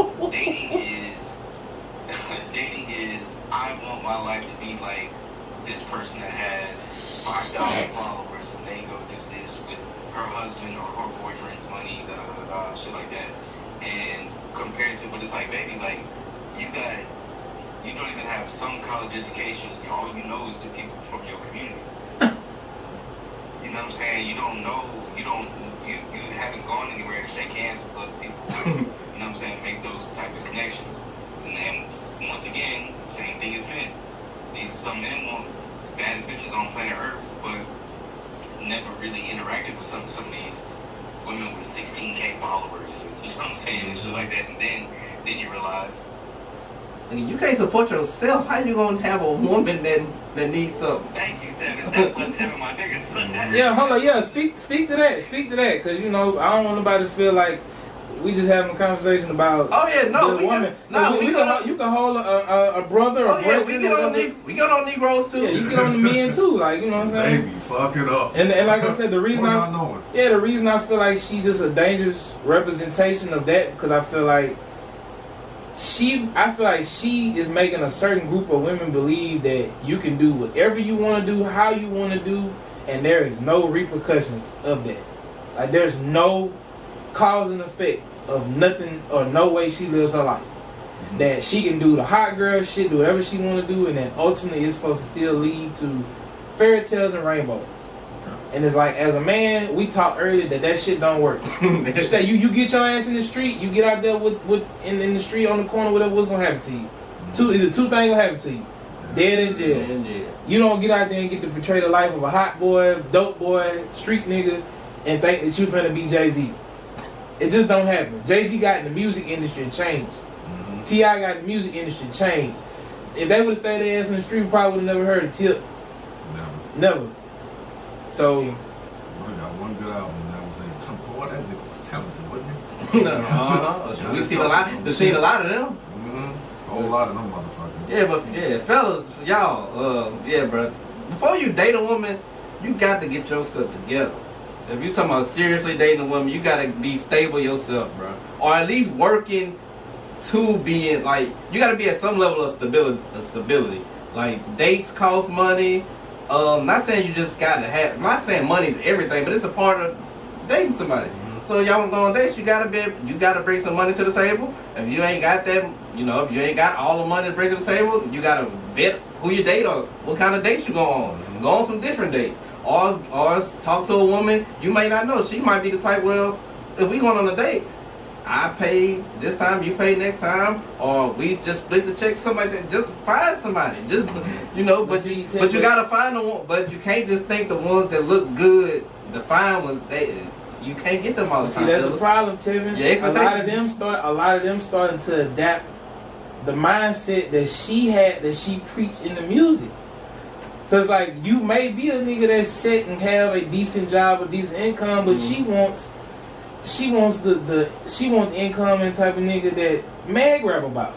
Dating is, I want my life to be like this person that has 5,000 followers and they go do this with her husband or her boyfriend's money, shit like that. And compared to what it's like, baby, like, you don't even have some college education. All you know is the people from your community. know what I'm saying? You don't know, you haven't gone anywhere to shake hands with other people. You know what I'm saying? Make those type of connections. And then, once again, same thing as men. Some men want the baddest bitches on planet Earth, but never really interacted with some of these women with 16K followers. You know what I'm saying? And shit like that. And then you realize, you can't support yourself. How you gonna have a woman that needs something? Thank you, Tevin. That's what Tevin, my niggas. Yeah, hold on. Yeah, speak to that. Speak to that, because I don't want nobody to feel like we just having a conversation about. Oh yeah, no, the woman. You can hold a brother. Oh yeah, we get on Negroes too. Yeah, you get on the men too. Like, you know what I'm saying? Baby, fuck it up. And like I said, the reason I feel like she just a dangerous representation of that, because I feel like she is making a certain group of women believe that you can do whatever you want to do, how you want to do, and there is no repercussions of that. Like, there's no cause and effect of nothing or no way she lives her life. That she can do the hot girl shit, do whatever she want to do, and then ultimately it's supposed to still lead to fairy tales and rainbows. And it's like, as a man, we talked earlier that shit don't work. You get your ass in the street, you get out there in the street on the corner, whatever, what's gonna happen to you? Two things gonna happen to you: dead in jail. You don't get out there and get to portray the life of a hot boy, dope boy, street nigga, and think that you finna be Jay-Z. It just don't happen. Jay-Z got in the music industry and changed. T.I. got in the music industry and changed. If they would have stayed their ass in the street, we probably would have never heard a tip. Never. So, I got one good album that was in. Come on, that nigga was talented, wasn't he? We seen a lot of them. A whole lot of them motherfuckers. Yeah, but fellas, y'all, bro. Before you date a woman, you got to get yourself together. If you're talking about seriously dating a woman, you got to be stable yourself, bro. Or at least working to being, like, you got to be at some level of stability. Like, dates cost money. Not saying you just gotta have. I'm not saying money's everything, but it's a part of dating somebody. So y'all want to go on dates, you gotta bring some money to the table. If you ain't got that, if you ain't got all the money to bring to the table, you gotta vet who you date or what kind of dates you go on. Go on some different dates, or talk to a woman you may not know. She might be the type. Well, if we going on a date, I pay this time, you pay next time, or we just split the check, something like that. Just find somebody. Just, but you gotta find the one, but you can't just think the ones that look good, the fine ones, you can't get them all the time. See, that's the problem, Tevin. Yeah, a lot of them starting to adapt the mindset that she had, that she preached in the music. So it's like, you may be a nigga that's set and have a decent job, a decent income, but she wants the income and the type of nigga that Meg rap about.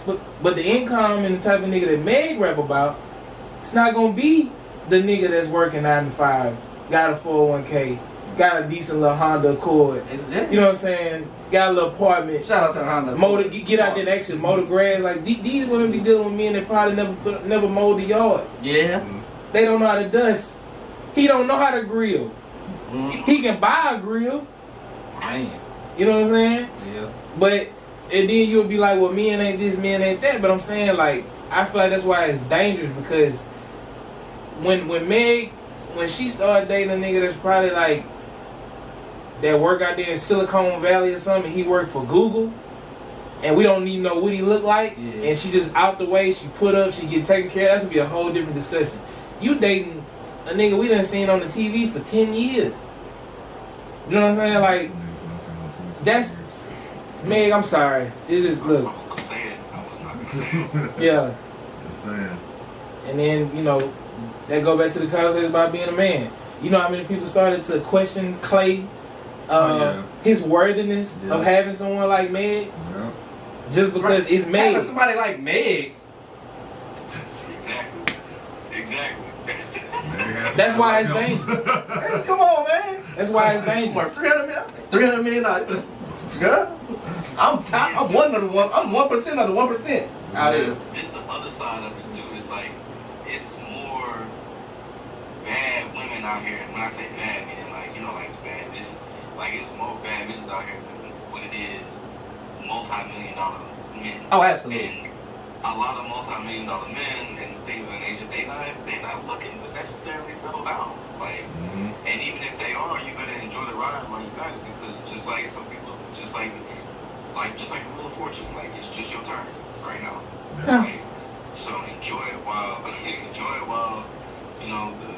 But the income and the type of nigga that Meg rap about, it's not gonna be the nigga that's working 9 to 5, got a 401k, got a decent little Honda Accord. You know what I'm saying? Got a little apartment. Shout out to Honda. Get out there and actually mow the grass. Like, these women be dealing with men that probably never mowed the yard. Yeah. They don't know how to dust. He don't know how to grill. He can buy a grill. Man. You know what I'm saying? Yeah. But, and then you'll be like, well, men ain't this, men ain't that. But I'm saying, like, I feel like that's why it's dangerous, because when Meg, when she started dating a nigga that's probably like, that work out there in Silicon Valley or something, he worked for Google, and we don't even know what he look like, and she just out the way, she put up, she get taken care of, that's gonna be a whole different discussion. You dating a nigga we done seen on the TV for 10 years. You know what I'm saying? Like, that's, Meg, I'm sorry. It's just, look. Yeah. Just saying. And then, that go back to the conversation about being a man. You know how many people started to question Clay, his worthiness of having someone like Meg? Yeah. Just because it's Meg. Having somebody like Meg. Exactly. That's why it's dangerous. Hey, come on, man. That's why it's dangerous. $300 million. Yeah. I'm 1% of the 1% out here. Just the other side of it too. It's like, it's more bad women out here. And when I say bad, meaning like, like bad bitches. Like, it's more bad bitches out here than what it is multi-million-dollar men. Oh, absolutely. And a lot of multi-million-dollar men, and things of the nature. They not looking to necessarily settle down. Like, and even if they are, you better enjoy the ride while you got it, because just like some people, just like the Wheel of Fortune, like it's just your turn right now. Like, so enjoy it while you know the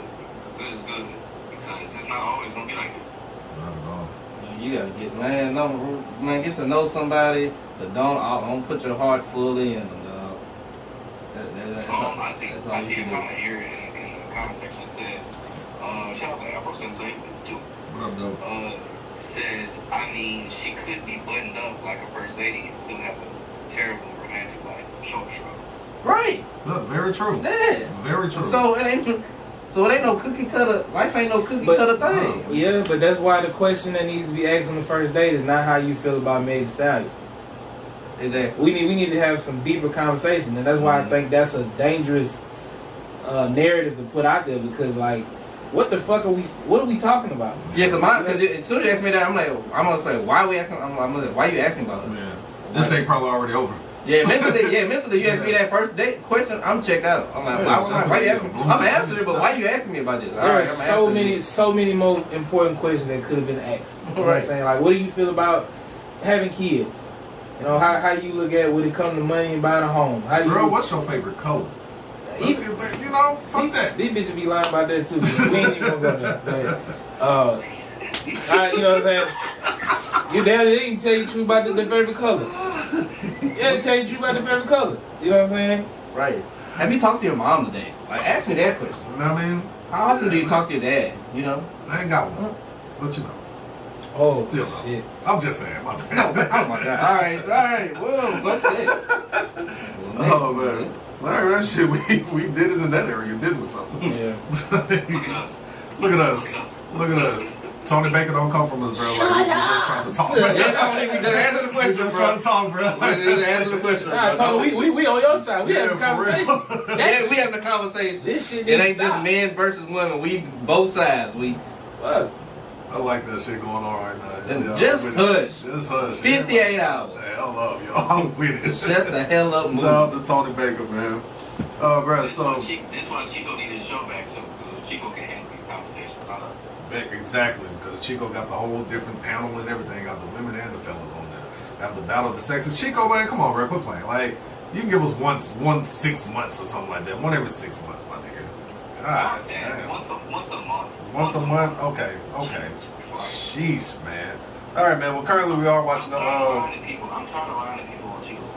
good is good, because it's not always gonna be like this. Not at all. You gotta get to know somebody, but don't put your heart fully in them. I see a comment here in the comment section that says, shout out to Afro Sensei too. What up, though? Says, I mean, she could be buttoned up like a first lady and still have a terrible romantic life. Shoulder shrug. Right. Look, very true. Yeah. Very true. So it ain't no cookie cutter. Life ain't no cookie cutter thing. Yeah, but that's why the question that needs to be asked on the first date is not how you feel about Meg Thee Stallion. Exactly. We need to have some deeper conversation, and that's why I think that's a dangerous narrative to put out there, because like, what the fuck what are we talking about? Yeah, because as soon as you ask me that, I'm gonna say, why are we asking? I'm gonna say, why you asking about it? Yeah. This thing probably already over. Yeah, mentally, you ask me that first date question, I'm checked out. I'm like, why you asking me? I'm answering it, but why you asking me about this? There are so many more important questions that could have been asked. You know what I'm saying? Like, what do you feel about having kids? You know, how do you look at when it comes to money and buying a home? Girl, what's your favorite color? You know, fuck that. These bitches be lying about that too. We ain't even gonna go there. But, you know what I'm saying? Your daddy didn't tell you true about the favorite color. Yeah, tell you true about the favorite color. You know what I'm saying? Right. Have you talked to your mom today? Like, ask me that question. You know what I mean? How often do you talk to your dad? You know? I ain't got one. But you know. Oh, still shit. I'm just saying, my bad. No, oh my God. All right. Well, what's it? Oh, man. All right, man, shit, we did it in that area, didn't we, fellas? Yeah. Look at us. Tony Baker don't come from us, bro. Like, we're just trying to talk. Yeah, Tony, we just answer the question, We're just bro. trying to talk, bro. We just answer the question, bro. Nah, Tony, we on your side. We having a conversation. Yeah, we having a conversation. This shit it ain't just men versus women. We both sides. Fuck. I like that shit going on right now. And just hush. Just hush. 58 hours. The hell up, y'all. I'm with it. Shut the hell up, Shout out to Tony Baker, man. Bro, so... This why Chico need his show back, so Chico can handle these conversations. Exactly, because Chico got the whole different panel and everything. Got the women and the fellas on there. Have the battle of the sexes. Chico, man, come on, bro. Quit playing. Like, you can give us one 6 months or something like that. One every 6 months, my nigga. God damn. Once a month. Once a month? Okay. Sheesh, man. All right, man. Well, currently we are watching the. I'm trying to line the people on Chico's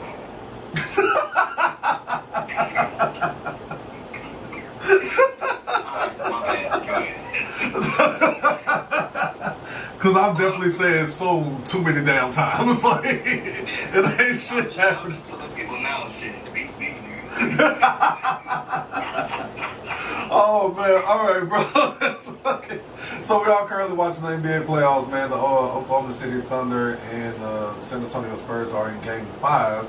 Because I'm definitely saying so too many damn times. Like, it ain't shit happening. People now, shit. Oh man, all right, bro. Okay. So we are currently watching the NBA playoffs, man. The Oklahoma City Thunder and San Antonio Spurs are in Game 5,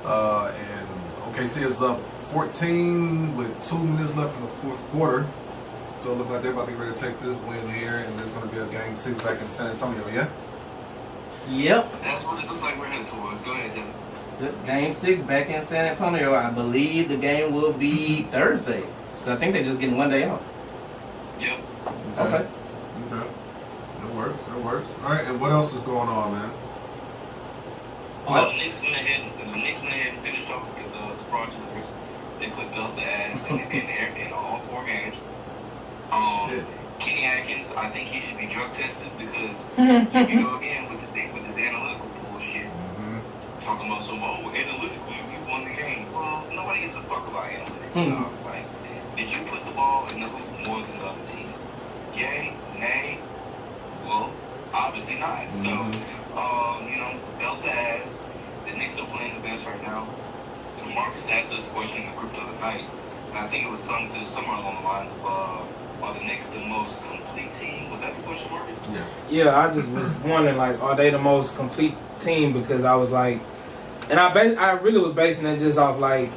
and OKC is up 14 with 2 minutes left in the fourth quarter. So it looks like they're about to get ready to take this win here, and there's going to be a Game 6 back in San Antonio, yeah? Yep. That's what it looks like we're headed towards. Go ahead, Tim. Game 6 back in San Antonio. I believe the game will be Thursday. So I think they're just getting 1 day off. Yep. Okay. That works. All right, and what else is going on, man? So the Knicks went ahead and finished off the fraud slippers. They put belt to ass in all 4 games. Kenny Atkins, I think he should be drug tested, because here we go again with this analytical bullshit. Talking about analytically we won the game. Well, nobody gives a fuck about analytics, dog. Like, did you put the ball in the hoop more than the other team? Yay? Nay? Well, obviously not. So, belt to ass. The Knicks are playing the best right now. And Marcus asked us a question in the group the other night, and I think it was somewhere along the lines of, are the Knicks the most complete team? Was that the question, Marcus? Yeah, I just was wondering, like, are they the most complete team? Because I was like, and I really was basing it just off, like,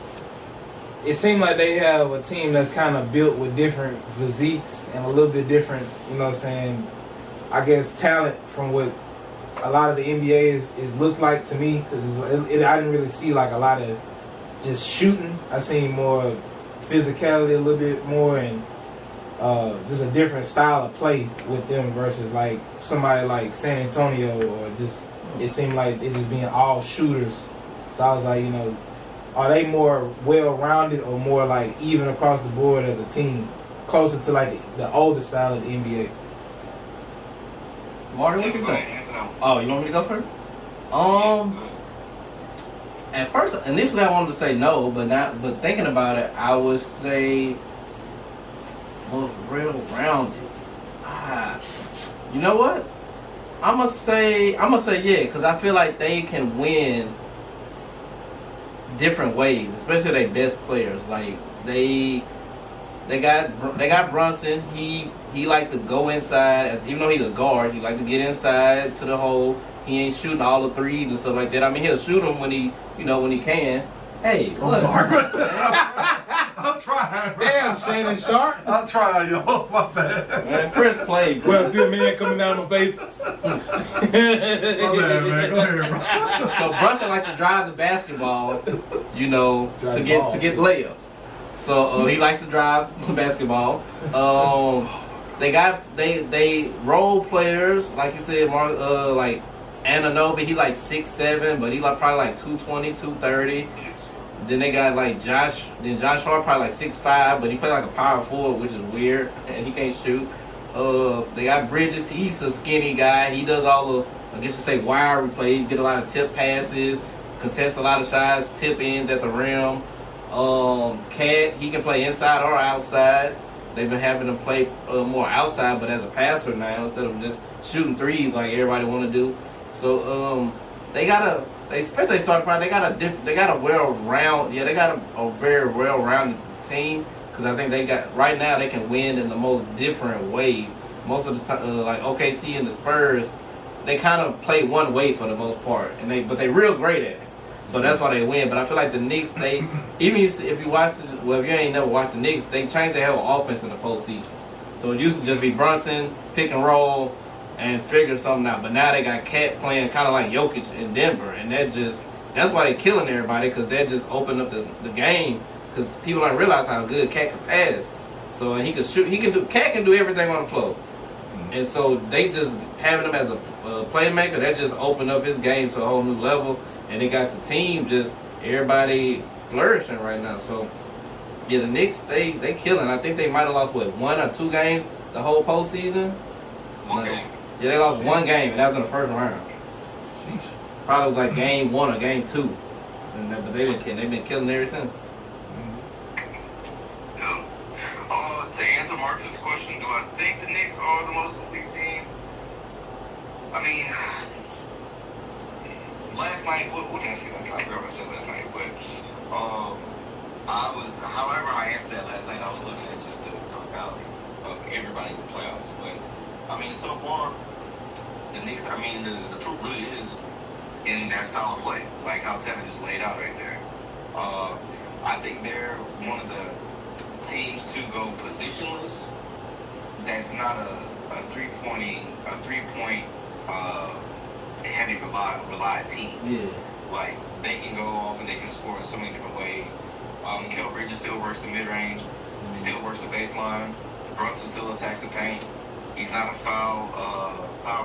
it seemed like they have a team that's kind of built with different physiques and a little bit different, you know what I'm saying, I guess, talent from what a lot of the NBA it looked like to me. Because I didn't really see, like, a lot of just shooting. I seen more physicality a little bit more and just a different style of play with them versus like somebody like San Antonio or just it seemed like it just being all shooters. So I was like, you know, are they more well-rounded or more like even across the board as a team, closer to like the older style of the NBA? Marty, what you think? Oh, you want me to go first? At first, initially I wanted to say no, but thinking about it, I would say most well-rounded. You know what? I'm gonna say yeah, because I feel like they can win different ways, especially their best players. Like they got Brunson. He like to go inside, even though he's a guard. He like to get inside to the hole. He ain't shooting all the threes and stuff like that. I mean, he'll shoot them when he can. Hey, I'm sorry. I'm trying. Damn, Shannon Sharp. I'm trying, yo. My bad. Man, Chris played. Well, good man coming down my face. My bad, man. Go ahead, bro. So Brunson likes to drive the basketball, you know, to get layups. So he likes to drive the basketball. They role players, like you said, like Anunoby, he like 6'7", but he like probably like 220, 230. Then they got like Josh Hart, probably like 6'5", but he plays like a power forward, which is weird, and he can't shoot. They got Bridges, he's a skinny guy. He does all the, I guess you say, wire plays, get a lot of tip passes, contests a lot of shots, tip ins at the rim. Cat, he can play inside or outside. They've been having him play more outside, but as a passer now instead of just shooting threes like everybody want to do. So especially starting five. They got a very well-rounded team because I think right now they can win in the most different ways. Most of the time, like OKC and the Spurs, they kind of play one way for the most part, but they real great at it. So that's why they win. But I feel like the Knicks, if you ain't never watched the Knicks, they changed their whole offense in the postseason. So it used to just be Brunson, pick and roll, and figure something out. But now they got Cat playing kind of like Jokic in Denver, and that's why they're killing everybody because they just opened up the game because people don't realize how good Cat can pass. So he can shoot. Cat can do everything on the floor, and so they just having him as a playmaker. That just opened up his game to a whole new level. And they got the team just everybody flourishing right now. So yeah, the Knicks they killing. I think they might have lost 1 or 2 games the whole postseason. Yeah, they lost 1 game, and that was in the first round. Probably like game 1 or game 2. But they've been killing ever since. To answer Marcus' question, do I think the Knicks are the most complete team? I mean, last night, what did I say last night? I forgot what I said last night, but however I answered that last night, I was looking at just the totalities of everybody in the playoffs. But, I mean, so far, the Knicks, I mean, the proof really is in their style of play, like how Tevin just laid out right there. I think they're one of the teams to go positionless that's not a three-point heavy relied team. Yeah. Like they can go off and they can score in so many different ways. Kel Bridges still works the mid-range, still works the baseline. Brunson still attacks the paint. He's not a foul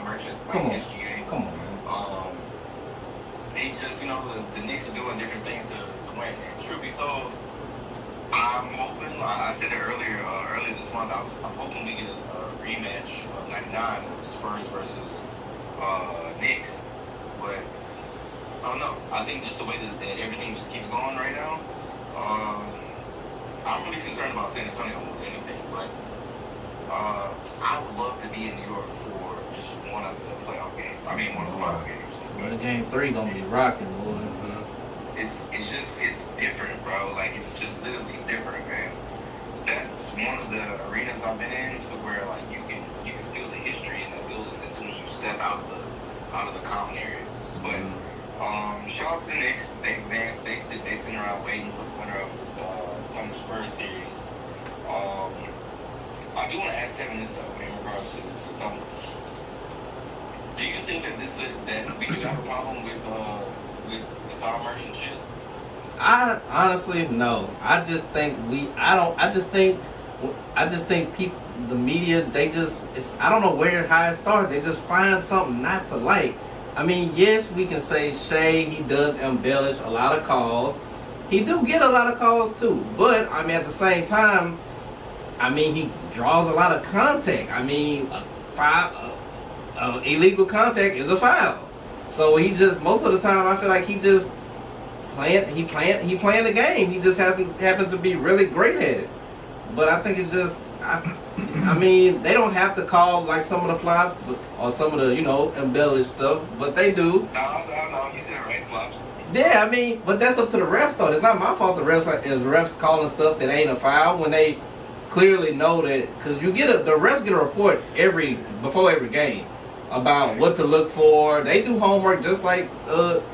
merchant like SGA. Come on, man. He's just, the Knicks are doing different things to win. Truth be told, I'm hoping, I said it earlier this month, I'm hoping we get a rematch of 99 of Spurs versus Knicks. But I don't know. I think just the way that everything just keeps going right now, I'm really concerned about San Antonio more than anything. But I would love to be in New York for one of the playoff games. I mean, one of the finals games. Well, game 3 gonna be rocking, boy. It's different, bro. Like it's just literally different, man. That's one of the arenas I've been in to where like you can feel the history in that building as soon as you step out of the common areas. But shout out to the Knicks. They advanced. They sit around waiting for the winner of this Thunder Spurs series. I do want to ask Kevin this though in regards to the Thunder. Do you think that that we do have a problem with the foul merchant shit? I honestly no. I just think people, the media, I don't know how it started. They just find something not to like. I mean, yes, we can say Shea, he does embellish a lot of calls. He do get a lot of calls too. But I mean, at the same time, I mean, he draws a lot of contact. I mean, illegal contact is a foul. So he just, most of the time, I feel like he just playing the game. He just happens to be really great at it. But I think it's just, I mean, they don't have to call like some of the flops or some of the, embellished stuff, but they do. No, you said it right, flops. Yeah, I mean, but that's up to the refs though. It's not my fault the refs calling stuff that ain't a foul when they clearly know that, because the refs get a report before every game about what to look for. They do homework just like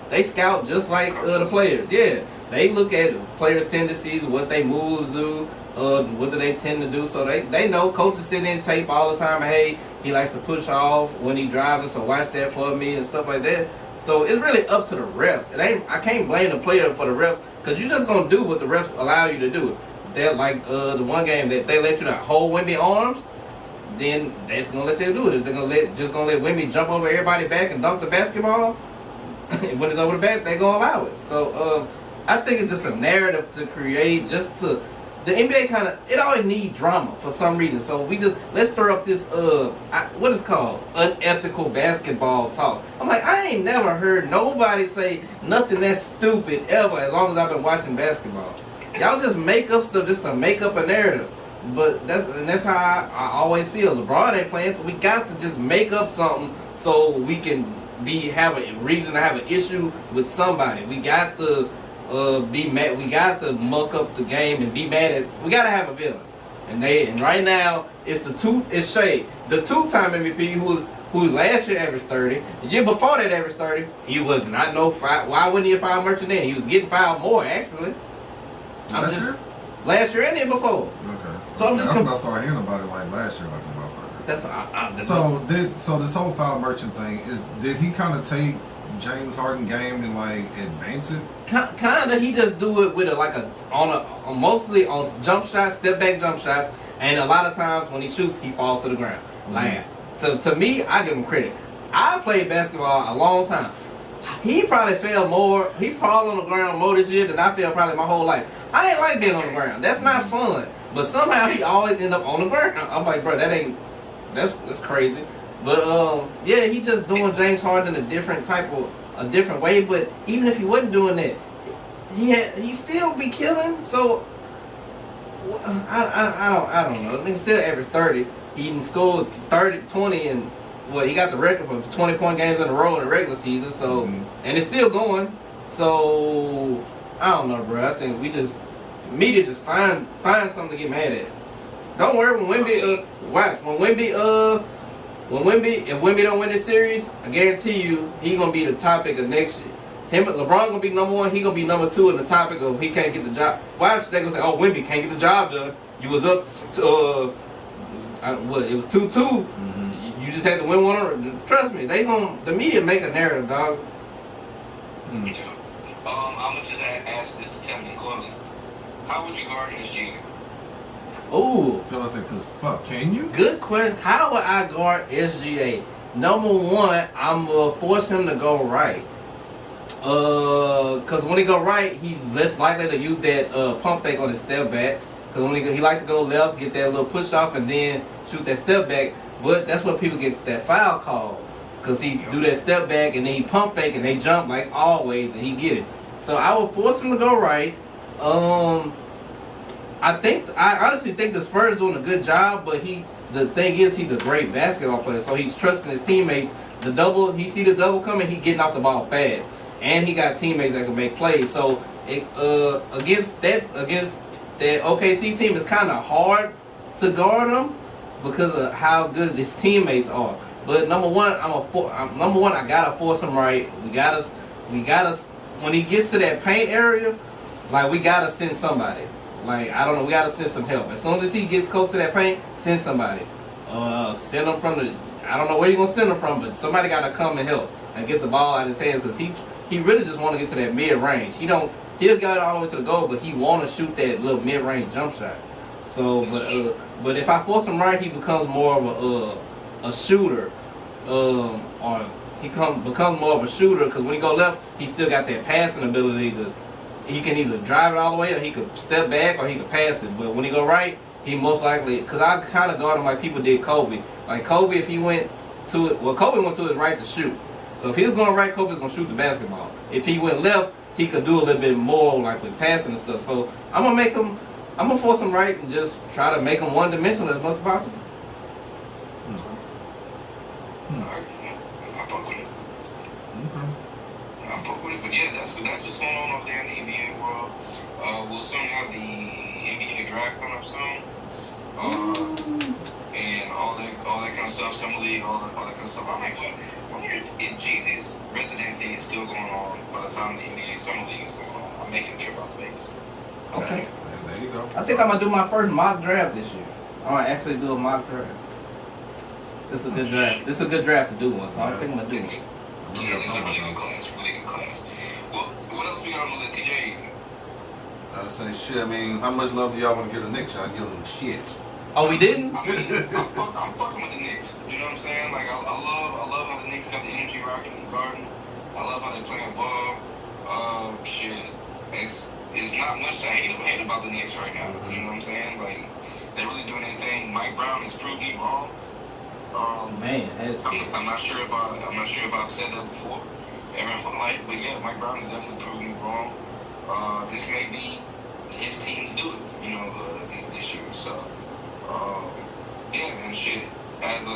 they scout just like the players. Yeah, they look at players' tendencies, what they moves do, what do they tend to do. So they know. Coaches sit in tape all the time. Hey, he likes to push off when he driving, so watch that for me and stuff like that. So it's really up to the refs. I can't blame the player for the refs, because you're just gonna do what the refs allow you to do. They're like the one game that they let you hold Wemby arms, then they're just gonna let you do it. If they're gonna let Wemby jump over everybody's back and dunk the basketball, when it's over the back, they're gonna allow it. So I think it's just a narrative to create, the NBA it always needs drama for some reason. So let's throw up this what is called unethical basketball talk. I'm like, I ain't never heard nobody say nothing that stupid ever as long as I've been watching basketball. Y'all just make up stuff just to make up a narrative. But that's how I always feel. LeBron ain't playing, so we got to just make up something so we can have a reason to have an issue with somebody. We got to be mad. We got to muck up the game and be mad at. We got to have a villain. And right now it's Shea, the two-time MVP who last year averaged 30. The year before that averaged 30. He was not no foul. Why wouldn't he have fouled merchant then? He was getting fouled more actually. Last year and then before. Okay. So I'm just going to start hearing about it like last year, like a motherfucker. So this whole foul merchant thing did he kind of take James Harden game and like advance it? Kind of. He just do it with mostly on jump shots, step back jump shots, and a lot of times when he shoots, he falls to the ground. Like to me, I give him credit. I played basketball a long time. He probably fell more. He fall on the ground more this year than I fell probably my whole life. I ain't like being on the ground. That's not fun. But somehow he always end up on the ground. I'm like, bro, that's crazy. But yeah, he just doing James Harden a different way. But even if he wasn't doing that, he still be killing. So I don't know. He still averaged 30. He scored 20 and he got the record for 20-point games in a row in the regular season. So and it's still going. So I don't know, bro. I think media just find something to get mad at. Don't worry, when Wemby if Wemby don't win this series, I guarantee you he gonna be the topic of next year. LeBron gonna be number one. He gonna be number two in the topic of he can't get the job. Watch, they gonna say, oh, Wemby can't get the job done. You was up to it was 2-2. You just had to win one. Trust me, the media make a narrative, dog. I'm gonna just ask this to Tim in closing. How would you guard SGA? Ooh. Because fuck, can you? Good question. How would I guard SGA? Number one, I'm going to force him to go right. Because when he go right, he's less likely to use that pump fake on his step back. Because when he like to go left, get that little push off, and then shoot that step back. But that's what people get that foul call. Because he do that step back, and then he pump fake, and they jump like always, and he get it. So I would force him to go right. I honestly think the Spurs doing a good job, but the thing is he's a great basketball player, so he's trusting his teammates. He see the double coming, he getting off the ball fast, and he got teammates that can make plays. So against that OKC team, it's kind of hard to guard him because of how good his teammates are. But number one, I gotta force him right. We gotta when he gets to that paint area, like we gotta send somebody. Like, I don't know, we gotta send some help. As soon as he gets close to that paint, send somebody. Send him I don't know where you're gonna send him from, but somebody gotta come and help and get the ball out of his hands, because he really just want to get to that mid range. He don't he'll get all the way to the goal, but he want to shoot that little mid-range jump shot. So, but if I force him right, he becomes more of a shooter, or he becomes more of a shooter because when he go left, he still got that passing ability to. He can either drive it all the way, or he could step back, or he could pass it. But when he go right, he most likely, because I kind of guard him like people did Kobe. Like Kobe, if he went to it, well, Kobe went to his right to shoot. So if he was going right, Kobe's gonna shoot the basketball. If he went left, he could do a little bit more like with passing and stuff. So I'm gonna force him right and just try to make him one-dimensional as much as possible. But yeah, that's what's going on over there in the NBA world. We'll soon have the NBA draft coming up soon, and all that kind of stuff. Summer league, all that kind of stuff. I wonder if Jeezy's residency is still going on by the time the NBA summer league is going on. I'm making a trip out to Vegas. Okay. There you go. I think I'm gonna do my first mock draft this year. I'm gonna actually do a mock draft. This is a good draft. This is a good draft to do one, so I think I'm gonna do it. Yeah, it's a really good class. Really good class. Well, what else we got on the list, TJ? I say shit. I mean, how much love do y'all want to give the Knicks? Y'all give them shit. Oh, we didn't? I mean, I'm fucking with the Knicks. You know what I'm saying? Like, I love how the Knicks got the energy rocking in the garden. I love how they playing ball. Shit. It's not much to hate about the Knicks right now. You know what I'm saying? Like, they're really doing anything. Mike Brown has proved me wrong. Man, I'm not sure if I've said that before ever in my life, but yeah, Mike Brown has definitely proved me wrong. This may be his team to do it, you know, this year. So, yeah, and shit. As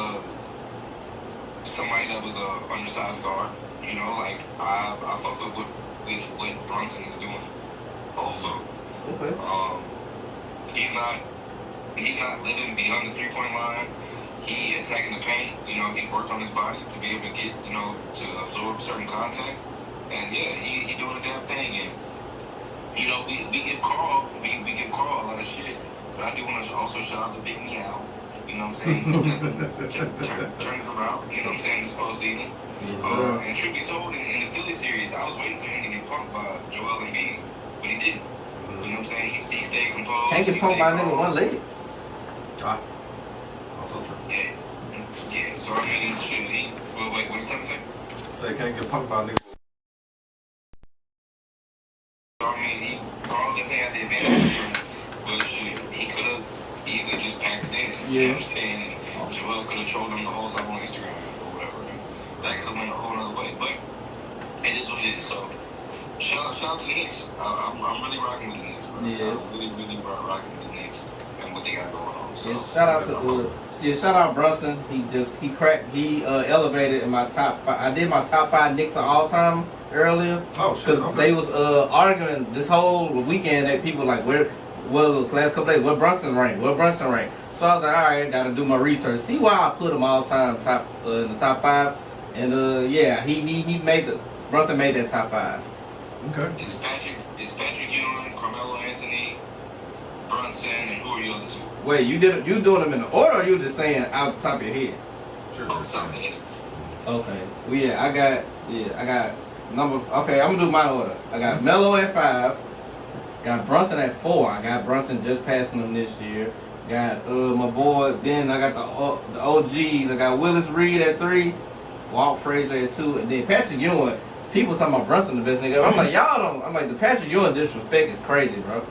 somebody that was a undersized guard, you know, like I fuck with what Brunson is doing. Also, okay. He's not living beyond the 3-point line. He attacking the paint, you know, he's worked on his body to be able to get, you know, to absorb certain content. And yeah, he doing a damn thing. And, you know, we give Carl a lot of shit. But I do want to also shout out to Big Meow. You know what I'm saying? Turn it around, you know what I'm saying, this postseason. Yes, and truth be told, in the Philly series, I was waiting for him to get punked by Joel Embiid, but he didn't. You know what I'm saying? He stayed composed. Can't get punked by a nigga one leg. Also true. Yeah, so I mean, shit, what you trying to say? Say can't get punked by a nigga. So I mean, Carl definitely had the advantage here, but shit, he could have easily just packed it in. You know what I'm saying? And Joel could have trolled him the whole time on Instagram or whatever. That could have went a whole other way, but it is what it is. So shout out to the Knicks. I'm really rocking with the Knicks, bro. Yeah. I'm really rocking with the Knicks and what they got going on. So Yeah, shout out Brunson. He elevated in my top 5. I did my top 5 Knicks of all time earlier. Oh shit. Because they was arguing this whole weekend that people like the last couple days, where Brunson ranked. So I was like, all right, I gotta do my research. See why I put him all time in the top 5. And yeah, Brunson made that top 5. Okay. It's Patrick Ewing, Carmelo Anthony, Brunson, and who are the other two? Wait, you doing them in the order, or you just saying out the top of your head? Sure, top of the head. Okay. Well, I got number. Okay, I'm gonna do my order. I got Melo at 5. Got Brunson at 4. I got Brunson just passing him this year. Got my boy. Then I got the OGs. I got Willis Reed at 3. Walt Frazier at 2, and then Patrick Ewing. People talking about Brunson the best nigga. I'm like, y'all don't. I'm like, the Patrick Ewing disrespect is crazy, bro.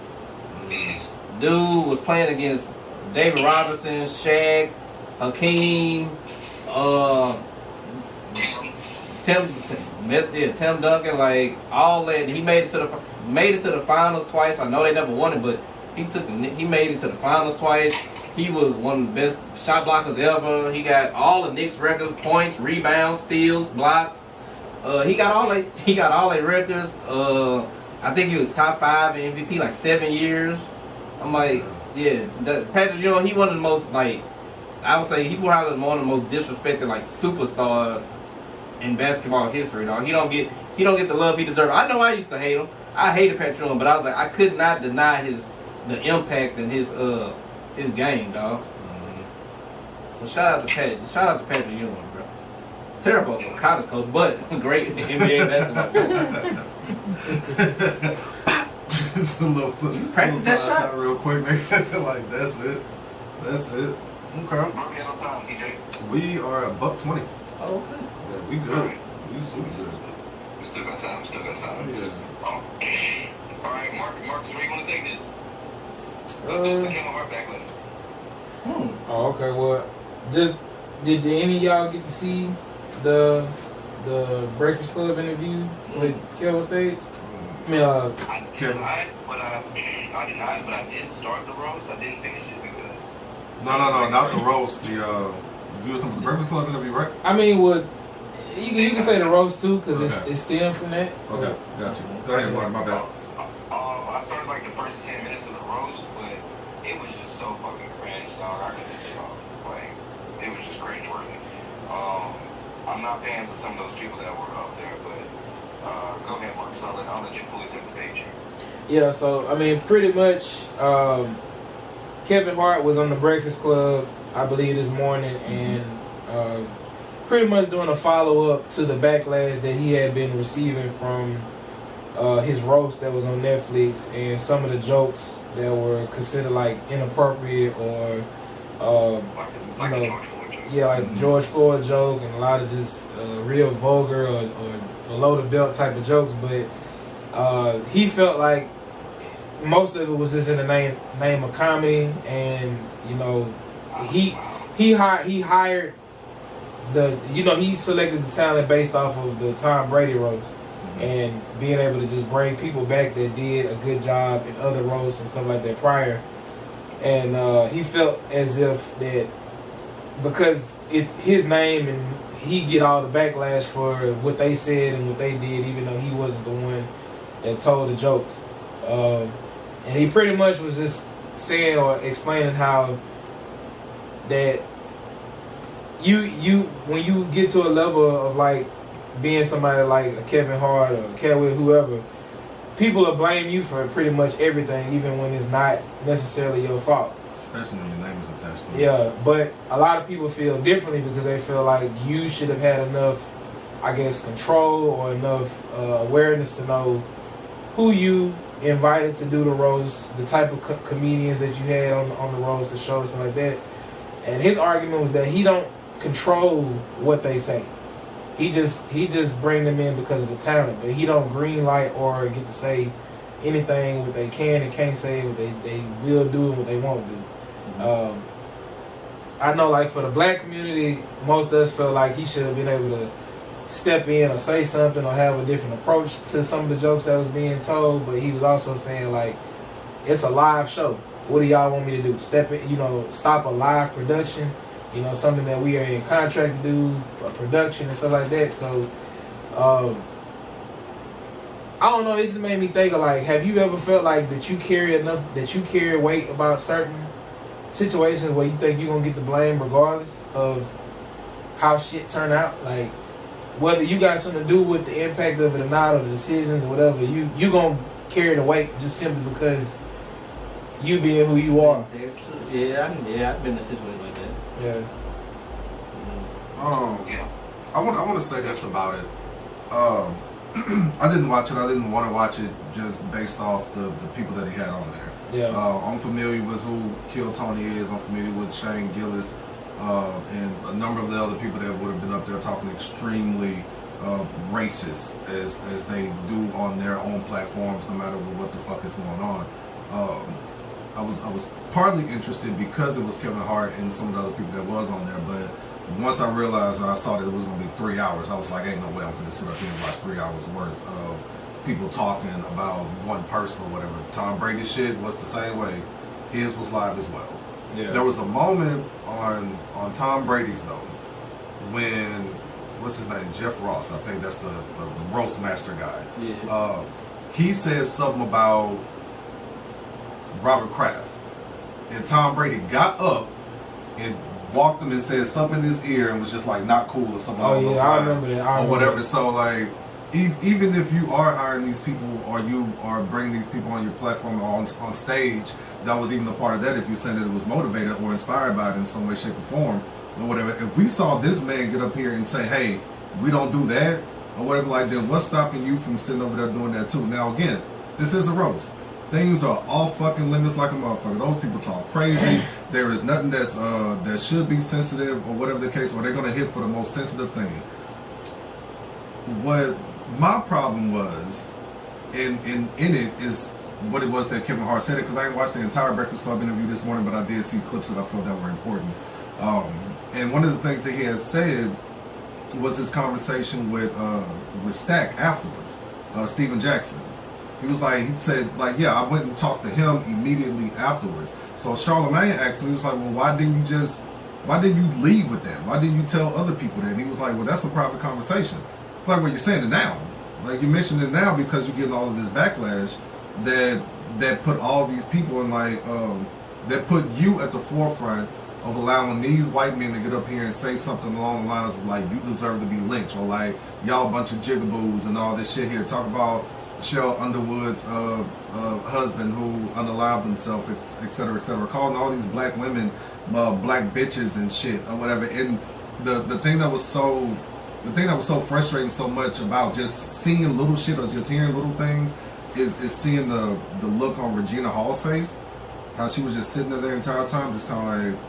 Dude was playing against David Robinson, Shaq, Hakeem, Tim Duncan, like all that. He made it to the finals twice. I know they never won it, but he made it to the finals twice. He was one of the best shot blockers ever. He got all the Knicks records, points, rebounds, steals, blocks. He got all their records. I think he was top 5 in MVP like 7 years. I'm like, yeah, Patrick Ewing, he one of the most, like, I would say he probably one of the most disrespected like superstars in basketball history, dog. He don't get the love he deserves. I know I used to hate him. I hated Patrick Ewing, but I was like, I could not deny the impact in his game, dog. So shout out to Patrick Ewing, bro. Terrible college coach, but great NBA basketball coach. Just a little practice that side shot real quick, man. Like that's it. That's it. Okay. We are at $1:20. Oh, okay. Yeah, we good. We super good. We still got time. We still got time. Yeah. All right, Marcus, where you want to take this? Let's do the Kevin Hart backlash. Oh, okay. Well, just did any of y'all get to see the Breakfast Club interview with KevOnStage? I mean, I did not, but I did start the roast. I didn't finish it because. No, not the roast. You were talking about the Breakfast Club interview, right? I mean, you can say the roast too, because it's stemmed from that. Okay, gotcha. Go ahead, Mark. My bad. I started like the first 10 minutes of the roast, but it was just so fucking cringe, dog. I couldn't shit off. Like, it was just cringe worthy. I'm not fans of some of those people that were up there, but go ahead, Marcus. I'll let you fully set the stage here. Yeah, so I mean, pretty much, Kevin Hart was on the Breakfast Club, I believe, this morning, and pretty much doing a follow-up to the backlash that he had been receiving from his roast that was on Netflix, and some of the jokes that were considered like inappropriate or like the George Floyd joke, and a lot of just real vulgar or below the belt type of jokes. But he felt like most of it was just in the name of comedy, and he hired he selected the talent based off of the Tom Brady roast, and being able to just bring people back that did a good job in other roasts and stuff like that prior. And he felt as if that because it's his name and he get all the backlash for what they said and what they did, even though he wasn't the one that told the jokes. And he pretty much was just saying or explaining how that you when you get to a level of like being somebody like a Kevin Hart or Kevin whoever, people will blame you for pretty much everything, even when it's not necessarily your fault. Especially when your name is attached to it. Yeah, but a lot of people feel differently because they feel like you should have had enough, I guess, control or enough awareness to know who you invited to do the roast, the type of comedians that you had on the roast, the show, stuff like that. And his argument was that he don't control what they say. He just bring them in because of the talent, but he don't green light or get to say anything what they can and can't say, what they will do and what they won't do. I know, like, for the black community, most of us feel like he should have been able to step in or say something or have a different approach to some of the jokes that was being told, but he was also saying, like, it's a live show. What do y'all want me to do? Step in, stop a live production, something that we are in contract to do, a production and stuff like that. So, I don't know, it just made me think of, like, have you ever felt like that you carry weight about certain situations where you think you're going to get the blame regardless of how shit turn out? Like, whether you got something to do with the impact of it or not, or the decisions or whatever, you going to carry the weight just simply because you being who you are. Yeah, I've been in a situation like that. Yeah. I want to say this about it. I didn't watch it. I didn't want to watch it just based off the people that he had on there. Yeah. I'm familiar with who Kill Tony is. I'm familiar with Shane Gillis and a number of the other people that would have been up there talking extremely racist as they do on their own platforms, no matter what the fuck is going on. I was partly interested because it was Kevin Hart and some of the other people that was on there, but once I realized and I saw that it was going to be 3 hours, I was like, ain't no way I'm going to sit up here and watch 3 hours worth of people talking about one person or whatever. Tom Brady's shit was the same way. His was live as well. Yeah. There was a moment on Tom Brady's, though, when, what's his name, Jeff Ross, I think that's the roast master guy. Yeah. He says something about Robert Kraft. And Tom Brady got up and walked him and said something in his ear and was just like, not cool or something along those lines. I remember that. Or whatever. So, like, even if you are hiring these people or you are bringing these people on your platform or on stage, that was even a part of that, if you said that it was motivated or inspired by it in some way, shape, or form, or whatever. If we saw this man get up here and say, hey, we don't do that, or whatever like that, what's stopping you from sitting over there doing that too? Now, again, this is a roast. Things are all fucking limits like a motherfucker. Those people talk crazy. There is nothing that's that should be sensitive or whatever the case, or they're gonna hit for the most sensitive thing. What my problem was, in it is what it was that Kevin Hart said it, because I didn't watch the entire Breakfast Club interview this morning, but I did see clips that I felt that were important. And one of the things that he had said was his conversation with Stack afterwards, Steven Jackson. He said, yeah, I went and talked to him immediately afterwards. So Charlamagne asked him, he was like, well, why didn't you lead with that? Why didn't you tell other people that? And he was like, well, that's a private conversation. Like, well, you're saying it now. Like, you mentioned it now because you're getting all of this backlash that put all these people in, that put you at the forefront of allowing these white men to get up here and say something along the lines of, like, you deserve to be lynched, or like, y'all a bunch of jigaboos and all this shit here. Talk about Shell Underwood's husband who unalived himself, etc., calling all these black women black bitches and shit or whatever. And the thing that was so frustrating so much about just seeing little shit or just hearing little things is seeing the look on Regina Hall's face, how she was just sitting there the entire time, just kind of like,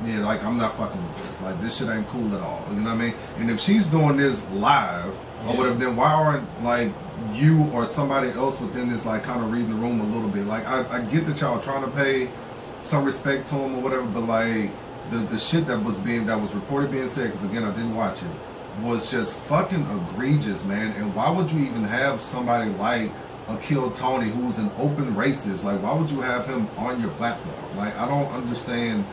yeah, like, I'm not fucking with this. Like, this shit ain't cool at all. You know what I mean? And if she's doing this live or whatever, then why aren't, like, you or somebody else within this, like, kind of reading the room a little bit? Like, I get that y'all are trying to pay some respect to him or whatever, but, like, the shit that was reported being said, because, again, I didn't watch it, was just fucking egregious, man. And why would you even have somebody like Akil Tony, who's an open racist? Like, why would you have him on your platform? Like, I don't understand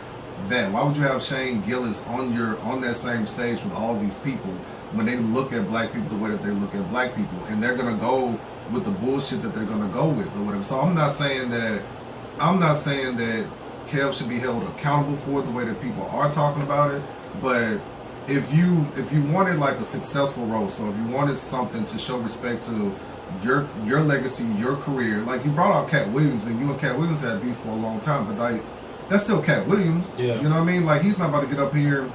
that. Why would you have Shane Gillis on that same stage with all these people when they look at black people the way that they look at black people, and they're gonna go with the bullshit that they're gonna go with or whatever? So I'm not saying that Kev should be held accountable for it the way that people are talking about it, but if you wanted like a successful roast, or if you wanted something to show respect to your legacy, your career, like, you brought out Cat Williams, and you and Cat Williams had beef for a long time, but like, that's still Cat Williams. Yeah. You know what I mean? Like, he's not about to get up here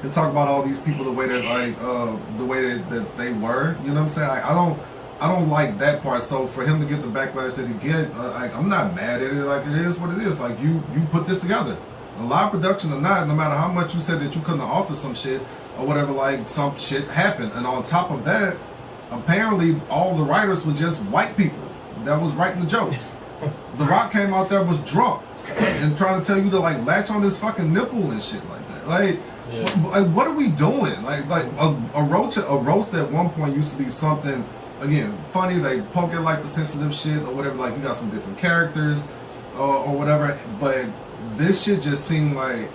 and talk about all these people the way that, like, the way that they were. You know what I'm saying? Like, I don't like that part. So for him to get the backlash that he get, like, I'm not mad at it. Like, it is what it is. Like, you put this together, a live production or not, no matter how much you said that you couldn't have altered some shit or whatever, like, some shit happened. And on top of that, apparently all the writers were just white people that was writing the jokes. The Rock came out there, was drunk and trying to tell you to, like, latch on his fucking nipple and shit like that. Like, what are we doing? Like a roast at one point used to be something, again, funny. They poke at, like, the sensitive shit or whatever. Like, you got some different characters or whatever. But this shit just seemed like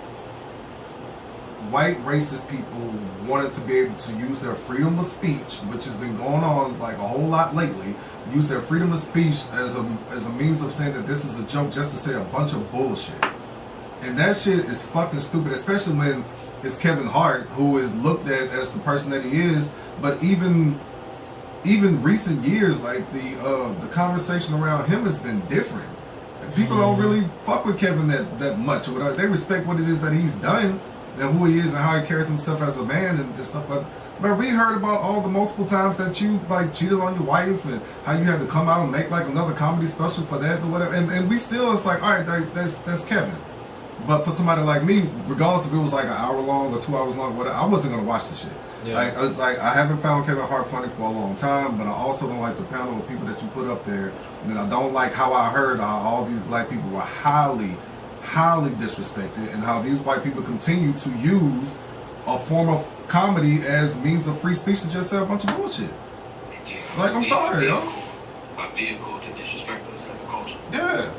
white racist people wanted to be able to use their freedom of speech, which has been going on, like, a whole lot lately, use their freedom of speech as a means of saying that this is a joke, just to say a bunch of bullshit. And that shit is fucking stupid, especially when it's Kevin Hart, who is looked at as the person that he is. But even recent years, like, the conversation around him has been different. Like, people don't really fuck with Kevin that much or whatever. They respect what it is that he's done and who he is and how he carries himself as a man and stuff. But we heard about all the multiple times that you, like, cheated on your wife and how you had to come out and make, like, another comedy special for that or whatever. And we still, it's like, all right, that's Kevin. But for somebody like me, regardless if it was like an hour long or 2 hours long, whatever, I wasn't gonna watch the shit. Yeah. Like, it's like, I haven't found Kevin Hart funny for a long time, but I also don't like the panel of people that you put up there. And I don't like how I heard how all these black people were highly disrespected, and how these white people continue to use a form of comedy as means of free speech to just say a bunch of bullshit. Like, I'm sorry, yo. A vehicle to disrespect us as a culture. Yeah.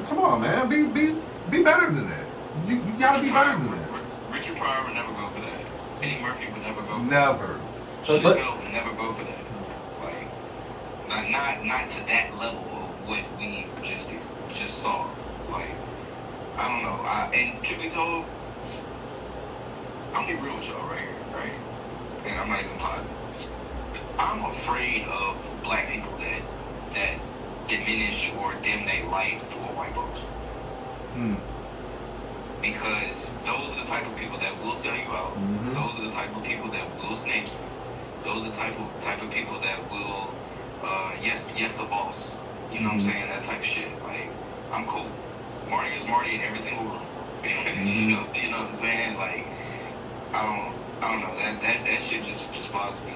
Come on, man. Be better than that. You gotta be better than that. Richard Pryor would never go for that. Eddie Murphy would never go for that. Never. Chappelle would never go for that. Like, not to that level of what we just saw. Like, I don't know. And truth be told, I'm gonna be real with y'all right here, right? And I'm not even positive. I'm afraid of black people that diminish or dim their light for white folks. Because those are the type of people that will sell you out. Mm-hmm. Those are the type of people that will snake you. Those are the type of people that will, yes, a boss. You know what I'm saying? That type of shit. Like, I'm cool. Marty is Marty in every single room. You know what I'm saying? Like, I don't know. That shit just bothers me.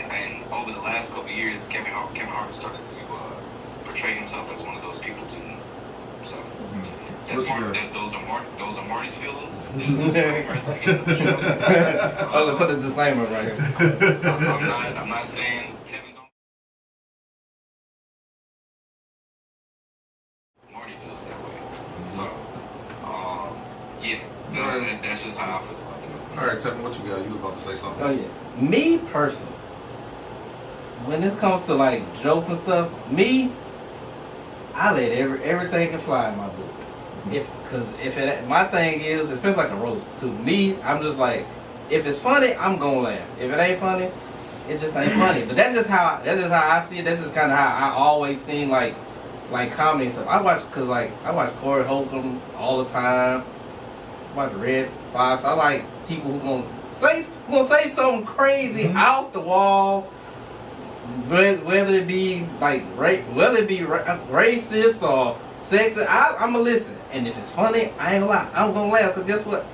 And over the last couple of years, Kevin Hart has started to portray himself as one of those people to me. So those are Marty's feelings. I'll put a disclaimer right here. I'm not saying Kevin don't. Marty feels that way. So yeah, that's just how I feel about that. All right, Tevin, what you got? You was about to say something. Oh yeah, me personally, when it comes to like jokes and stuff, I let everything can fly in my book. My thing is, especially like a roast, to me, I'm just like, if it's funny, I'm gonna laugh. If it ain't funny, it just ain't funny. But that's just how I see it. That's just kind of how I always seen like comedy and stuff. I watch Corey Holcomb all the time. I watch Red Fox. I like people who gonna say something crazy off the wall. Whether it be racist or sexist, I'm gonna listen. And if it's funny, I ain't gonna lie, I'm gonna laugh. Cause guess what?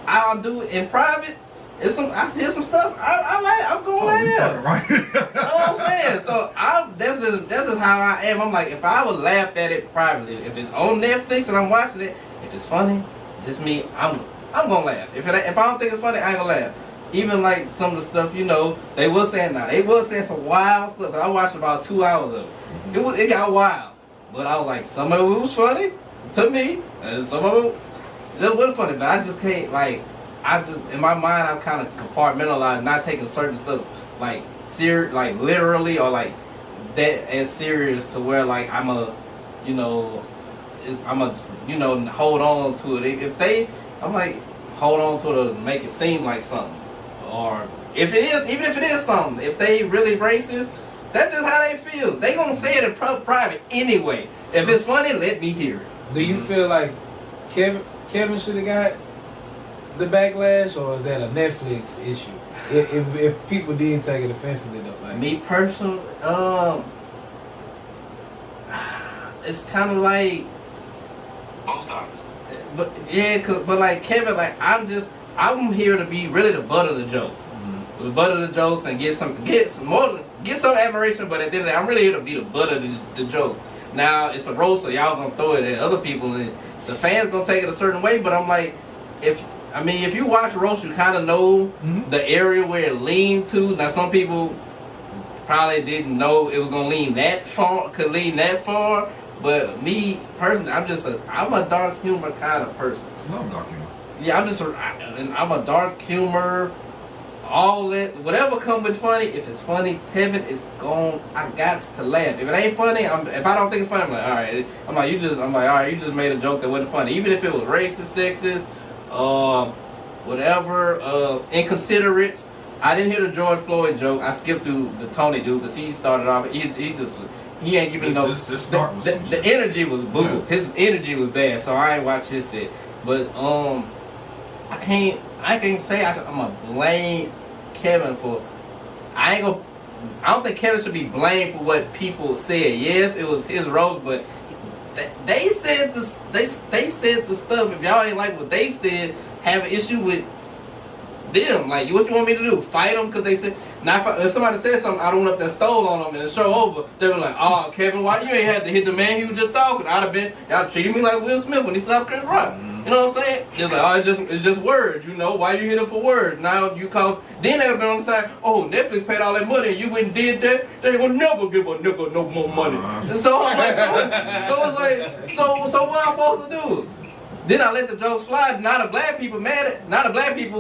I'll do it in private. I hear some stuff. I laugh. I'm gonna laugh. Right. You know what I'm saying? So that's just how I am. I'm like, if I would laugh at it privately, if it's on Netflix and I'm watching it, if it's funny, just me, I'm gonna laugh. If I don't think it's funny, I ain't gonna laugh. Even like some of the stuff, they was saying some wild stuff. I watched about 2 hours of it. It got wild, but I was like, some of it was funny to me, and some of it wasn't funny. But I just can't in my mind, I'm kind of compartmentalized, not taking certain stuff like literally or like that as serious to where like I'm a hold on to it. I'm like hold on to it to make it seem like something. Or even if it is something, if they really racist, that's just how they feel. They gonna say it in private anyway. If it's funny, let me hear it. Do you feel like Kevin should have got the backlash, or is that a Netflix issue? If people did take it offensively though, like me personally, it's kind of like both sides. But yeah, but like Kevin, like I'm here to be really the butt of the jokes, the butt of the jokes, and get some admiration. But at the end of the day, I'm really here to be the butt of the jokes. Now it's a roast, so y'all gonna throw it at other people, and the fans gonna take it a certain way. But I'm like, if you watch roast, you kind of know the area where it leaned to. Now some people probably didn't know it was gonna lean that far, But me personally, I'm a dark humor kind of person. I love dark humor. Yeah, I'm a dark humor, all that, whatever comes with funny. If it's funny, Tevin is gone. I got to laugh. If it ain't funny, if I don't think it's funny, I'm like, all right. All right, you just made a joke that wasn't funny. Even if it was racist, sexist, whatever, inconsiderate. I didn't hear the George Floyd joke. I skipped through the Tony dude because he started off. He ain't giving no. The energy was boo. Yeah. His energy was bad, so I ain't watch his set. But I can't say I'm gonna blame Kevin for. I don't think Kevin should be blamed for what people said. Yes, it was his roast, but they said the stuff. If y'all ain't like what they said, have an issue with them. Like, what you want me to do? Fight them because they said. Now, if somebody said something, I don't want that stole on them and the show over, they were like, oh, Kevin, why you ain't had to hit the man he was just talking? Y'all treated me like Will Smith when he slapped Chris Rock. You know what I'm saying? It's like, oh, it's just words, Why you hit him for words? Now you call. Then they would be on the side, oh, Netflix paid all that money and you went and did that. They ain't gonna never give a nigga no more money. And so I'm like, so what I'm supposed to do? Then I let the jokes fly. Not the black people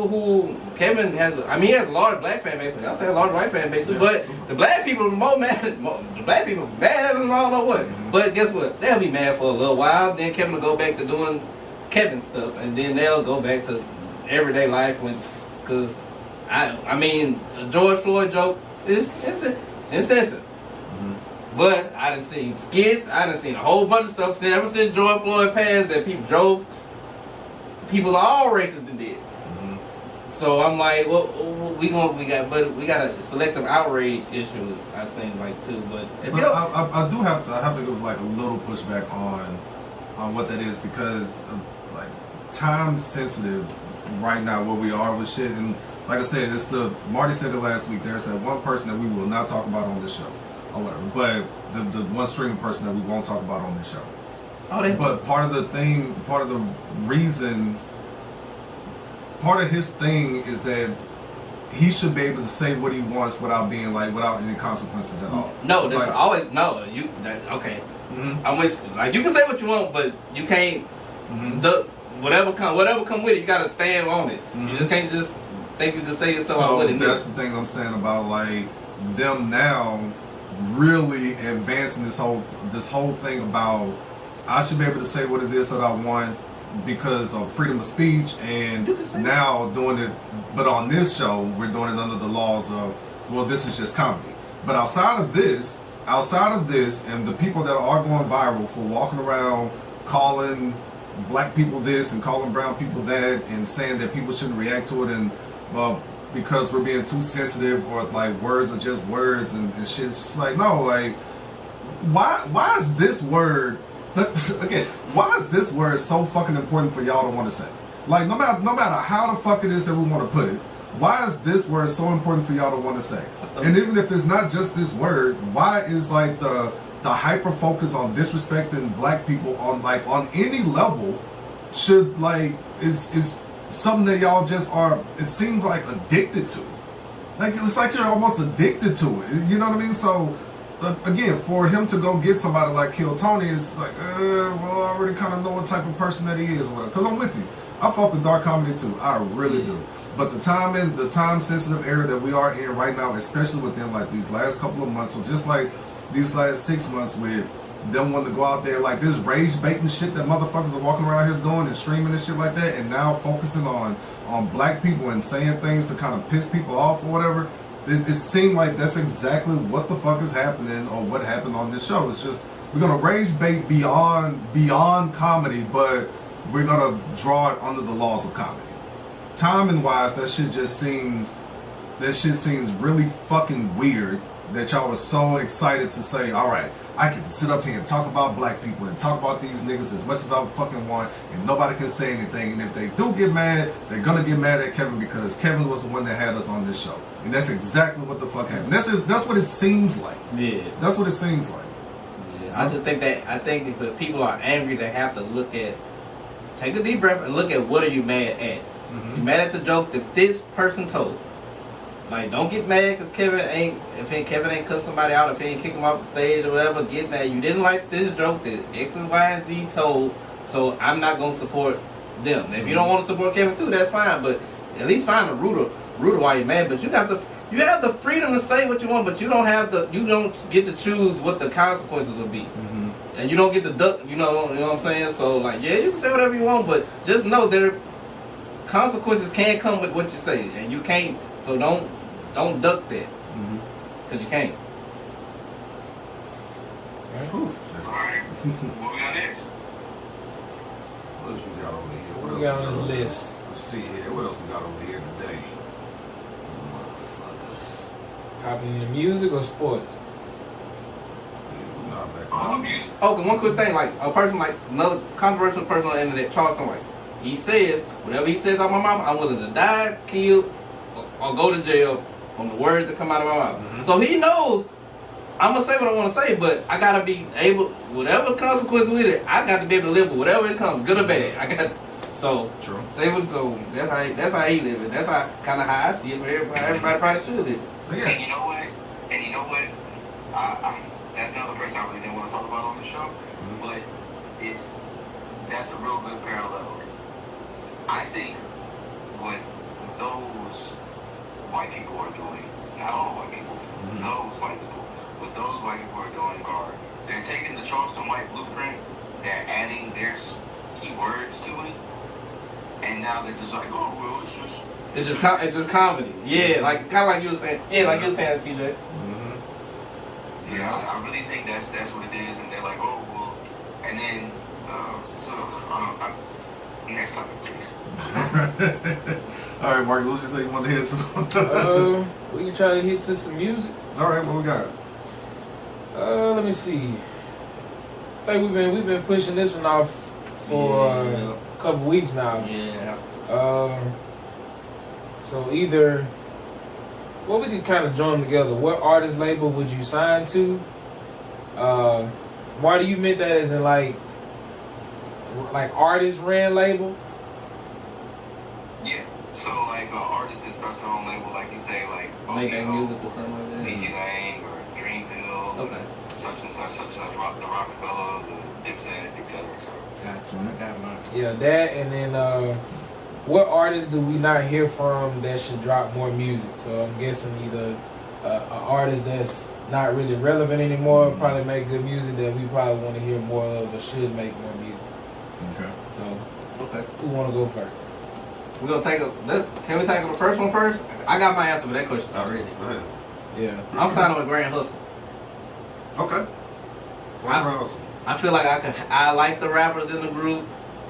who Kevin has. He has a large black fan base. I'll say a large white fan base, but the black people are more mad. The black people mad as I don't know what. But guess what? They'll be mad for a little while. Then Kevin will go back to doing Kevin stuff, and then they'll go back to everyday life because a George Floyd joke is insensitive. But I done seen skits, I done seen a whole bunch of stuff. Ever since George Floyd passed, that people are all races that did. So I'm like, well, we got a selective outrage issue. I seem like too, but I do have to give like a little pushback on what that is because like time sensitive right now where we are with shit, and like I said, it's Marty said it last week. There's that one person that we will not talk about on this show or whatever, but the one streaming person that we won't talk about on this show. But part of his thing is that he should be able to say what he wants without any consequences at all. No, that's always no. Okay. Mm-hmm. I'm with you. Like you can say what you want, but you can't. Whatever come with it, you gotta stand on it. Mm-hmm. You just can't just think you can say yourself out with it. That's the thing I'm saying about like them now really advancing this whole thing about I should be able to say what it is that I want because of freedom of speech, and now doing it, but on this show we're doing it under the laws of, well, this is just comedy. But outside of this, and the people that are going viral for walking around calling black people this and calling brown people that and saying that people shouldn't react to it, and well, because we're being too sensitive, or like words are just words and shit. It's just like, no, like why is this word again, why is this word so fucking important for y'all to want to say? Like, no matter how the fuck it is that we want to put it, why is this word so important for y'all to want to say? And even if it's not just this word, why is like the hyper focus on disrespecting black people on any level should like it's something that y'all just are, it seems like, addicted to. Like it's like you're almost addicted to it. You know what I mean? So again, for him to go get somebody like Kill Tony is like, well, I already kind of know what type of person that he is. Because I'm with you. I fuck with dark comedy too. I really do. But the time sensitive era that we are in right now, especially within like these last couple of months, or just like these last 6 months with them wanting to go out there like this rage baiting shit that motherfuckers are walking around here doing and streaming and shit like that, and now focusing on black people and saying things to kind of piss people off or whatever. It seemed like that's exactly what the fuck is happening, or what happened on this show. It's just, we're gonna rage bait beyond comedy, but we're gonna draw it under the laws of comedy. Timing wise, that shit seems really fucking weird that y'all were so excited to say, all right, I get to sit up here and talk about black people and talk about these niggas as much as I fucking want, and nobody can say anything. And if they do get mad, they're gonna get mad at Kevin because Kevin was the one that had us on this show. And that's exactly what the fuck happened. That's what it seems like. Yeah. That's what it seems like. Yeah. I think that people are angry, they have to take a deep breath and look at what are you mad at. Mm-hmm. You're mad at the joke that this person told. Like, don't get mad because Kevin ain't cut somebody out, if he ain't kick him off the stage or whatever. Get mad. You didn't like this joke that X and Y and Z told, so I'm not gonna support them. If you don't want to support Kevin too, that's fine. But at least find a root of why you're mad. But you have the freedom to say what you want, but you don't get to choose what the consequences will be. Mm-hmm. And you don't get to duck. You know what I'm saying? So like, yeah, you can say whatever you want, but just know there consequences can come with what you say, and you can't. So don't duck that, because you can't. Alright, what we got next? What else we got over here? What we got on this list? Let's see here. What else we got over here today? Motherfuckers. Hopping into music or sports? Oh, cause one quick thing, like a person, like another controversial person on the internet, Charles White. He says whatever he says out my mouth, I'm willing to die, kill, or go to jail from the words that come out of my mouth. Mm-hmm. So he knows I'm gonna say what I want to say, but I gotta be able, whatever consequence with it, I got to be able to live with whatever it comes, good or bad. True. Say what. So that's how he live it. That's kind of how I see it for everybody. Everybody probably should live it. Yeah. And you know what? That's another person I really didn't want to talk about on the show, but that's a real good parallel. I think what those white people are doing, not all white people, those white people, what those white people are doing they're taking the Charleston White blueprint, they're adding their key words to it, and now they're just like, oh well, it's just comedy. Yeah, like kind of like you were saying. Yeah, like you were saying, CJ. Yeah, I really think that's what it is, and they're like, oh well, and then Next topic, please. All right, Marcus, what you say you want to head to? We can try to hit to some music. All right, what we got? Let me see. I think we've been pushing this one off for a couple weeks now. Yeah. So either, well, we can kind of join them together. What artist label would you sign to? Marty, you meant that as in like artist ran label? Yeah. So like an artist that starts their own label, like you say, like Make that music or something like that. PG Lang or Dreamville, Okay. such and such, the Rockefeller, the Dipset, etc. Gotcha. I got mine. Yeah, that, and then what artists do we not hear from that should drop more music? So I'm guessing either an artist that's not really relevant anymore, probably make good music that we probably want to hear more of, or should make more music. Okay. So, okay, who want to go first? We're gonna can we tackle the first one first? I got my answer for that question already. Go ahead. Yeah. I'm signing with Grand Hustle. Okay. I feel like I like the rappers in the group,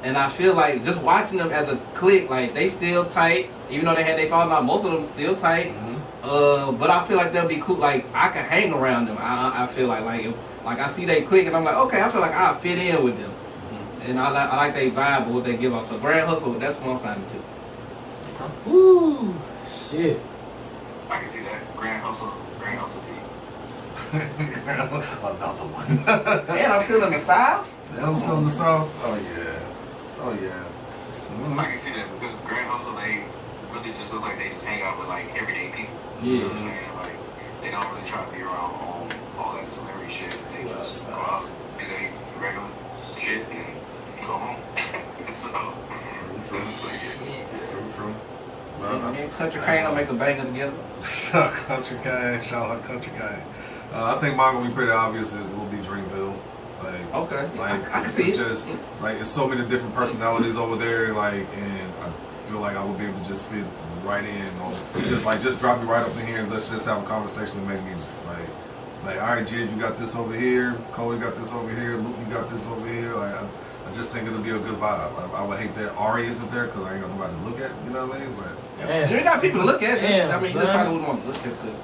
and I feel like just watching them as a clique, like they still tight, even though they falling out. Most of them still tight. Mm-hmm. But I feel like they'll be cool. Like I can hang around them. I feel like I see they click, and I'm like, okay, I feel like I fit in with them, and I like they vibe and what they give off. So Grand Hustle, that's what I'm signing to. Woo, shit. I can see that. Grand Hustle team. Another one. And I'm still in the South. Yeah, I'm still in the South. Oh yeah. Mm-hmm. I can see that because Grand Hustle, they really just look like they just hang out with like everyday people. Yeah. You know what I'm saying? Like they don't really try to be around all that celebrity shit. They just go out, do their regular shit, and go home. True. Country Kane will make a banger together. Country Kane, shout out Country Kane. I think mine gonna be pretty obvious. It will be Dreamville. Like, okay, like I can see it. Just like it's so many different personalities over there. Like, and I feel like I would be able to just fit right in. Or just drop me right up in here and let's just have a conversation and make music. Like, all right, Jid, you got this over here. Cole, you got this over here. Luke, you got this over here. Like, I just think it'll be a good vibe. I would hate that Ari isn't there because I ain't got nobody to look at. You know what I mean? But you got people to look at. Damn, I mean, you just probably wouldn't want to look at this.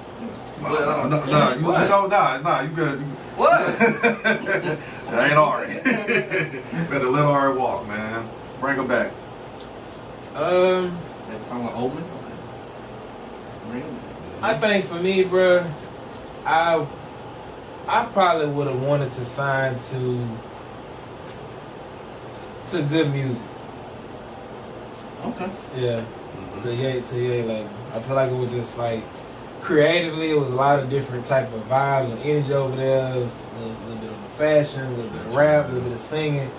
Nah, you good. What? That ain't Ari. Better let Ari walk, man. Bring him back. That song with Ole Miss? I think for me, bro, I probably would have wanted to sign to good music. Okay. Yeah. To Ye label. I feel like it was just like creatively, it was a lot of different type of vibes and energy over there. It was a little bit of the fashion, a little bit of rap, a little bit of singing.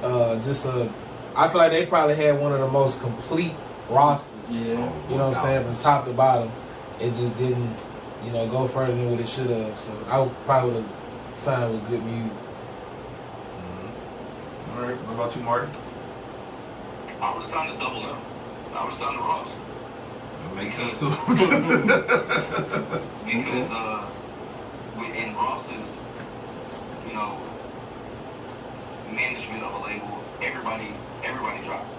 I feel like they probably had one of the most complete rosters. Yeah. You know what I'm saying? From top to bottom. It just didn't, go further than what it should have. So I probably would have signed with good music. All right. What about you, Martin? I would have signed to Double M. I would have signed to Ross. That makes sense too. Because in Ross's, management of a label, everybody dropped.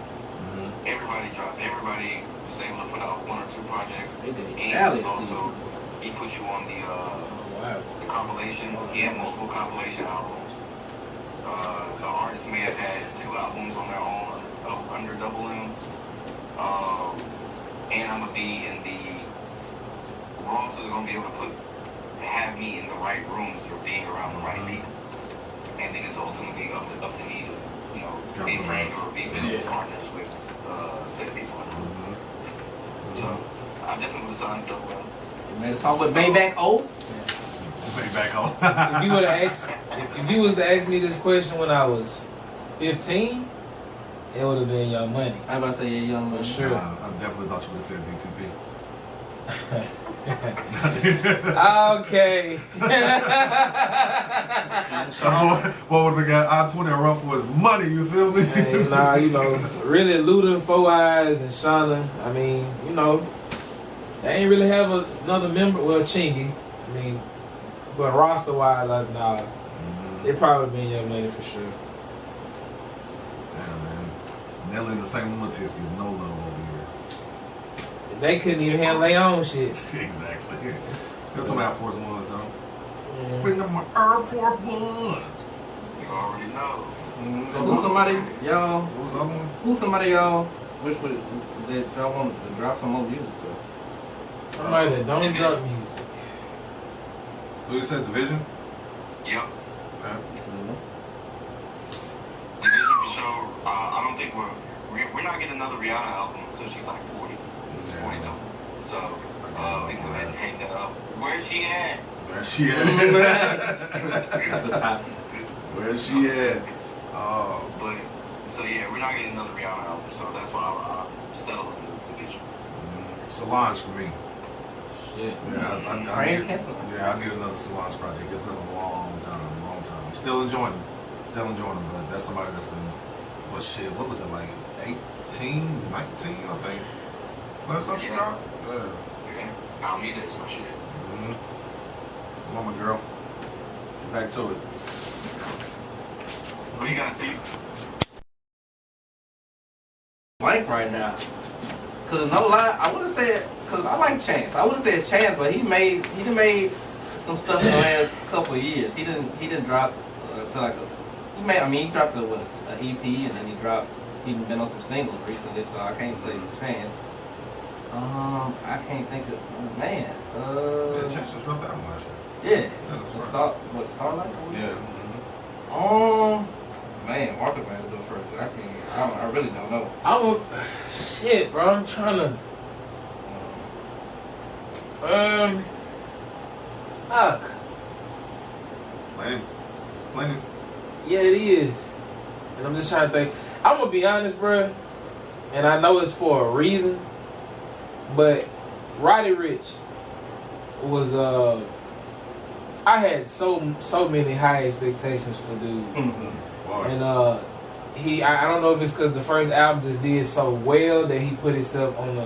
Everybody dropped. Everybody was able to put out one or two projects. And he put you on the compilation. He had multiple compilation albums. The artists may have had 2 albums on their own under Double M. And I'm gonna be in the Ross is gonna be able to have me in the right rooms or being around the right people. And then it's ultimately up to me to, be friends or be business partners with said people. So I definitely would sign Double M. You made a song with Maybach O. Maybach O. If you would have asked, if you was to ask me this question when I was 15, it would have been Young Money. I was about to say Young Money. For sure. I definitely thought you would have said BTP. Okay. What would we got? I-20 and Ruffle is money, you feel me? Hey, really Luda, 4 Eyes, and Shauna. I mean, they ain't really have another member. Well, Chingy. I mean, but roster wise, it probably been Young Money for sure. Yeah, man. Nelly and the St. Lunatics get no love over here. They couldn't even handle their own shit. Exactly. There's some Air Force Ones though. Yeah. Bring them my Air Force Ones. You already know. So who's somebody y'all? Who's the other one? Who's somebody y'all wish that y'all want to drop some more music though? Somebody that don't drop music. Who you said, Division? Yep. Okay. Division for sure. I don't think we're not getting another Rihanna album until she's like 40. She's 40 something. So we can go ahead and hang that up. Where's she at? Where's she at? Where's she at? But so yeah, we're not getting another Rihanna album. So that's why I'm settling with Division. Solange for me. Shit. Yeah, I need another Solange project. It's been a long time. Still enjoying them, but that's somebody that's been, what was it, like 18, 19, I think. Last time she dropped? Yeah. Almeida is my shit. Come on, my girl. Get back to it. What you got, T? Blank right now. Cause no lie, I would have said, cause I like Chance. I would have said Chance, but he made some stuff in the last couple of years. He didn't drop he dropped an EP and then he been on some singles recently, so I can't say it's Chance. I can't think of man. Chance just dropped that one last year. Yeah, that's Starlight? Yeah. Man, Market Man go first. I really don't know. Shit, bro. I'm trying to. Fuck. Plenty. Yeah, it is. And I'm just trying to think. I'm gonna be honest, bro. And I know it's for a reason. But Roddy Ricch was I had so many high expectations for dude. And I don't know if it's because the first album just did so well that he put himself on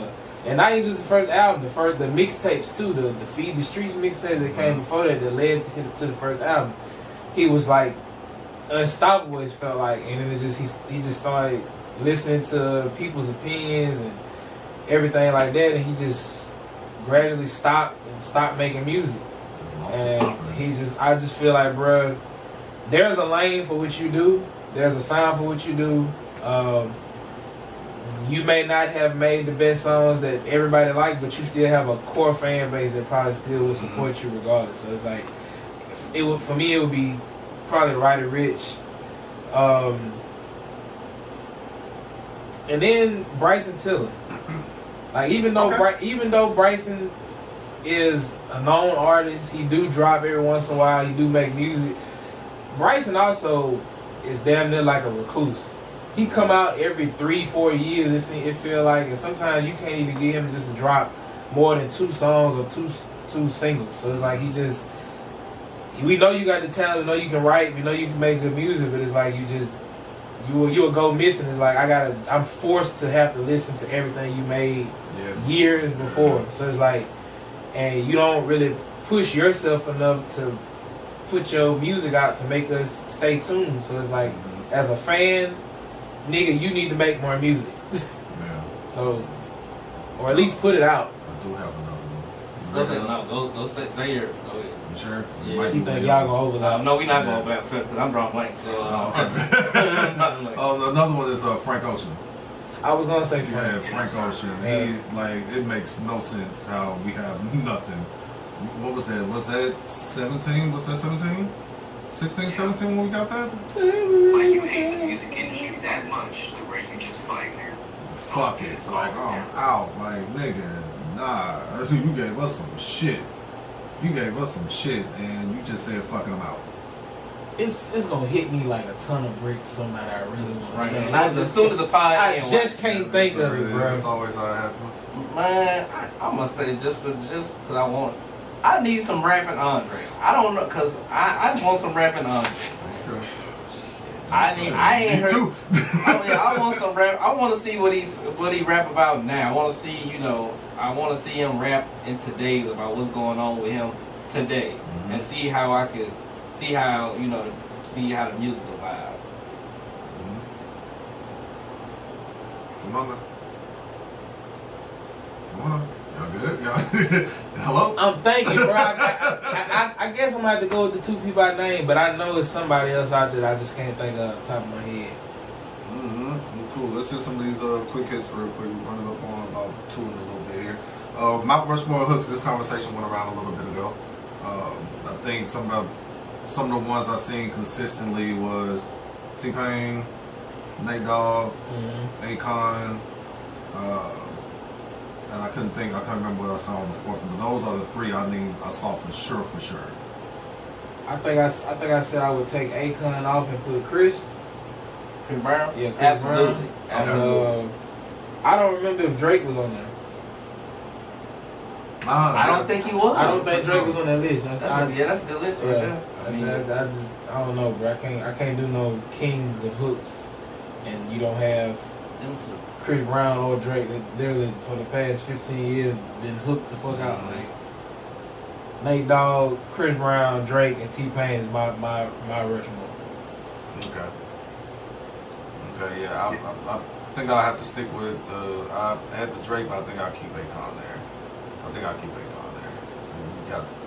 and not even just the first album, the mixtapes too, the Feed the Streets mixtape that came before that led to the first album. He was like unstoppable, it felt like, and then he just started listening to people's opinions and everything like that, and he just gradually stopped making music. And I just feel like, bro, there's a lane for what you do. There's a sound for what you do. You may not have made the best songs that everybody likes, but you still have a core fan base that probably still will support you regardless. So it's like, for me, it would be probably Roddy Ricch. And then Bryson Tiller. Like even though Bryson is a known artist, he do drop every once in a while, he do make music. Bryson also is damn near like a recluse. He come out every 3-4 years, it feel like, and sometimes you can't even get him just to drop more than 2 songs or two singles. So it's like we know you got the talent, we know you can write, we know you can make good music, but it's like you will go missing. It's like I'm forced to have to listen to everything you made years before. So it's like, and you don't really push yourself enough to put your music out to make us stay tuned. So it's like, as a fan, nigga, you need to make more music. So, or at least put it out. I do have another one. Go say yours. Go ahead. You sure? Yeah. You think y'all gonna overlap? No, we not gonna overlap because I'm drawing blank. So, another one is Frank Ocean. I was gonna say Frank. Yeah, Frank Ocean. It makes no sense how we have nothing. What was that? Was that 17? Was that 17? 16, 17 when we got that? Like, you hate the music industry that much to where you just like, man, fuck it. Like, I'm out. Like, nigga, nah. You gave us some shit. And you just said fucking them out. It's gonna hit me like a ton of bricks. Somebody I really want to say. As soon as the pie, I just can't think of it, bro. It's always how it happens. Man, I'm gonna say just because I need some rapping Andre. I don't know, cause I just want some rapping Andre. I ain't heard. Too. I want some rap. I want to see what he rap about now. I want to see, I want to see him rap in today's about what's going on with him today, and see how I could see how the music will vibe. Come on, man. Come on. Y'all good? Y'all hello? I'm thinking, bro. I guess I'm gonna have to go with the two people I named, but I know it's somebody else out there that I just can't think of off the top of my head. Cool. Let's hit some of these quick hits real quick. We're running up on about 2 in a little bit here. Mount Rushmore hooks. This conversation went around a little bit ago. I think some of the ones I seen consistently was T-Pain, Nate Dogg, Akon, and I can't remember what I saw on the fourth one, but those are the 3 I saw for sure. I think I said I would take Akon off and put Chris Brown? Yeah, Chris Absolutely. Brown. And, I don't remember if Drake was on there. I don't think he was. I don't think Drake was on that list. That's a good list right there. I don't know, bro. I can't do no kings of hooks, and you don't have Chris Brown or Drake that literally for the past 15 years been hooked the fuck out. Like Nate Dogg, Chris Brown, Drake, and T-Pain is my Rushmore. Okay, yeah, I think I'll have to stick with. I had the Drake, but I think I'll keep Akon there. You got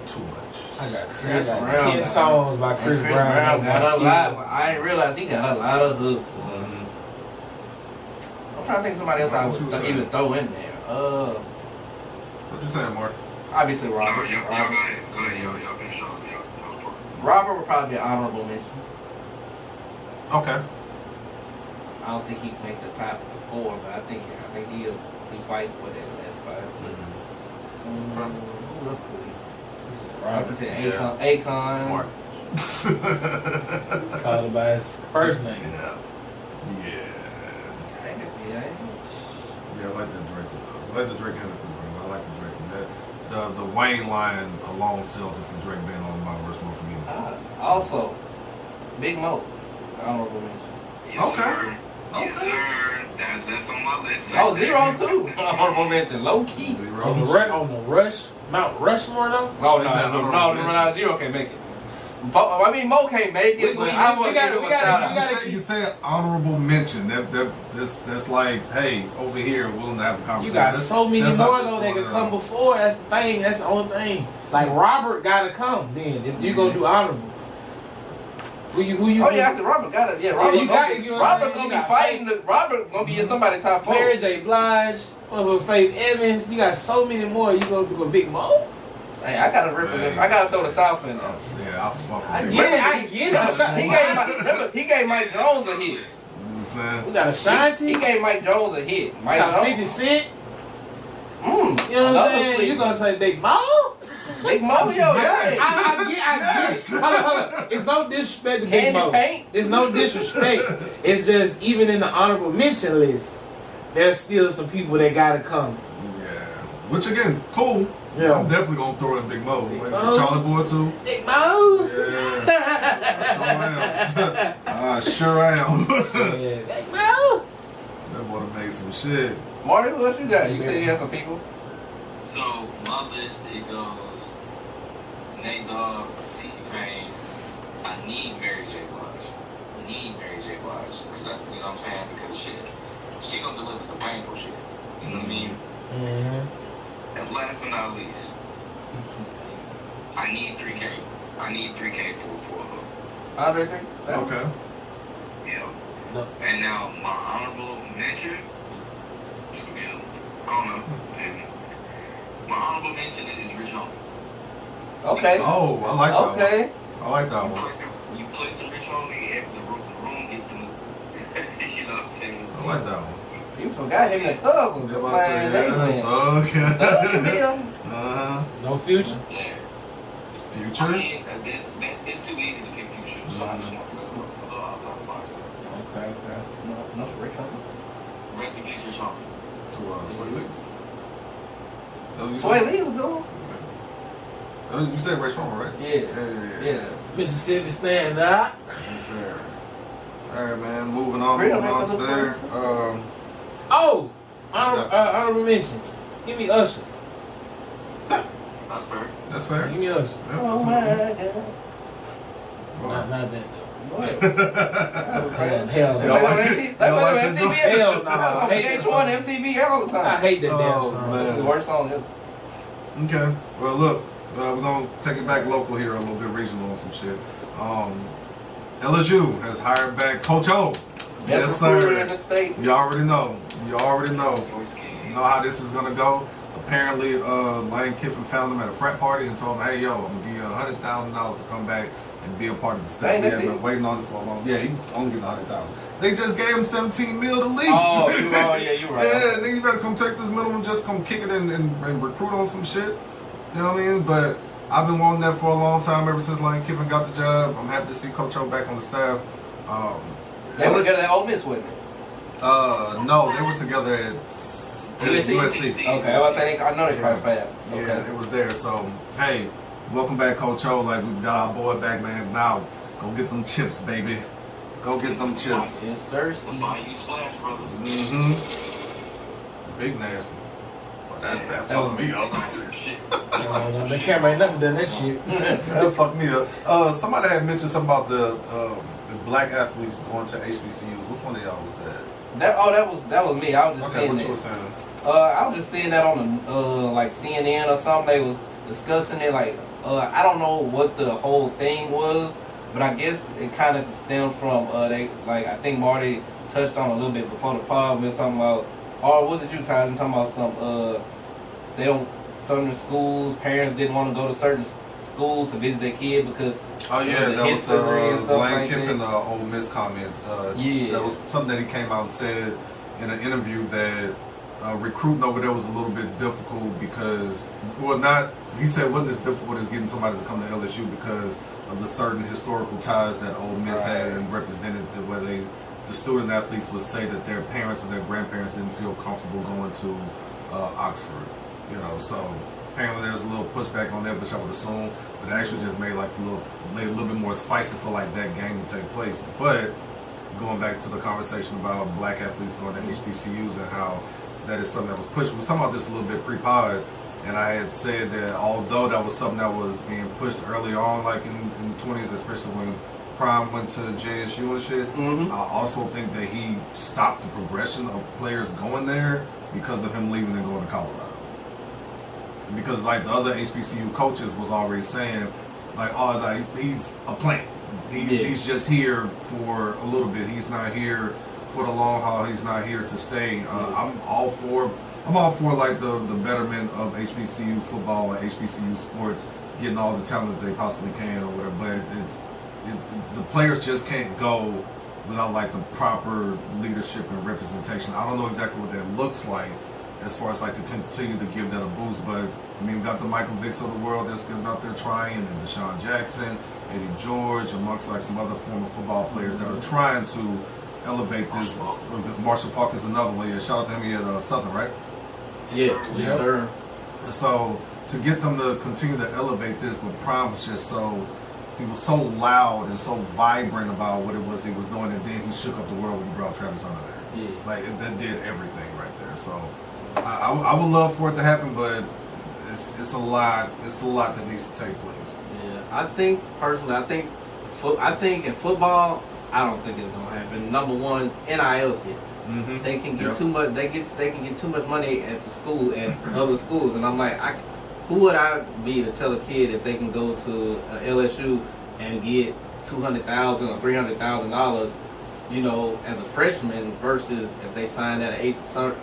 too much. I got 10 songs by Chris Brown. I didn't realize he got a lot of hooks. I'm trying to think of somebody else I would even throw in there. What you saying, Mark? Obviously, Robert. Go ahead, y'all finish off. Robert would probably be an honorable mention. Okay. I don't think he'd make the top 4, but I think he'll fight for that last 5. Who else could he? I could say Akon. Smart. Called him by his first name. Yeah, I like that Drake. I like the Drake and the Chris Brown. I like the Drake. The Wayne line alone sells it for Drake being on Mount Rushmore for me. Also, Big Mo. Honorable mention. Yes, sir. Yes, sir. That's on my list. Oh, 0 too. Honorable mention, low key. On the Mount Rushmore though? No, 0 can't make it. I mean, Mo can't make it. You say an honorable mention. That's like, hey, over here, willing to have a conversation. You got so many more though that could come before. That's the thing. That's the only thing. Like Robert gotta come then if you gonna do honorable. Who you? Oh yeah, I said Robert got it. Yeah, Robert gonna be fighting. Robert gonna be in somebody's top 4. Mary J. Blige, Faith Evans. You got so many more. You gonna do a Big Mo? Hey, I gotta represent. I gotta throw the South in there. Yeah, I fuck with I get it. He gave Mike Jones a hit. We got Ashanti. He gave Mike Jones a hit. Mike got 50 Cent. You know what I'm saying? You gonna say Big Mo? Big Mo, yo. Yes. I get. Hold on. It's no disrespect to Big Mo. It's no disrespect. It's just even in the honorable mention list, there's still some people that gotta come. Yeah. Which again, cool. Yeah. I'm definitely gonna throw in Big Mo. Charlie Boy too. Big Mo. Yeah. I sure am. Big Mo. That boy made some shit. Marty, what you got? You said you had some people. So my list it goes Nate Dogg, T-Pain. I need Mary J. Blige. Cause that's, you know what I'm saying? Because she gonna deliver some painful shit. You know what I mean? And last but not least, I need 3K. I need 3K for a hook. Okay. Yeah. No. And now my honorable mention, I don't know. And my honorable mention is Rich Homie. Okay. Oh, I like that one. I like that one. You play some Rich Homie, the room gets to move. You know what I'm saying? I like that one. You forgot him and Thug was playing. Thug. No Future? Yeah. Future? I mean, it's too easy to pick Future, so I'm just going to go a little outside the box. Okay. No, Rich Homie. Rest in peace, Rich Homie. To Sway Lee? Sway Lee's a good one. You said Rich Homie, right? Yeah. Mississippi stand up. Yes, sir. All right, man. Moving on to there. Honorable mention. Give me Usher. That's fair. That's fair. Give me Usher. Oh my God. Not that though. Hell no. Hell no. I hate VH1, MTV all the time. I hate that damn Oh, song. man. It's the worst song ever. Okay. Well, look, we're going to take it back local here, a little bit regional on some shit. LSU has hired back Coach O. Yes, sir. In the state. You already know. You know how this is going to go. Apparently, Lane Kiffin found him at a frat party and told him, hey, yo, I'm going to give you $100,000 to come back and be a part of the staff. He had been waiting on it for a long time. Yeah, he only getting $100,000. They just gave him $17 million to leave. Oh, yeah, you're right. Yeah, then you better come take this minimum, just come kick it and recruit on some shit. You know what I mean? But I've been wanting that for a long time, ever since Lane Kiffin got the job. I'm happy to see Coach O back on the staff. They were together at Ole Miss, wasn't they? No, they were together at USC. Okay, I know they crossed paths. Okay. Yeah, it was there. So, hey, welcome back, Coach O. Like, we got our boy back, man. Now, go get them chips, baby. Go get them chips. Yes, sir. Bayou Splash Brothers. Big nasty. That fucked me up. The camera ain't never done that shit. That fucked me up. Somebody had mentioned something about the black athletes going to HBCUs. Which one of y'all was that? That was me. I was just saying what that. you were saying? I was just seeing that on the like CNN or something. They was discussing it. Like I don't know what the whole thing was, but I guess it kind of stemmed from I think Marty touched on a little bit before the pod with something about, or was it you, Tyson, talking about some certain schools, parents didn't want to go to certain schools to visit their kid because that was the Lane Kiffin Ole Miss comments. Yeah, that was something that he came out and said in an interview that recruiting over there was a little bit difficult because, he said it wasn't as difficult as getting somebody to come to LSU because of the certain historical ties that Ole Miss had and represented to where the student athletes would say that their parents or their grandparents didn't feel comfortable going to Oxford. You know, so apparently there's a little pushback on that, which I would assume, but it actually just made a little bit more spicy for like that game to take place. But going back to the conversation about black athletes going to HBCUs and how that is something that was pushed. We were talking about this a little bit pre-pod, and I had said that although that was something that was being pushed early on, like in the 20s, especially when Prime went to JSU and shit, I also think that he stopped the progression of players going there because of him leaving and going to Colorado. Because like the other HBCU coaches was already saying, he's a plant. He's just here for a little bit. He's not here for the long haul. He's not here to stay. I'm all for like the betterment of HBCU football and HBCU sports, getting all the talent that they possibly can or whatever. But the players just can't go without like the proper leadership and representation. I don't know exactly what that looks like as far as like to continue to give that a boost. But I mean, we got the Michael Vicks of the world that's getting out there trying, and Deshaun Jackson, Eddie George, amongst like some other former football players that are trying to elevate this. Marshall Falk is another one. Yeah, shout out to him. He at Southern, right? Yeah, yes, sir. So to get them to continue to elevate this, but Prime was just he was so loud and so vibrant about what it was he was doing, and then he shook up the world when he brought Travis under there. Yeah. Like that did everything right there. So I would love for it to happen, but it's a lot that needs to take place. Yeah, I think personally, I think in football, I don't think it's gonna happen. Number one, NIL's here. They can get too much. They can get too much money at the school at other schools, and I'm like, who would I be to tell a kid if they can go to LSU and get $200,000 or $300,000, you know, as a freshman, versus if they sign at some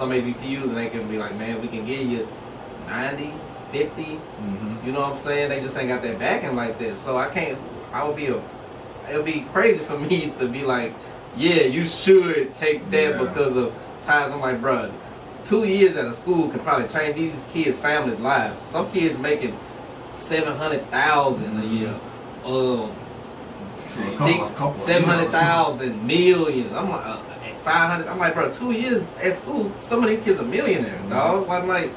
HBCUs and they can be like, man, we can give you 90, 50. You know what I'm saying? They just ain't got that backing like this. So it would be crazy for me to be like, yeah, you should take that because of ties. I'm like, bro, 2 years at a school can probably change these kids' families' lives. Some kids making $700,000 a year, 700,000, millions. I'm like 500. I'm like, bro, 2 years at school, some of these kids are millionaires, dog. I'm like,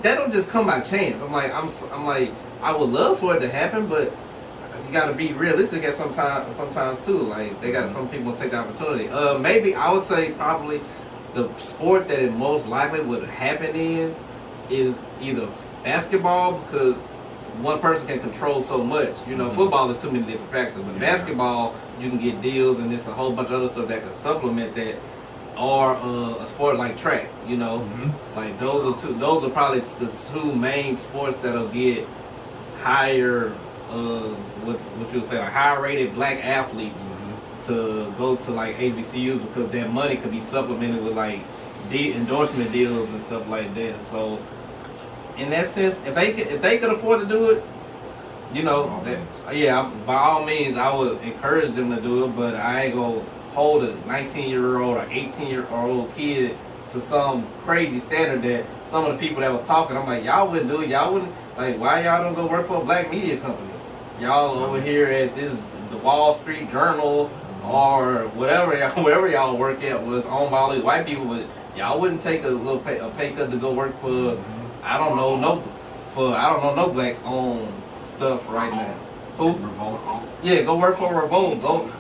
that don't just come by chance. I'm like, I would love for it to happen, but you got to be realistic at sometimes too. Like some people take the opportunity. Maybe I would say probably the sport that it most likely would happen in is either basketball, because one person can control so much. You know, football is too many different factors, but basketball, you can get deals and there's a whole bunch of other stuff that can supplement that. Or a sport like track, you know, like those are probably the two main sports that'll get higher, what you would say, like higher rated black athletes to go to like HBCUs because that money could be supplemented with like endorsement deals and stuff like that. So in that sense, if they could afford to do it, you know, by all means, I would encourage them to do it. But I ain't gonna hold a 19-year-old or 18-year-old kid to some crazy standard that some of the people that was talking, I'm like, y'all wouldn't do it. Y'all wouldn't, like, why y'all don't go work for a black media company? Y'all over here at the Wall Street Journal or wherever y'all work at was owned by all these white people, but y'all wouldn't take a pay cut to go work for I don't know no black owned stuff right now. Who? Revolt. Yeah, go work for Revolt. Go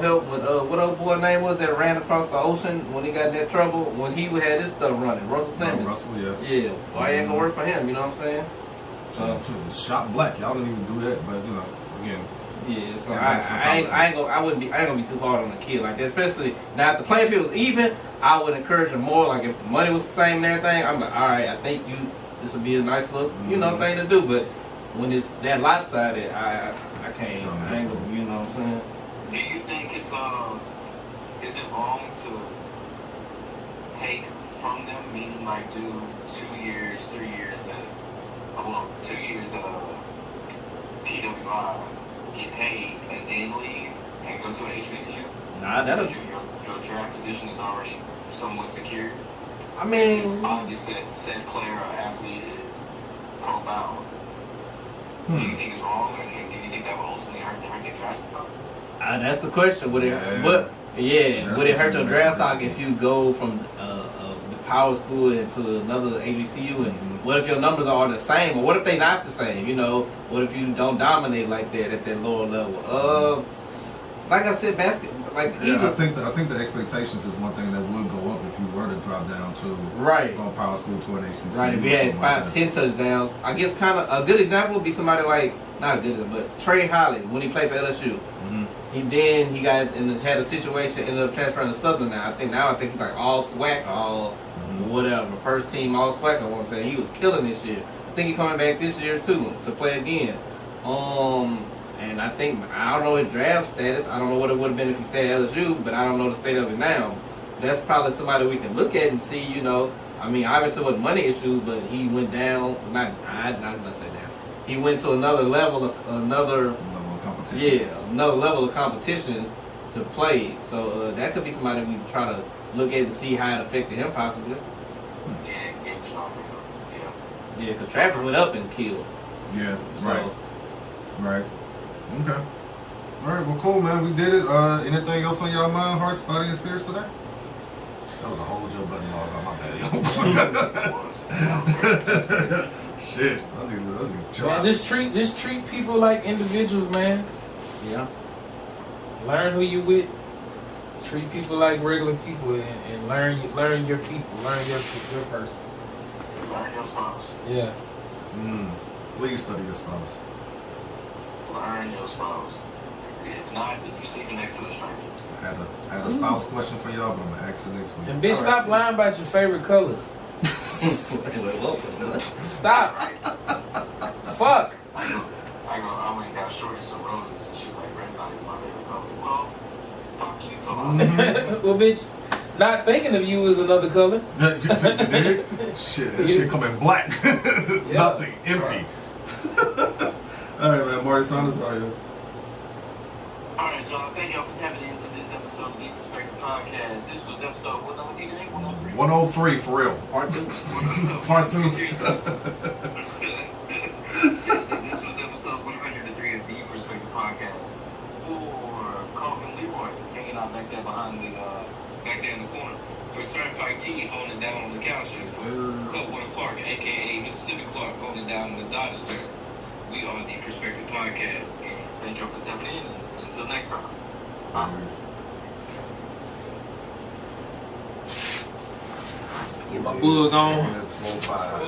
help with what old boy name was that ran across the ocean when he got in that trouble when he had his stuff running. Russell Simmons. Yeah. Why ain't gonna work for him? You know what I'm saying? So shot black. Y'all didn't even do that, but you know, again. Yeah, so I ain't gonna be too hard on the kid like that. Especially now, if the playing field was even, I would encourage him more. Like if the money was the same and everything, I'm like, all right, I think this would be a nice little, you know, thing to do. But when it's that lopsided, I can't. I ain't gonna, you know what I'm saying? Do you think it's is it wrong to take from them, meaning like do 2 years, 3 years 2 years PWI, get paid, and then leave and go to an HBCU? Nah, that'll. Your draft position is already somewhat secure. I mean, it's obvious that said player or athlete is pro-bound. Do you think it's wrong, and do you think that will ultimately hurt their draft stock? That's the question. Would it hurt your draft stock if you go from the power school into another HBCU? And what if your numbers are the same, or what if they not the same? You know, what if you don't dominate like that at that lower level? Like I said, I think the expectations is one thing that would go up if you were to drop down to from power school to an HBCU. Right, if you had 5-10 touchdowns, I guess kind of a good example would be somebody like not a good example, but Trey Holly when he played for LSU. He got and had a situation, ended up transferring to Southern. Now I think he's like all SWAC, all whatever, first team all SWAC. I want to say he was killing this year. I think he's coming back this year too to play again. And I don't know his draft status. I don't know what it would have been if he stayed at LSU, but I don't know the state of it now. That's probably somebody we can look at and see. You know, I mean, obviously with money issues, but he went down. Not say down. He went to another level of competition. Yeah, another level of competition to play. So that could be somebody we try to look at and see how it affected him possibly. Yeah, because Travis went up and killed. Yeah, right. Okay. All right, well, cool, man. We did it. Anything else on y'all mind, hearts, body, and spirits today? That was a whole Joe Budden log on my bad. Shit. I need man, just treat people like individuals, man. Yeah. Learn who you with. Treat people like regular people, and learn your people. Learn your person. Learn your spouse. Yeah. Please study your spouse. Learn your spouse. If not, then you're sleeping next to a stranger. I had a spouse question for y'all, but I'm gonna ask it next week. And bitch, stop lying about your favorite color. Stop. Fuck. I went and got shorty some roses, and she's like, red's not even my favorite color. Well, fuck you for lying. Well, bitch, not thinking of you as another color. Shit coming black. Nothing. Empty. All right, man. Marty Saunders, how are you? Alright, y'all. Thank y'all for tapping into this episode of the Perspective Podcast. This was episode, what number today? 103? 103, for real. Part 2? Part 2. Seriously, this was episode 103 of the Perspective Podcast. For Colton Leroy, hanging out back there behind back there in the corner. For Turnpike T, holding it down on the couch. And for Coatwater Clark, a.k.a. Mississippi Clark, holding it down on the Dodgers jersey. We are the Perspective Podcast, and thank y'all for tapping in. And until next time. Get my bug on.